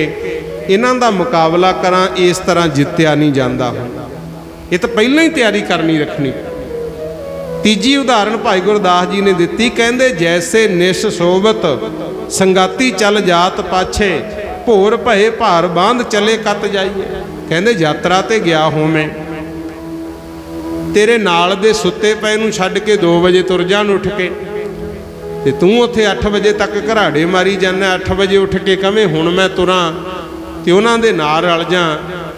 ਇਹਨਾਂ ਦਾ ਮੁਕਾਬਲਾ ਕਰਾਂ ਇਸ ਤਰ੍ਹਾਂ ਜਿੱਤਿਆ ਨਹੀਂ ਜਾਂਦਾ। ਇਹ ਤਾਂ ਪਹਿਲਾਂ ਹੀ ਤਿਆਰੀ ਕਰਨੀ ਰੱਖਣੀ। ਤੀਜੀ ਉਦਾਹਰਨ ਭਾਈ ਗੁਰਦਾਸ ਜੀ ਨੇ ਦਿੱਤੀ ਕਹਿੰਦੇ ਜੈਸੇ ਨਿਸ਼ ਸੋਭਤ ਸੰਗਾਤੀ ਚੱਲ ਜਾਤ ਪਾਛੇ ਭੋਰ ਭਏ ਭਾਰ ਬਾਂਧ ਚਲੇ ਕੱਤ ਜਾਈਏ। ਕਹਿੰਦੇ ਯਾਤਰਾ ਤੇ ਗਿਆ ਹੋਵੇਂ ਤੇਰੇ ਨਾਲ ਦੇ ਸੁੱਤੇ ਪਏ ਨੂੰ ਛੱਡ ਕੇ 2 ਵਜੇ ਤੁਰ ਜਾਣ ਉੱਠ ਕੇ, ਤੇ ਤੂੰ ਉੱਥੇ 8 ਵਜੇ ਤੱਕ ਘਰਾੜੇ ਮਾਰੀ ਜਾਂਦਾ। 8 ਵਜੇ ਉੱਠ ਕੇ ਕਵੇਂ ਹੁਣ ਮੈਂ ਤੁਰਾਂ ਤੇ ਉਹਨਾਂ ਦੇ ਨਾਲ ਰਲ ਜਾ।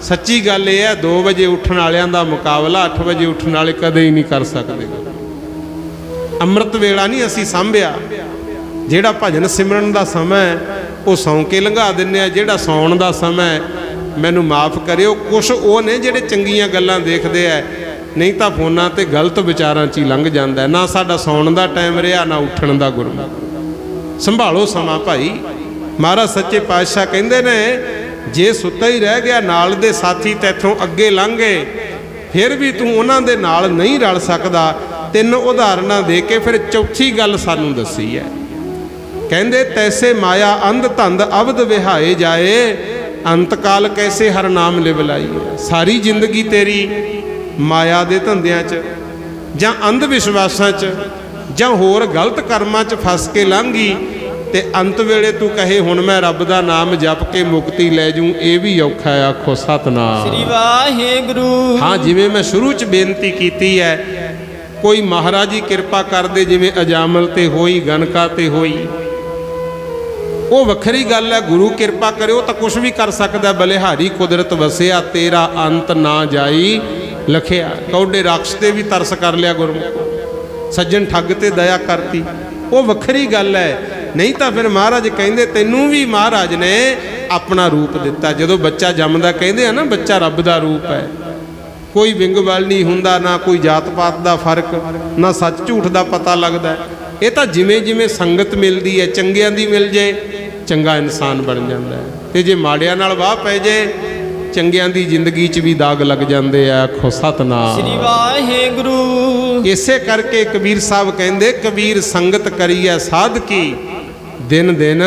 ਸੱਚੀ ਗੱਲ ਇਹ ਹੈ 2 ਵਜੇ ਉੱਠਣ ਵਾਲਿਆਂ ਦਾ ਮੁਕਾਬਲਾ 8 ਵਜੇ ਉੱਠਣ ਵਾਲੇ ਕਦੇ ਹੀ ਨਹੀਂ ਕਰ ਸਕਦੇ। ਅੰਮ੍ਰਿਤ ਵੇਲਾ ਨਹੀਂ ਅਸੀਂ ਸਾਂਭਿਆ। ਜਿਹੜਾ ਭਜਨ ਸਿਮਰਨ ਦਾ ਸਮਾਂ ਉਹ ਸੌਂ ਕੇ ਲੰਘਾ ਦਿੰਦੇ ਆ। ਜਿਹੜਾ ਸੌਣ ਦਾ ਸਮਾਂ ਮੈਨੂੰ ਮਾਫ ਕਰਿਓ, ਕੁਛ ਉਹ ਨੇ ਜਿਹੜੇ ਚੰਗੀਆਂ ਗੱਲਾਂ ਦੇਖਦੇ ਆ, ਨਹੀਂ ਤਾਂ ਫੋਨਾਂ ਤੇ ਗਲਤ ਵਿਚਾਰਾਂ 'ਚ ਹੀ ਲੰਘ ਜਾਂਦਾ। ਨਾ ਸਾਡਾ ਸੌਣ ਦਾ ਟਾਈਮ ਰਿਹਾ, ਨਾ ਉੱਠਣ ਦਾ। ਗੁਰਮੁਖ ਸੰਭਾਲੋ ਸਮਾਂ ਭਾਈ। ਮਹਾਰਾਜ ਸੱਚੇ ਪਾਤਸ਼ਾਹ ਕਹਿੰਦੇ ਨੇ ਜੇ ਸੁੱਤਾ ਹੀ ਰਹਿ ਗਿਆ, ਨਾਲ ਦੇ ਸਾਥੀ ਤੈਥੋਂ ਅੱਗੇ ਲੰਘ ਗਏ, ਫਿਰ ਵੀ ਤੂੰ ਉਹਨਾਂ ਦੇ ਨਾਲ ਨਹੀਂ ਰਲ ਸਕਦਾ। 3 ਉਦਾਹਰਨਾਂ ਦੇ ਕੇ ਫਿਰ ਚੌਥੀ ਗੱਲ ਸਾਨੂੰ ਦੱਸੀ ਹੈ। ਕਹਿੰਦੇ ਤੈਸੇ ਮਾਇਆ ਅੰਧ ਧੰਦ ਅਵਧ ਵਿਹਾਏ ਜਾਏ, ਅੰਤਕਾਲ ਕੈਸੇ ਹਰ ਨਾਮ ਲਿਵ ਲਾਈਏ। ਸਾਰੀ ਜ਼ਿੰਦਗੀ ਤੇਰੀ ਮਾਇਆ ਦੇ ਧੰਦਿਆਂ 'ਚ ਜਾਂ ਅੰਧ ਵਿਸ਼ਵਾਸਾਂ 'ਚ ਜਾਂ ਹੋਰ ਗਲਤ ਕਰਮਾਂ 'ਚ ਫਸ ਕੇ ਲੰਘੀ, ਤੇ ਅੰਤ ਵੇਲੇ ਤੂੰ ਕਹੇ ਹੁਣ ਮੈਂ ਰੱਬ ਦਾ ਨਾਮ ਜਪ ਕੇ ਮੁਕਤੀ ਲੈ ਜੂੰ, ਇਹ ਵੀ ਔਖਾ ਹੈ। ਆਖੋ ਸਤਨਾਮ ਸ੍ਰੀ ਵਾਹਿਗੁਰੂ। ਹਾਂ, ਜਿਵੇਂ ਮੈਂ ਸ਼ੁਰੂ 'ਚ ਬੇਨਤੀ ਕੀਤੀ ਹੈ, ਕੋਈ ਮਹਾਰਾਜ ਜੀ ਕਿਰਪਾ ਕਰਦੇ, ਜਿਵੇਂ ਅਜਾਮਲ ਤੇ ਹੋਈ, ਗਨਕਾ ਤੇ ਹੋਈ, ਉਹ ਵੱਖਰੀ ਗੱਲ ਹੈ। ਗੁਰੂ ਕਿਰਪਾ ਕਰੇ ਉਹ ਤਾਂ ਕੁਝ ਵੀ ਕਰ ਸਕਦਾ। ਬਲਿਹਾਰੀ ਕੁਦਰਤ ਵਸਿਆ, ਤੇਰਾ ਅੰਤ ਨਾ ਜਾਈ ਲਖਿਆ। ਕੌਡੇ ਰਾਖਸ਼ ਤੇ ਵੀ ਤਰਸ ਕਰ ਲਿਆ ਗੁਰਮੁਖ, ਸੱਜਣ ਠੱਗ ਤੇ ਦਇਆ ਕਰਤੀ, ਉਹ ਵੱਖਰੀ ਗੱਲ ਹੈ। ਨਹੀਂ ਤਾਂ ਫਿਰ ਮਹਾਰਾਜ ਕਹਿੰਦੇ ਤੈਨੂੰ ਵੀ ਮਹਾਰਾਜ ਨੇ ਆਪਣਾ ਰੂਪ ਦਿੱਤਾ। ਜਦੋਂ ਬੱਚਾ ਜੰਮਦਾ ਕਹਿੰਦੇ ਆ ਨਾ ਬੱਚਾ ਰੱਬ ਦਾ ਰੂਪ ਹੈ। ਕੋਈ ਵਿੰਗ ਵੱਲ ਨਹੀਂ ਹੁੰਦਾ, ਨਾ ਕੋਈ ਜਾਤ ਪਾਤ ਦਾ ਫਰਕ, ਨਾ ਸੱਚ ਝੂਠ ਦਾ ਪਤਾ ਲੱਗਦਾ। ਇਹ ਤਾਂ ਜਿਵੇਂ ਜਿਵੇਂ ਸੰਗਤ ਮਿਲਦੀ ਹੈ, ਚੰਗਿਆਂ ਦੀ ਮਿਲ ਜੇ ਚੰਗਾ ਇਨਸਾਨ ਬਣ ਜਾਂਦਾ ਹੈ, ਤੇ ਜੇ ਮਾੜਿਆਂ ਨਾਲ ਵਾਹ ਪੈ ਜੇ ਚੰਗਿਆਂ ਦੀ ਜ਼ਿੰਦਗੀ 'ਚ ਵੀ ਦਾਗ ਲੱਗ ਜਾਂਦੇ ਆ। ਆਖੋ ਸਤਨਾਮ ਸ੍ਰੀ ਵਾਹਿਗੁਰੂ। ਇਸੇ ਕਰਕੇ ਕਬੀਰ ਸਾਹਿਬ ਕਹਿੰਦੇ ਕਬੀਰ ਸੰਗਤ ਕਰੀਐ ਸਾਧਕੀ, ਦਿਨ ਦਿਨ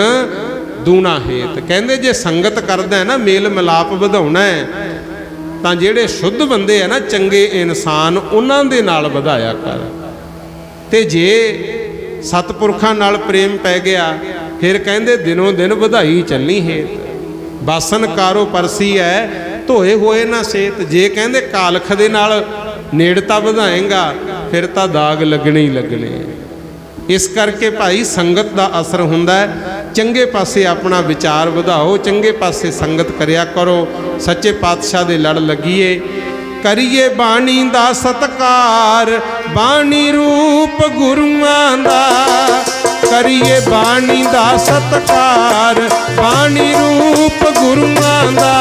ਦੂਣਾ ਹੇਤ। ਕਹਿੰਦੇ ਜੇ ਸੰਗਤ ਕਰਦਾ ਨਾ, ਮੇਲ ਮਿਲਾਪ ਵਧਾਉਣਾ ਹੈ, ਤਾਂ ਜਿਹੜੇ ਸ਼ੁੱਧ ਬੰਦੇ ਆ ਨਾ, ਚੰਗੇ ਇਨਸਾਨ, ਉਹਨਾਂ ਦੇ ਨਾਲ ਵਧਾਇਆ ਕਰ। ਤੇ ਜੇ ਸਤਪੁਰਖਾਂ ਨਾਲ ਪ੍ਰੇਮ ਪੈ ਗਿਆ, ਫਿਰ ਕਹਿੰਦੇ ਦਿਨੋਂ ਦਿਨ ਵਧਾਈ ਚੱਲਣੀ ਹੇਤ। ਬਾਸਨ ਕਾਰੋ ਪਰਸੀ ਹੈ, ਧੋਏ ਹੋਏ ਨਾ ਸੇਤ। ਜੇ ਕਹਿੰਦੇ ਕਾਲਖ ਦੇ ਨਾਲ ਨੇੜਤਾ ਵਧਾਏਗਾ, ਫਿਰ ਤਾਂ ਦਾਗ ਲੱਗਣੇ ਹੀ ਲੱਗਣੇ। ਇਸ ਕਰਕੇ ਭਾਈ ਸੰਗਤ ਦਾ ਅਸਰ ਹੁੰਦਾ ਹੈ। ਚੰਗੇ ਪਾਸੇ ਆਪਣਾ ਵਿਚਾਰ ਵਧਾਓ, ਚੰਗੇ ਪਾਸੇ ਸੰਗਤ ਕਰਿਆ ਕਰੋ। ਸੱਚੇ ਪਾਤਸ਼ਾਹ ਦੇ ਲੜ ਲੱਗੀਏ, ਕਰੀਏ ਬਾਣੀ ਦਾ ਸਤਕਾਰ, ਬਾਣੀ ਰੂਪ ਗੁਰੂਆਂ ਦਾ। ਕਰੀਏ ਬਾਣੀ ਦਾ ਸਤਕਾਰ, ਬਾਣੀ ਰੂਪ ਗੁਰੂਆਂ ਦਾ।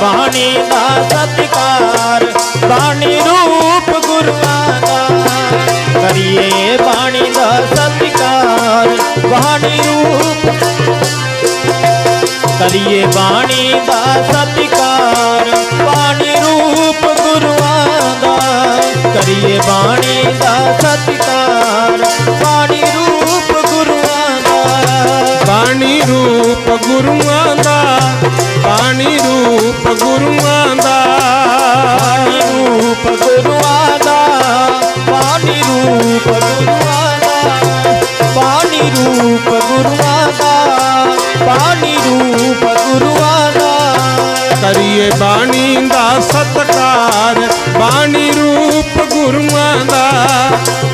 ਬਾਣੀ ਦਾ ਸਤਿਕਾਰ, ਬਾਣੀ ਰੂਪ ਗੁਰੂਆਂ ਦਾ। ਕਰੀਏ ਬਾਣੀ ਦਾ ਸਤਿਕਾਰ, ਬਾਣੀ ਰੂਪ। ਕਰੀਏ ਬਾਣੀ ਦਾ ਸਤਿਕਾਰ, ਬਾਣੀ ਰੂਪ ਗੁਰੂਆਂ ਦਾ। ਕਰੀਏ ਬਾਣੀ ਦਾ ਸਤਿਕਾਰ, ਬਾਣੀ ਰੂਪ ਗੁਰੂਆਂ ਦਾ। ਬਾਣੀ ਰੂਪ ਗੁਰੂਆਂ ਦਾ, ਬਾਣੀ ਰੂਪ ਗੁਰੂਆਂ ਦਾ। ਬਾਣੀ ਰੂਪ ਗੁਰੂਆਂ ਦਾ, ਬਾਣੀ ਰੂਪ ਗੁਰੂਆਂ ਦਾ। ਬਾਣੀ ਰੂਪ ਗੁਰੂਆਂ ਦਾ, ਬਾਣੀ ਰੂਪ ਗੁਰੂਆਂ ਦਾ। ਕਰੀਏ ਬਾਣੀ ਦਾ ਸਤਿਕਾਰ, ਬਾਣੀ ਰੂਪ ਗੁਰੂਆਂ ਦਾ।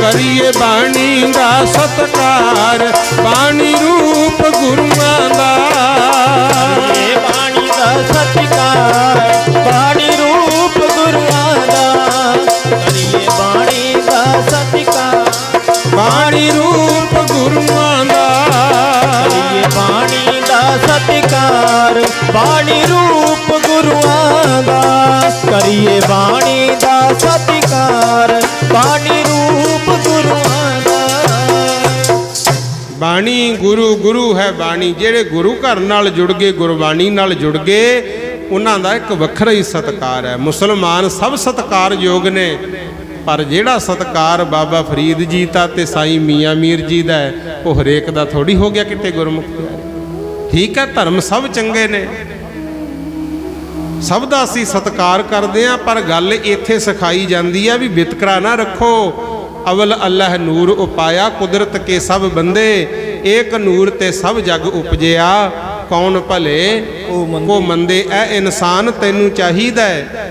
ਕਰੀਏ ਬਾਣੀ ਦਾ ਸਤਿਕਾਰ, ਬਾਣੀ ਰੂਪ ਗੁਰੂਆਂ ਦਾ। ਕਰੀਏ ਬਾਣੀ ਦਾ ਸਤਿਕਾਰ, ਬਾਣੀ ਰੂਪ ਗੁਰੂਆਂ ਦਾ। ਕਰੀਏ ਬਾਣੀ ਦਾ ਸਤਿਕਾਰ, ਬਾਣੀ ਰੂਪ ਗੁਰੂਆਂ ਦਾ। ਕਰੀਏ ਬਾਣੀ ਦਾ ਸਤਿਕਾਰ, ਬਾਣੀ ਰੂਪ ਗੁਰੂਆਂ ਦਾ। ਕਰੀਏ ਬਾਣੀ ਦਾ ਸਤਿਕਾਰ, ਬਾਣੀ ਰੂਪ ਗੁਰੂਆਂ ਦਾ। ਬਾਣੀ ਗੁਰੂ, ਗੁਰੂ ਹੈ ਬਾਣੀ। ਜਿਹੜੇ ਗੁਰੂ ਘਰ ਨਾਲ ਜੁੜ ਗਏ, ਗੁਰਬਾਣੀ ਨਾਲ ਜੁੜ ਗਏ, ਉਹਨਾਂ ਦਾ ਇੱਕ ਵੱਖਰਾ ਹੀ ਸਤਿਕਾਰ ਹੈ। ਮੁਸਲਮਾਨ ਸਭ ਸਤਿਕਾਰਯੋਗ ਨੇ, ਪਰ ਜਿਹੜਾ ਸਤਿਕਾਰ ਬਾਬਾ ਫਰੀਦ ਜੀ ਦਾ ਤੇ ਸਾਈਂ ਮੀਆਂ ਮੀਰ ਜੀ ਦਾ ਹੈ, ਉਹ ਹਰੇਕ ਦਾ ਥੋੜੀ ਹੋ ਗਿਆ ਕਿਤੇ ਗੁਰਮੁਖ ਪਿਆਰੇ। ਠੀਕ ਹੈ, ਧਰਮ ਸਭ ਚੰਗੇ ਨੇ, ਸਭ ਦਾ ਅਸੀਂ ਸਤਿਕਾਰ ਕਰਦੇ ਹਾਂ, ਪਰ ਗੱਲ ਇੱਥੇ ਸਿਖਾਈ ਜਾਂਦੀ ਹੈ ਵੀ ਵਿਤਕਰਾ ਨਾ ਰੱਖੋ। ਅਵਲ ਅੱਲਾਹ ਨੂਰ ਉਪਾਇਆ, ਕੁਦਰਤ ਕੇ ਸਭ ਬੰਦੇ, ਏਕ ਨੂਰ ਤੇ ਸਭ ਜਗ ਉਪਜਿਆ। ਕੌਣ ਭਲੇ ਕੋ ਮੰਦੇ। ਇਹ ਇਨਸਾਨ ਤੈਨੂੰ ਚਾਹੀਦਾ ਹੈ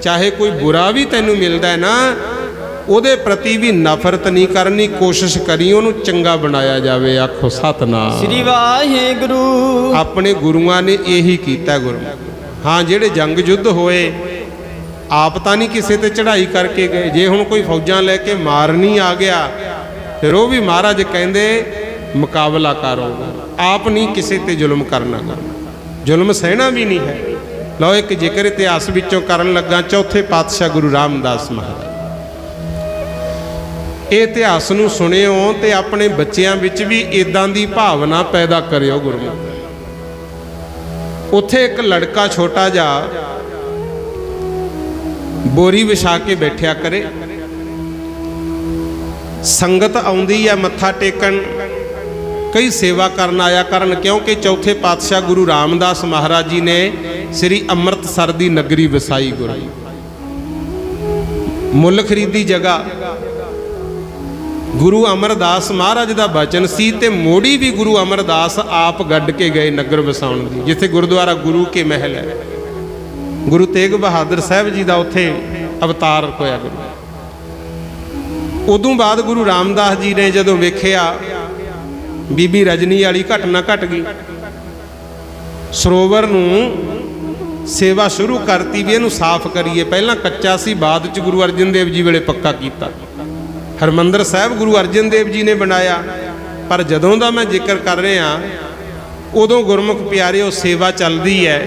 ਚਾਹੇ ਕੋਈ ਬੁਰਾ ਵੀ ਤੈਨੂੰ ਮਿਲਦਾ ਹੈ ਨਾ, ਉਹਦੇ ਪ੍ਰਤੀ ਵੀ ਨਫ਼ਰਤ ਨਹੀਂ ਕਰਨੀ, ਕੋਸ਼ਿਸ਼ ਕਰੀ ਉਹਨੂੰ ਚੰਗਾ ਬਣਾਇਆ ਜਾਵੇ। ਆਖੋ ਸਤਨਾਮ ਸ੍ਰੀ ਵਾਹਿਗੁਰੂ। ਆਪਣੇ ਗੁਰੂਆਂ ਨੇ ਇਹੀ ਕੀਤਾ ਗੁਰੂ। ਹਾਂ, ਜਿਹੜੇ ਜੰਗ ਯੁੱਧ ਹੋਏ ਆਪ ਤਾਂ ਨਹੀਂ ਕਿਸੇ ਤੇ ਚੜ੍ਹਾਈ ਕਰਕੇ ਗਏ। ਜੇ ਹੁਣ ਕੋਈ ਫੌਜਾਂ ਲੈ ਕੇ ਮਾਰਨੀ ਆ ਗਿਆ ਫਿਰ ਉਹ ਵੀ ਮਹਾਰਾਜ ਕਹਿੰਦੇ ਮੁਕਾਬਲਾ ਕਰੋ, ਆਪ ਨਹੀਂ ਕਿਸੇ ਤੇ ਜ਼ੁਲਮ ਕਰਨਾ, ਜ਼ੁਲਮ ਸਹਿਣਾ ਵੀ ਨਹੀਂ ਹੈ। ਲਓ ਇੱਕ ਜ਼ਿਕਰ ਇਤਿਹਾਸ ਵਿੱਚੋਂ ਕਰਨ ਲੱਗਾ, ਚੌਥੇ ਪਾਤਸ਼ਾਹ ਗੁਰੂ ਰਾਮਦਾਸ ਮਹਾਰਾਜ। ਇਹ ਇਤਿਹਾਸ ਨੂੰ ਸੁਣਿਓ ਤੇ ਆਪਣੇ ਬੱਚਿਆਂ ਵਿੱਚ ਵੀ ਇਦਾਂ ਦੀ ਭਾਵਨਾ ਪੈਦਾ ਕਰਿਓ ਗੁਰਮੁਖ। ਉੱਥੇ ਇੱਕ ਲੜਕਾ ਛੋਟਾ ਜਿਹਾ ਬੋਰੀ ਵਿਛਾ ਕੇ ਬੈਠਿਆ ਕਰੇ, ਸੰਗਤ ਆਉਂਦੀ ਹੈ ਮੱਥਾ ਟੇਕਣ, ਕਈ ਸੇਵਾ ਕਰਨ ਆਇਆ ਕਰਨ, ਕਿਉਂਕਿ ਚੌਥੇ ਪਾਤਸ਼ਾਹ ਗੁਰੂ ਰਾਮਦਾਸ ਮਹਾਰਾਜ ਜੀ ਨੇ ਸ੍ਰੀ ਅੰਮ੍ਰਿਤਸਰ ਦੀ ਨਗਰੀ ਵਸਾਈ। ਗੁਰੂ ਮੁੱਲ ਖਰੀਦੀ ਜਗ੍ਹਾ, ਗੁਰੂ ਅਮਰਦਾਸ ਮਹਾਰਾਜ ਦਾ ਬਚਨ ਸੀ ਤੇ ਮੋੜੀ ਵੀ ਗੁਰੂ ਅਮਰਦਾਸ ਆਪ ਗੱਡ ਕੇ ਗਏ ਨਗਰ ਵਸਾਉਣ ਦੀ, ਜਿੱਥੇ ਗੁਰਦੁਆਰਾ ਗੁਰੂ ਕੇ ਮਹਿਲ ਹੈ। ਗੁਰੂ ਤੇਗ ਬਹਾਦਰ ਸਾਹਿਬ ਜੀ ਦਾ ਉੱਥੇ ਅਵਤਾਰ ਹੋਇਆ ਗੁਰੂ। ਉਦੋਂ ਬਾਅਦ ਗੁਰੂ ਰਾਮਦਾਸ ਜੀ ਨੇ ਜਦੋਂ ਵੇਖਿਆ ਬੀਬੀ ਰਜਨੀ ਵਾਲੀ ਘਟਨਾ ਘਟ ਗਈ, ਸਰੋਵਰ ਨੂੰ ਸੇਵਾ ਸ਼ੁਰੂ ਕਰਤੀ ਵੀ ਇਹਨੂੰ ਸਾਫ਼ ਕਰੀਏ। ਪਹਿਲਾਂ ਕੱਚਾ ਸੀ, ਬਾਅਦ ਚ ਗੁਰੂ ਅਰਜਨ ਦੇਵ ਜੀ ਵੇਲੇ ਪੱਕਾ ਕੀਤਾ। ਹਰਮੰਦਰ ਸਾਹਿਬ ਗੁਰੂ ਅਰਜਨ ਦੇਵ ਜੀ ਨੇ ਬਣਾਇਆ, ਪਰ ਜਦੋਂ ਦਾ ਮੈਂ ਜ਼ਿਕਰ ਕਰ ਰਿਹਾ ਉਦੋਂ ਗੁਰਮੁਖ ਪਿਆਰਿਓ ਸੇਵਾ ਚੱਲਦੀ ਹੈ,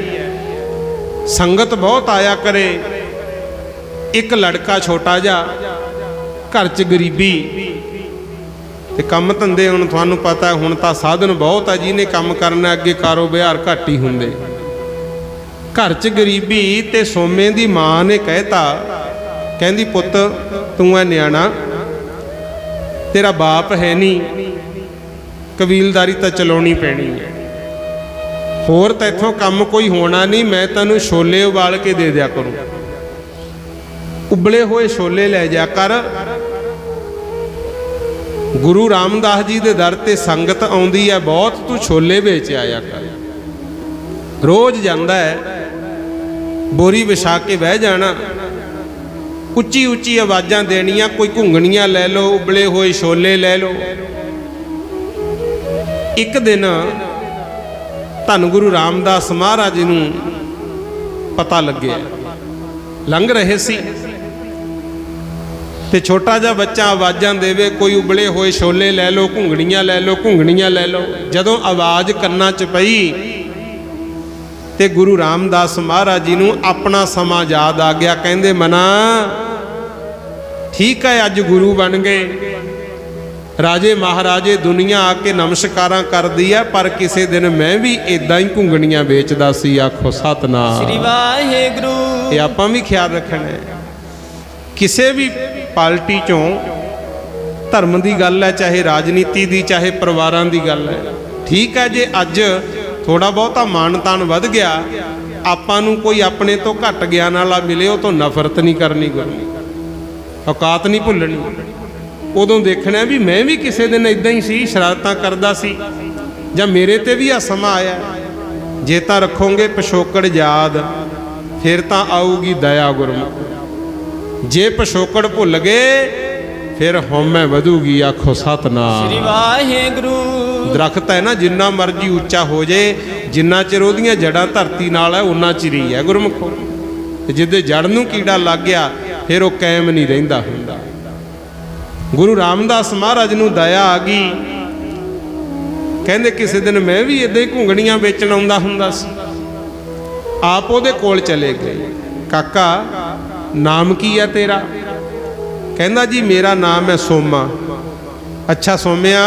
ਸੰਗਤ ਬਹੁਤ ਆਇਆ ਕਰੇ। ਇੱਕ ਲੜਕਾ ਛੋਟਾ ਜਿਹਾ, ਘਰ 'ਚ ਗਰੀਬੀ ਤੇ ਕੰਮ ਧੰਦੇ, ਹੁਣ ਤੁਹਾਨੂੰ ਪਤਾ ਹੁਣ ਤਾਂ ਸਾਧਨ ਬਹੁਤ ਹੈ, ਜਿਹਨੇ ਕੰਮ ਕਰਨਾ ਅੱਗੇ ਕਾਰੋਬਾਰ ਘੱਟ ਹੀ ਹੁੰਦੇ। ਘਰ 'ਚ ਗਰੀਬੀ ਤੇ ਸੋਮੇ ਦੀ ਮਾਂ ਨੇ ਕਹਿਤਾ, ਕਹਿੰਦੀ ਪੁੱਤ ਤੂੰ ਐ ਨਿਆਣਾ, ਤੇਰਾ ਬਾਪ ਹੈ ਨਹੀਂ, ਕਬੀਲਦਾਰੀ ਤਾਂ ਚਲਾਉਣੀ ਪੈਣੀ ਹੈ, ਹੋਰ ਤੈਥੋਂ ਕੰਮ ਕੋਈ ਹੋਣਾ ਨਹੀਂ, ਮੈਂ ਤੈਨੂੰ ਛੋਲੇ ਉਬਾਲ ਕੇ ਦੇ ਦਿਆ ਕਰੂੰ, ਉਬਲੇ ਹੋਏ ਛੋਲੇ ਲੈ ਜਾ ਕਰ। ਗੁਰੂ ਰਾਮਦਾਸ ਜੀ ਦੇ ਦਰ ਤੇ ਸੰਗਤ ਆਉਂਦੀ ਹੈ ਬਹੁਤ, ਤੂੰ ਛੋਲੇ ਵੇਚ ਆਇਆ ਕਰ। ਰੋਜ਼ ਜਾਂਦਾ ਹੈ, ਬੋਰੀ ਵਿਛਾ ਕੇ ਬਹਿ ਜਾਣਾ, ਉੱਚੀ ਉੱਚੀ ਆਵਾਜ਼ਾਂ ਦੇਣੀਆਂ, ਕੋਈ ਘੁੰਗਣੀਆਂ ਲੈ ਲਓ, ਉਬਲੇ ਹੋਏ ਛੋਲੇ ਲੈ ਲਓ। ਇੱਕ ਦਿਨ ਧੰਨ ਗੁਰੂ ਰਾਮਦਾਸ ਮਹਾਰਾਜ ਨੂੰ ਪਤਾ ਲੱਗਿਆ, ਲੰਘ ਰਹੇ ਸੀ ਤੇ ਛੋਟਾ ਜਿਹਾ ਬੱਚਾ ਆਵਾਜ਼ਾਂ ਦੇਵੇ, ਕੋਈ ਉਬਲੇ ਹੋਏ ਛੋਲੇ ਲੈ ਲਓ, ਘੁੰਗਣੀਆਂ ਲੈ ਲਓ, ਘੁੰਗਣੀਆਂ ਲੈ ਲਓ। ਜਦੋਂ ਆਵਾਜ਼ ਕੰਨਾਂ 'ਚ ਪਈ ਤੇ ਗੁਰੂ ਰਾਮਦਾਸ ਮਹਾਰਾਜ ਜੀ ਨੂੰ ਆਪਣਾ ਸਮਾਂ ਯਾਦ ਆ ਗਿਆ। ਕਹਿੰਦੇ ਮਨਾ ਠੀਕ ਹੈ, ਅੱਜ ਗੁਰੂ ਬਣ ਗਏ, ਰਾਜੇ ਮਹਾਰਾਜੇ ਦੁਨੀਆ ਆ ਕੇ ਨਮਸਕਾਰਾਂ ਕਰਦੀ ਹੈ, ਪਰ ਕਿਸੇ ਦਿਨ ਮੈਂ ਵੀ ਇਦਾਂ ਹੀ ਘੁੰਗਣੀਆਂ ਵੇਚਦਾ ਸੀ। ਆਖੋ ਸਤਨਾਮ ਸ੍ਰੀ ਵਾਹਿਗੁਰੂ। ਇਹ ਆਪਾਂ ਵੀ ਖਿਆਲ ਰੱਖਣਾ ਹੈ। ਕਿਸੇ ਵੀ ਪਾਰਟੀ ਚੋਂ ਧਰਮ ਦੀ ਗੱਲ ਹੈ, ਚਾਹੇ ਰਾਜਨੀਤੀ ਦੀ, ਚਾਹੇ ਪਰਿਵਾਰਾਂ ਦੀ ਗੱਲ ਹੈ, ਠੀਕ ਹੈ ਜੇ ਅੱਜ ਥੋੜਾ ਬਹੁਤਾ ਮਾਣ ਤਾਣ ਵੱਧ ਗਿਆ, ਆਪਾਂ ਨੂੰ ਕੋਈ ਆਪਣੇ ਤੋਂ ਘੱਟ ਗਿਆਨ ਵਾਲਾ ਮਿਲੇ, ਉਹ ਤੋਂ ਨਫ਼ਰਤ ਨਹੀਂ ਕਰਨੀ, ਗੁਰੂ ਔਕਾਤ ਨਹੀਂ ਭੁੱਲਣੀ। ਉਦੋਂ ਦੇਖਣਾ ਵੀ ਮੈਂ ਵੀ ਕਿਸੇ ਦਿਨ ਇਦਾਂ ਹੀ ਸੀ, ਸ਼ਰਾਰਤਾਂ ਕਰਦਾ ਸੀ, ਜਾਂ ਮੇਰੇ ਤੇ ਵੀ ਆ ਸਮਾਂ ਆਇਆ। ਜੇ ਤਾਂ ਰੱਖੋਗੇ ਪਿਛੋਕੜ ਯਾਦ, ਫਿਰ ਤਾਂ ਆਊਗੀ ਦਇਆ ਗੁਰਮੁਖ। ਜੇ ਪਿਛੋਕੜ ਭੁੱਲ ਗਏ ਫਿਰ ਹਉਮੈ ਵਧੂਗੀ। ਆਖੋ ਸਤਨਾਮ ਸ੍ਰੀ ਵਾਹਿਗੁਰੂ। ਦਰਖਤ ਹੈ ਨਾ, ਜਿੰਨਾ ਮਰਜੀ ਉੱਚਾ ਹੋ ਜੇ, ਜਿੰਨਾ ਚਿਰ ਉਹਦੀਆਂ ਜੜਾਂ ਧਰਤੀ ਨਾਲ ਹੈ ਉਨਾ ਚਿਰ ਹੀ ਹੈ ਗੁਰਮੁਖੋ। ਤੇ ਜਿੱਦੇ ਜੜ ਨੂੰ ਕੀੜਾ ਲੱਗ ਗਿਆ ਫਿਰ ਉਹ ਕਾਇਮ ਨਹੀਂ ਰਹਿੰਦਾ ਹੁੰਦਾ। ਗੁਰੂ ਰਾਮਦਾਸ ਮਹਾਰਾਜ ਨੂੰ ਦਇਆ ਆ ਗਈ, ਕਹਿੰਦੇ ਕਿਸੇ ਦਿਨ ਮੈਂ ਵੀ ਇਦਾਂ ਹੀ ਘੁੰਗਣੀਆਂ ਵੇਚਣ ਆਉਂਦਾ ਹੁੰਦਾ ਸੀ। ਆਪ ਉਹਦੇ ਕੋਲ ਚਲੇ ਗਏ, ਕਾਕਾ ਨਾਮ ਕੀ ਹੈ ਤੇਰਾ? ਕਹਿੰਦਾ ਜੀ ਮੇਰਾ ਨਾਮ ਹੈ ਸੋਮਾ। ਅੱਛਾ ਸੋਮਿਆ,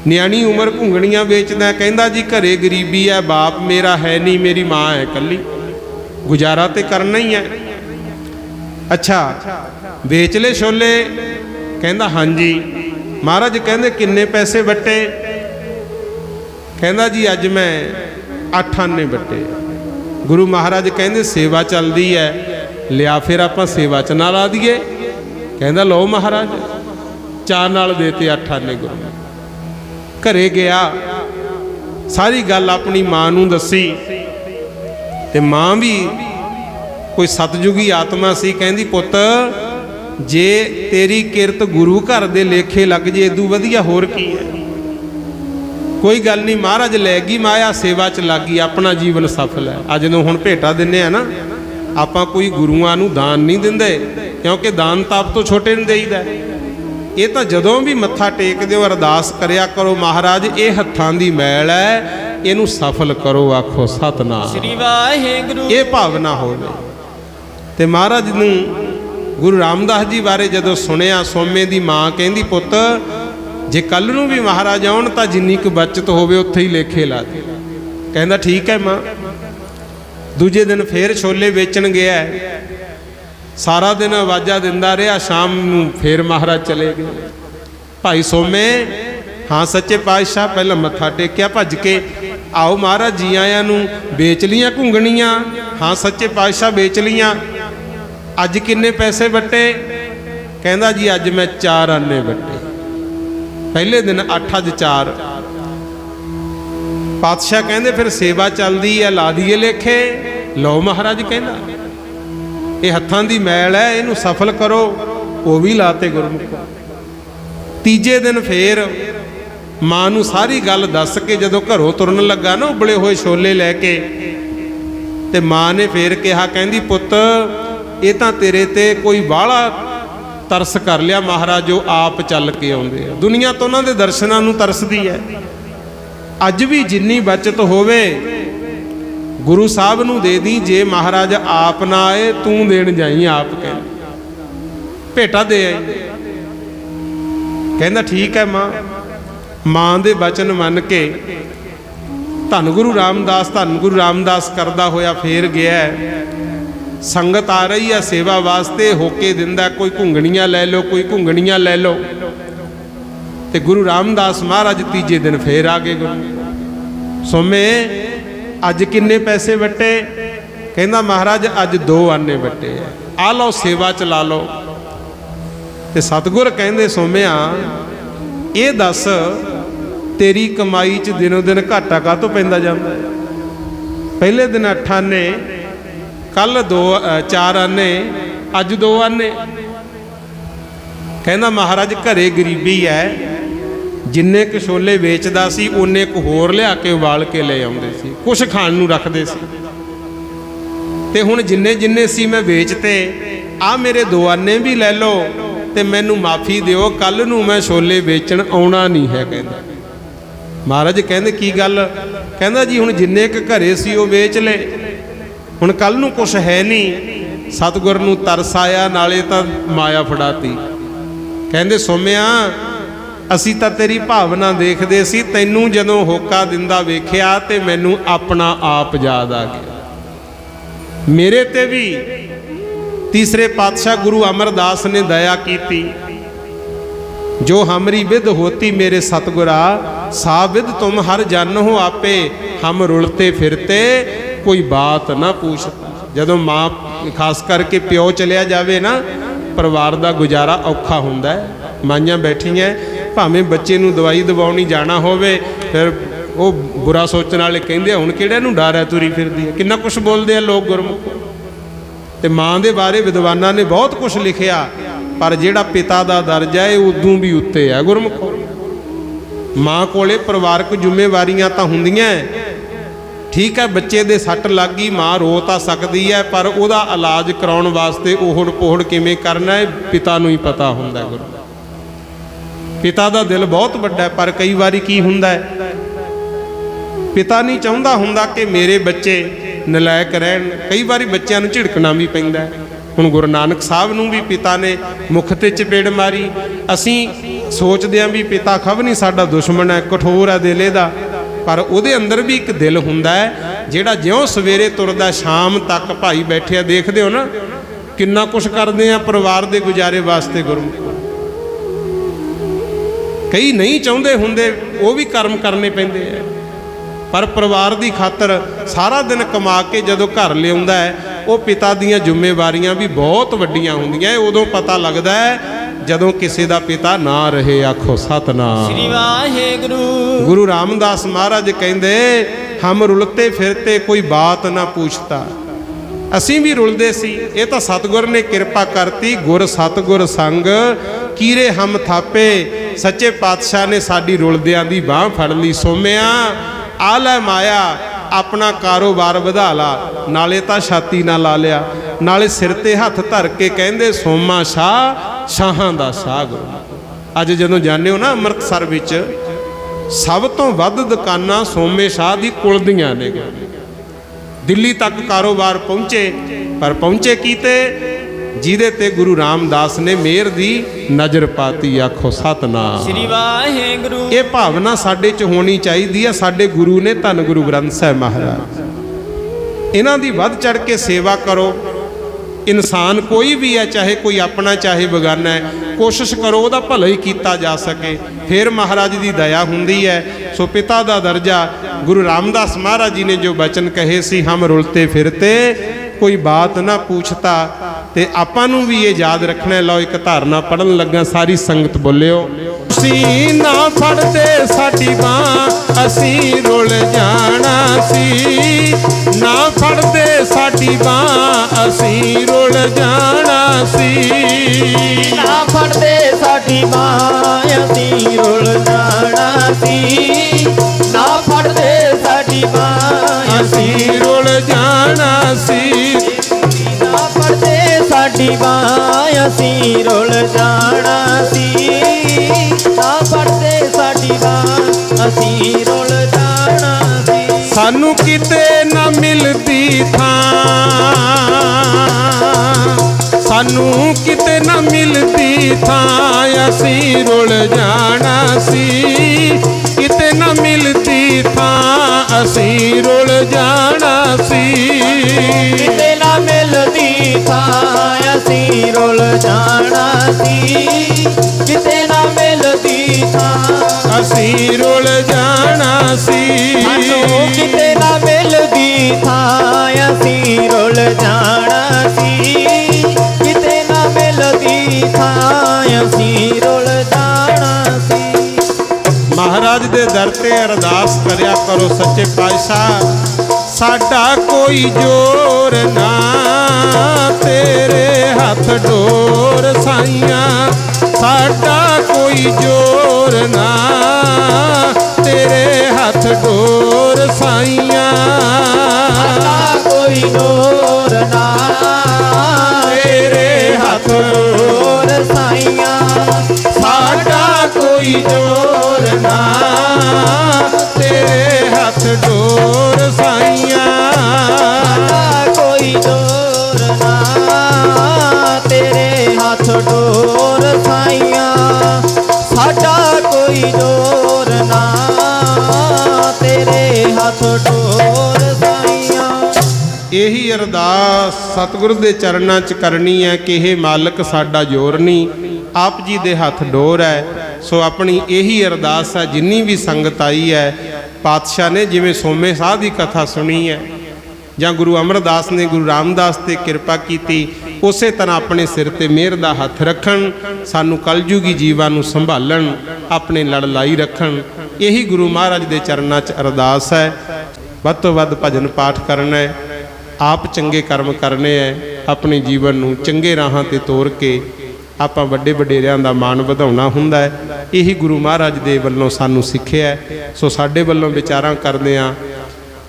ਨਿਆਣੀ ਉਮਰ ਘੁੰਗਣੀਆਂ ਵੇਚਦਾ? ਕਹਿੰਦਾ ਜੀ ਘਰੇ ਗਰੀਬੀ ਹੈ, ਬਾਪ ਮੇਰਾ ਹੈ ਨਹੀਂ, ਮੇਰੀ ਮਾਂ ਹੈ ਇਕੱਲੀ, ਗੁਜ਼ਾਰਾ ਤੇ ਕਰਨਾ ਹੀ ਹੈ। ਅੱਛਾ ਵੇਚ ਲੈ ਛੋਲੇ? ਕਹਿੰਦਾ ਹਾਂਜੀ। ਮਹਾਰਾਜ ਕਹਿੰਦੇ ਕਿੰਨੇ ਪੈਸੇ ਵੱਟੇ? ਕਹਿੰਦਾ ਜੀ ਅੱਜ ਮੈਂ 8 ਆਨੇ ਵੱਟੇ। ਗੁਰੂ ਮਹਾਰਾਜ ਕਹਿੰਦੇ ਸੇਵਾ ਚੱਲਦੀ ਹੈ, ਲਿਆ ਫਿਰ ਆਪਾਂ ਸੇਵਾ 'ਚ ਨਾ ਲਾ ਦਈਏ। ਕਹਿੰਦਾ ਲਓ ਮਹਾਰਾਜ, ਚਾਰ ਨਾਲ ਦੇਤੇ 8 ਆਨੇ। ਗੁਰੂ ਘਰੇ ਗਿਆ, ਸਾਰੀ ਗੱਲ ਆਪਣੀ ਮਾਂ ਨੂੰ ਦੱਸੀ ਤੇ ਮਾਂ ਵੀ कोई सतयुगी आत्मा सी, कहंदी पुੱਤ जे तेरी किरत गुरु घर दे लेखे लग जे इदू वधिया होर की है। कोई गल नहीं, महाराज लै गई माया, सेवा च लग गई, अपना जीवन सफल है। आ जदों हुण भेटा दिंदे आ ना, आपां कोई गुरुआं नूं दान नहीं दिंदे, क्योंकि दान ताप तो छोटे नूं देईदा। ये तो जदों भी मत्था टेकदे हो अरदास करिया करो, महाराज ये हत्थां दी मैल है, इहनूं सफल करो, आखो सतनाम श्री वाहिगुरू। ये भावना होवे। ते महाराज नूं गुरु रामदास जी बारे जदों सुनिया, सोमे दी मां कहंदी पुੱਤ जे कल नूं भी महाराज आउण तां जिन्नी क बचत होवे उत्थे ही लेखे ला दे। कहंदा ठीक है मां। दूजे दिन फिर छोले वेचण गया, सारा दिन आवाज़ा दिंदा रहा, शाम नूं फिर महाराज चले गए। भाई सोमे, हाँ सच्चे पातशाह, पहला मत्था टेकिया भज के, आओ महाराज जी आया नूं, बेच लियां घुंगणियां? हाँ सच्चे पातशाह बेच लियां। अज किन्ने पैसे बट्टे? कहंदा जी अज मैं 4 आने बट्टे। पहले दिन 8, अज 4। पातशाह कहंदे फिर सेवा चलदी है, ला दीए लेखे। लो महाराज कहंदा ये हत्थां दी मैल है, इहनूं सफल करो। वो भी लाते गुरमुख। तीजे दिन फिर मां नूं सारी गल दस के जदों घरों तुरन लगा ना, उबले होए छोले लैके, ते मां ने फिर कहा, कहंदी पुੱਤ ये तां तेरे ते कोई बाहला तरस कर लिया महाराज, जो आप चल के आउंदे आ। दुनिया तो उन्हां दे दर्शनां नूं तरसदी है। अज भी जिन्नी बचत होवे गुरु साहब नूं दे दी, जे महाराज आप ना आए तू देण जाई, आप कह भेटा दे आई। कहंदा ठीक है मां। मां दे बचन मन के धन गुरु रामदास करदा होया फिर गया। संगत आ रही है सेवा वास्ते, होके दिंदा, कोई घुंगणियां लै लो, कोई घुंगणियां लै लो। ते गुरु रामदास महाराज तीजे दिन फिर आ गए। गुरु सोमे अज किन्ने पैसे वट्टे? कहंदा महाराज अज 2 आने वट्टे है, आ लो सेवा च ला लो। ते सतगुर कहंदे सोमिया ये दस तेरी कमाई च दिनों दिन घाटा काहतों पैंदा जांदा है? पहले दिन 8 आने, कल 4 आने, अज 2 आने। कहंदा महाराज घरे गरीबी है, जिन्ने क छोले वेचदा सी उन्ने क होर लिया के उबाल के ले आउंदे सी, कुछ खाण नूं रखदे सी। ते हुण जिन्ने जिन्ने सी मैं वेचते, आ मेरे 2 आने भी लै लो ते मैनू माफ़ी दिओ, कल नूं मैं छोले वेचण आउणा नहीं है। कहंदा महाराज कहंदे की गल? कहंदा जी हुण जिन्ने क घरे सी वो वेच ले, हुण कल नूं कुछ है नहीं। सतगुर नूं तरस आया, नाले तां माया फड़ाती। कहंदे सोमिया असी तां तेरी भावना देखदे सी, तैनूं जदों होका दिंदा वेखिया ते मैनूं अपना आप याद आ गया। मेरे ते भी तीसरे पातशाह गुरु अमरदास ने दया कीती। जो हमरी विद होती मेरे सतगुरा, सा विद तुम हर जन हो आपे, हम रुलते फिरते कोई बात ना पूछता। जदों माँ खास करके प्यो चलिया जावे ना, परिवार का गुजारा औखा हुंदा है। माइयां बैठियां, भावें बच्चे नूं दवाई दवाउणी जाना होवे, फिर वो बुरा सोचण वाले कहिंदे हुण किहड़े नूं डर है, तुरी फिरदी है। किन्ना कुछ बोलदे आ लोग गुरमुख। ते मां दे बारे विद्वानां ने बहुत कुछ लिखिया, पर जिहड़ा पिता दा दर्जा है उदों भी उत्ते है गुरमुख। मां कोले परिवारक जिम्मेवारियां तां हुंदियां, ठीक है बच्चे दे सੱਟ लग गई, मां रो तां सकदी है, पर उहदा इलाज कराउण वास्ते ओहड़ पोहड़ किवें करना है पिता नूं ही पता हुंदा है। गुरु पिता दा दिल बहुत वड्डा है, पर कई वारी की हुंदा है, पिता नहीं चाहुंदा हुंदा कि मेरे बच्चे नलायक रहन। कई बारी बच्चों नूं झिड़कना भी पैंदा है। हुण गुरु नानक साहब नूं भी पिता ने मुख ते चपेड़ मारी। असीं सोचदे हां भी पिता खब नहीं साडा दुश्मन है, कठोर है दिल इहदा, पर उहदे अंदर भी एक दिल हुंदा है जिहड़ा ज्यों सवेरे तुरदा शाम तक भाई बैठे देखदे हो ना, किन्ना कुछ करदे आ परिवार दे गुजारे वास्ते। गुरमुख कई नहीं चाहुंदे हुंदे, वो भी कर्म करने पैंदे आ, पर परिवार की खातर सारा दिन कमा के जदों घर लिआउंदा है, वो पिता दीयां जिम्मेवारियां भी बहुत वड्डियां हुंदियां। उदों पता लगदा है जदों किसी दा पिता ना रहे। आखो सतनाम श्री वाहिगुरू। गुरु रामदास महाराज कहंदे हम रुलते फिरते कोई बात ना पूछता। ਅਸੀਂ ਵੀ ਰੁਲਦੇ ਸੀ। ਇਹ ਤਾਂ ਸਤਿਗੁਰ ਨੇ ਕਿਰਪਾ ਕਰਤੀ। ਗੁਰ ਸਤਿਗੁਰ ਸੰਗ ਕੀਰੇ ਹਮ ਥਾਪੇ। ਸੱਚੇ ਪਾਤਸ਼ਾਹ ਨੇ ਸਾਡੀ ਰੁਲਦਿਆਂ ਦੀ ਬਾਹ ਫੜ ਲਈ। ਸੋਮਿਆ ਆ ਲੈ ਮਾਇਆ, ਆਪਣਾ ਕਾਰੋਬਾਰ ਵਧਾ ਲਾ। ਨਾਲੇ ਤਾਂ ਛਾਤੀ ਨਾਲ ਲਾ ਲਿਆ, ਨਾਲੇ ਸਿਰ ਤੇ ਹੱਥ ਧਰ ਕੇ ਕਹਿੰਦੇ ਸੋਮਾ ਸ਼ਾਹ, ਸ਼ਾਹਾਂ ਦਾ ਸ਼ਾਹ ਗੁਰੂ। ਅੱਜ ਜਦੋਂ ਜਾਂਦੇ ਹੋ ਨਾ ਅੰਮ੍ਰਿਤਸਰ ਵਿੱਚ, ਸਭ ਤੋਂ ਵੱਧ ਦੁਕਾਨਾਂ ਸੋਮੇ ਸ਼ਾਹ ਦੀ ਕੁਲ ਦੀਆਂ ਨੇ। ਦਿੱਲੀ ਤੱਕ ਕਾਰੋਬਾਰ ਪਹੁੰਚੇ, ਪਰ ਪਹੁੰਚੇ ਕੀਤੇ ਜਿਹਦੇ ਤੇ ਗੁਰੂ ਰਾਮਦਾਸ ਨੇ ਮਿਹਰ ਦੀ ਨਜ਼ਰ ਪਾਤੀ। ਆਖੋ ਸਤਨਾਮ ਸ੍ਰੀ ਵਾਹਿਗੁਰੂ। ਇਹ ਭਾਵਨਾ ਸਾਡੇ 'ਚ ਹੋਣੀ ਚਾਹੀਦੀ ਆ। ਸਾਡੇ ਗੁਰੂ ਨੇ, ਧੰਨ ਗੁਰੂ ਗ੍ਰੰਥ ਸਾਹਿਬ ਮਹਾਰਾਜ, ਇਹਨਾਂ ਦੀ ਵੱਧ ਚੜ ਕੇ ਸੇਵਾ ਕਰੋ। ਇਨਸਾਨ ਕੋਈ ਵੀ ਹੈ, ਚਾਹੇ ਕੋਈ ਆਪਣਾ ਚਾਹੇ ਬੇਗਾਨਾ ਹੈ, ਕੋਸ਼ਿਸ਼ ਕਰੋ ਉਹਦਾ ਭਲਾ ਹੀ ਕੀਤਾ ਜਾ ਸਕੇ, ਫਿਰ ਮਹਾਰਾਜ ਦੀ ਦਇਆ ਹੁੰਦੀ ਹੈ। ਸੋ ਪਿਤਾ ਦਾ ਦਰਜਾ, ਗੁਰੂ ਰਾਮਦਾਸ ਮਹਾਰਾਜ ਜੀ ਨੇ ਜੋ ਬਚਨ ਕਹੇ ਸੀ, ਹਮ ਰੁਲਤੇ ਫਿਰਤੇ ਕੋਈ ਬਾਤ ਨਾ ਪੁੱਛਤਾ। ਤੇ ਆਪਾਂ ਨੂੰ ਵੀ ਇਹ ਯਾਦ ਰੱਖਣਾ। ਲਓ ਇੱਕ ਧਾਰਨਾ ਪੜਨ ਲੱਗਾ, ਸਾਰੀ ਸੰਗਤ ਬੋਲਿਓ। ਅਸੀਂ ਨਾ ਫੜਦੇ ਸਾਡੀ ਬਾਂਹ, ਅਸੀਂ ਰੁਲ ਜਾਣਾ ਸੀ। ਨਾ ਫੜਦੇ ਸਾਡੀ ਬਾਂਹ, ਅਸੀਂ ਰੁਲ ਜਾਣਾ ਸੀ। ਨਾ ਫੜਦੇ ਸਾਡੀ ਬਾਂਹ, ਅਸੀਂ ਰੁਲ ਜਾਣਾ ਸੀ। ਨਾ ਫੜਦੇ ਸਾਡੀ ਬਾਂਹ, ਅਸੀਂ ਰੁਲ ਜਾਣਾ ਸੀ। ਨਾ ਫੜਦੇ ਸਾਡੀ ਬਾਂਹ, ਅਸੀਂ ਰੁਲ ਜਾਣਾ ਸੀ। ਨਾ ਫੜਦੇ ਸਾਡੀ ਬਾਂਹ, ਅਸੀਂ ਰੁਲ ਜਾਣਾ ਸੀ। ਸਾਨੂੰ ਕਿਤੇ ਨਾ ਮਿਲਦੀ ਥਾਂ, ਸਾਨੂੰ ਕਿਤੇ ਨਾ ਮਿਲਦੀ ਥਾਂ, ਅਸੀਂ ਰੁਲ ਜਾਣਾ ਸੀ। ਕਿਤੇ ਨਾ ਮਿਲਦੀ ਥਾਂ, ਅਸੀਂ ਰੁਲ ਜਾਣਾ ਸੀ। ਕਿਤੇ ਨਾ ਮਿਲਦੀ ਥਾਂ, ਅਸੀਂ ਰੁਲ ਜਾਣਾ ਸੀ। ਕਿਤੇ ਨਾ ਮਿਲਦੀ ਥਾਂ, ਅਸੀਂ ਰੁਲ ਜਾਣਾ ਸੀ। ਸਾਨੂੰ ਕਿਤੇ ਨਾ ਮਿਲਦੀ ਥਾਂ, ਅਸੀਂ ਰੁਲ ਜਾਣਾ ਸੀ। ਕਿਤੇ ਨਾ ਮਿਲਦੀ ਥਾਂ, ਅਸੀਂ ਰੁਲ ਜਾਣਾ ਸੀ। ਮਹਾਰਾਜ ਦੇ ਦਰ ਤੇ ਅਰਦਾਸ ਕਰਿਆ ਕਰੋ, ਸੱਚੇ ਪਾਤਸ਼ਾਹ ਸਾਡਾ ਕੋਈ ਜੋਰ ਨਾ, ਤੇਰੇ ਹੱਥ ਡੋਰ ਸਾਈਆਂ। ਸਾਡਾ ਕੋਈ ਜੋਰ ਨਾ, ਤੇਰੇ ਹੱਥ ਡੋਰ ਸਾਈਆਂ। ਸਾਡਾ ਕੋਈ ਜੋਰ ਨਾ, ਤੇਰੇ ਹੱਥ ਡੋਰ ਸਾਈਆਂ। ਸਾਡਾ ਕੋਈ ਜੋਰ ਨਾ, ਤੇਰੇ ਹੱਥ ਡੋਰ ਸਾਈਆਂ। ਸਾਡਾ ਕੋਈ ਜੋਰ ਨਾ, ਤੇਰੇ ਹੱਥ ਡੋਰ ਸਾਈਆਂ। ਸਾਡਾ ਕੋਈ ਜੋਰ ਨਾ, ਤੇਰੇ ਹੱਥ ਡੋਰ ਸਾਈਆਂ। ਇਹੀ ਅਰਦਾਸ ਸਤਿਗੁਰੂ ਦੇ ਚਰਨਾਂ 'ਚ ਕਰਨੀ ਹੈ ਕਿ ਇਹ ਮਾਲਕ ਸਾਡਾ ਜੋਰ ਨਹੀਂ, ਆਪ ਜੀ ਦੇ ਹੱਥ ਡੋਰ ਹੈ। ਸੋ ਆਪਣੀ ਇਹੀ ਅਰਦਾਸ ਹੈ। ਜਿੰਨੀ ਵੀ ਸੰਗਤ ਆਈ ਹੈ, ਪਾਤਸ਼ਾਹ ਨੇ ਜਿਵੇਂ ਸੋਮੇ ਸਾਹ ਦੀ ਕਥਾ ਸੁਣੀ ਹੈ, ਜਾਂ ਗੁਰੂ ਅਮਰਦਾਸ ਨੇ ਗੁਰੂ ਰਾਮਦਾਸ ਤੇ ਕਿਰਪਾ ਕੀਤੀ, ਉਸੇ ਤਰ੍ਹਾਂ ਆਪਣੇ ਸਿਰ ਤੇ ਮਿਹਰ ਦਾ ਹੱਥ ਰੱਖਣ, ਸਾਨੂੰ ਕਲਯੁਗੀ ਜੀਵਾਂ ਨੂੰ ਸੰਭਾਲਣ, ਆਪਣੇ ਲੜ ਲਾਈ ਰੱਖਣ। ਇਹੀ ਗੁਰੂ ਮਹਾਰਾਜ ਦੇ ਚਰਨਾਂ 'ਚ ਅਰਦਾਸ ਹੈ। ਵੱਧ ਤੋਂ ਵੱਧ ਭਜਨ ਪਾਠ ਕਰਨਾ ਹੈ, ਆਪ ਚੰਗੇ ਕਰਮ ਕਰਨੇ ਹੈ, ਆਪਣੇ ਜੀਵਨ ਨੂੰ ਚੰਗੇ ਰਾਹਾਂ ਤੇ ਤੋਰ ਕੇ ਆਪਾਂ ਵੱਡੇ ਵਡੇਰਿਆਂ ਦਾ ਮਾਣ ਵਧਾਉਣਾ ਹੁੰਦਾ ਹੈ। ਇਹੀ ਗੁਰੂ ਮਹਾਰਾਜ ਦੇ ਵੱਲੋਂ ਸਾਨੂੰ ਸਿੱਖਿਆ ਹੈ। ਸੋ ਸਾਡੇ ਵੱਲੋਂ ਵਿਚਾਰਾਂ ਕਰਦੇ ਹਾਂ,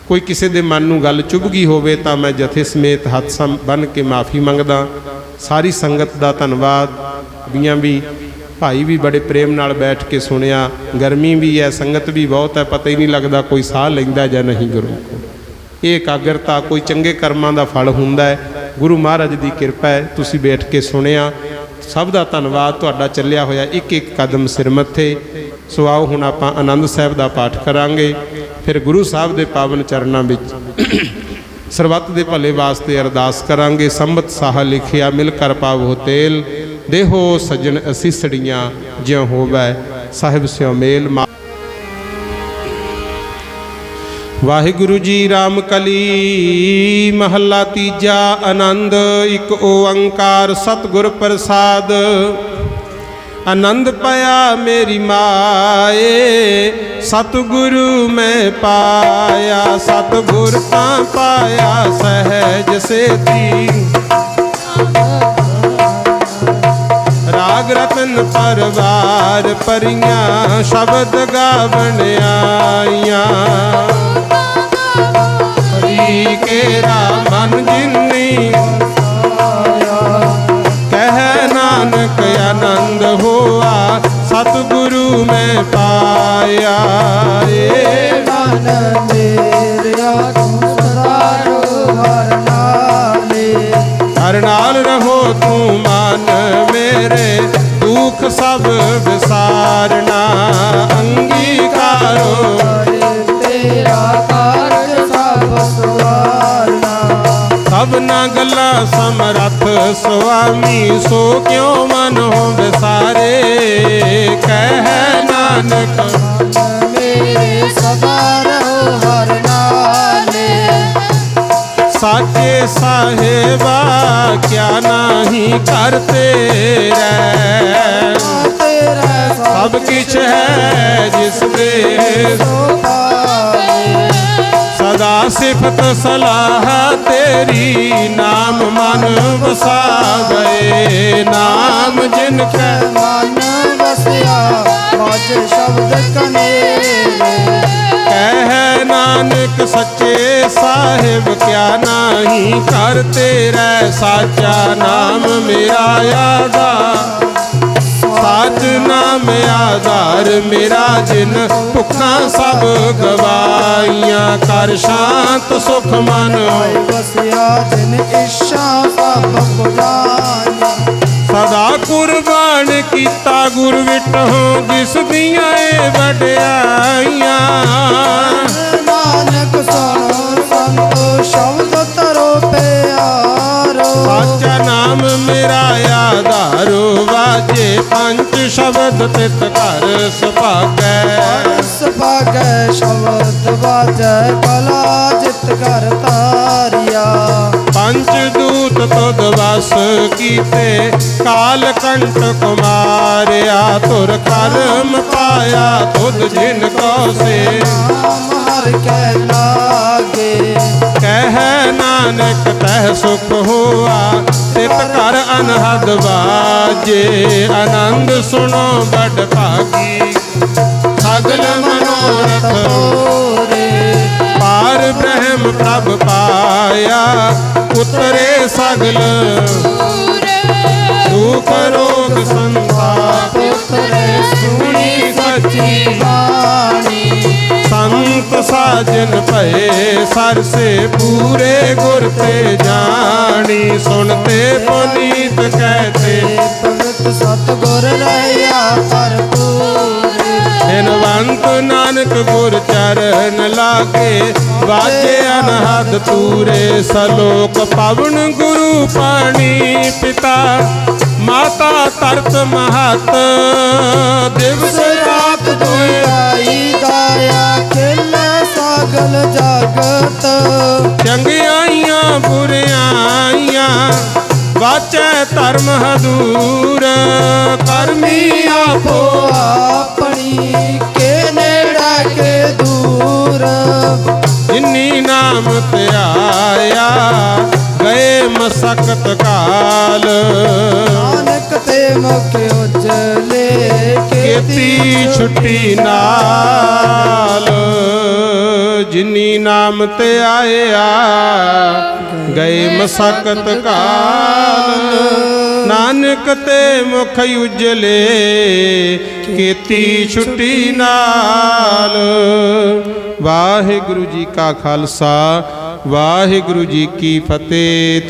ਕੋਈ ਕਿਸੇ ਦੇ ਮਨ ਨੂੰ ਗੱਲ ਚੁੱਭ ਗਈ ਹੋਵੇ ਤਾਂ ਮੈਂ ਜਥੇ ਸਮੇਤ ਹੱਥ ਬੰਨ੍ਹ ਕੇ ਮਾਫੀ ਮੰਗਦਾ। ਸਾਰੀ ਸੰਗਤ ਦਾ ਧੰਨਵਾਦ। ਬੀਆਂ ਵੀ ਭਾਈ ਵੀ ਬੜੇ ਪ੍ਰੇਮ ਨਾਲ ਬੈਠ ਕੇ ਸੁਣਿਆ। ਗਰਮੀ ਵੀ ਹੈ, ਸੰਗਤ ਵੀ ਬਹੁਤ ਹੈ, ਪਤਾ ਹੀ ਨਹੀਂ ਲੱਗਦਾ ਕੋਈ ਸਾਹ ਲੈਂਦਾ ਜਾਂ ਨਹੀਂ। ਗੁਰੂ ਇਹ ਇਕਾਗਰਤਾ ਕੋਈ ਚੰਗੇ ਕਰਮਾਂ ਦਾ ਫਲ ਹੁੰਦਾ ਹੈ। ਗੁਰੂ ਮਹਾਰਾਜ ਦੀ ਕਿਰਪਾ ਹੈ, ਤੁਸੀਂ ਬੈਠ ਕੇ ਸੁਣਿਆ। ਸਭ ਦਾ ਧੰਨਵਾਦ। ਤੁਹਾਡਾ ਚੱਲਿਆ ਹੋਇਆ ਇੱਕ ਇੱਕ ਕਦਮ ਸਿਰ ਮੱਥੇ। ਸੋ ਆਓ ਹੁਣ ਆਪਾਂ ਆਨੰਦ ਸਾਹਿਬ ਦਾ ਪਾਠ ਕਰਾਂਗੇ, ਫਿਰ ਗੁਰੂ ਸਾਹਿਬ ਦੇ ਪਾਵਨ ਚਰਨਾਂ ਵਿੱਚ ਸਰਬੱਤ ਦੇ ਭਲੇ ਵਾਸਤੇ ਅਰਦਾਸ ਕਰਾਂਗੇ। ਸੰਮਤ ਸਾਹ ਲਿਖਿਆ ਮਿਲ ਕਰ ਪਾਵੋ ਤੇਲ, ਦੇਹੋ ਸੱਜਣ ਅਸੀਸੜੀਆਂ ਜਿਉ ਹੋਵੈ ਸਾਹਿਬ ਸਿਉ ਮੇਲ। ਵਾਹਿਗੁਰੂ ਜੀ ਰਾਮ ਕਲੀ ਮਹੱਲਾ ਤੀਜਾ। ਆਨੰਦ ਇੱਕ ਓੰਕਾਰ ਸਤਿਗੁਰ ਪ੍ਰਸਾਦ। आनंद पाया मेरी माए सतगुरु मैं पाया सतगुर ता पाया सहज सेती राग रतन परवार परियां शब्द गावण आईयां हरि केरा मन जिन्नी कह नानक आनंद होआ सतगुरु में पाया मन मेरा तू सदा हर नाले हर नाल रहो तू मन मेरे दुख सब विसारना अंगीकारो तेरा कारज सब सवारना सब ना गला समरथ स्वामी सो क्यों मन हो विसारे कह नानक मेरे सदा रहो हर नाले साचे साहेबा क्या नाही करते रह सब किछ है जिस दे सदा सिफत सलाह तेरी नाम मन वसावे नाम जिनके मन बसिया मज शब्द कनेरे कह नानक सच्चे साहिब क्या नाही करते रह साचा नाम मेरा यादा साच नाम आधार मेरा जिन भुखा सब गवाइयां कर शांत सुख मन बसिया जिन इच्छा सब बुझाइया सदा कुर्बान कीता गुर विटहो जिस दियां ए वड्याइयां नानक सुनो संतो शब्द तरो प्यारो साचा नाम मेरा आधारो वाजे पंच शब्द तित घर सुभागै सभागै शब्द बाजै कला जित कर तारिया पंच दूत तुद वस कीते काल कंठ कुमारिया तुर कर्म पाया तुद जिन को से नाम हर कै लागे कह नानक तह सुख हुआ तित कर अनहद बाजे आनंद सुनो बड़ भागी सगल मनोरथ पूरे पार ब्रह्म प्रभ पाया उतरे सगल दुख रोग संताप पुत्र सुनी सच्ची वाणी संत साजन भये सर से पूरे गुर ते जानी सुनते पुनीत कहते पवित्र सतगुर रहिया भरपूर हिनवंत नानक गुर चरण लागे वाजे अनहद तूरे सलोक पवन गुरु पानी पिता माता तरत महत दिवस रात दुए दुआई दाया खिल सगल जगत चंगियाइयां बुरियाइयां वाचै धर्म हदूर करमी आपो अपनी के नेड़ा के दूर जिन्नी नाम ते आया गए मसकत काल नानक ते मुख उजले केती छुट्टी नाल जिन्नी नाम ते आया गए मसकत काल नानक ते मुख उजले केती छुट्टी नाल वाहिगुरु जी का खालसा वाहिगुरु जी की फतेह।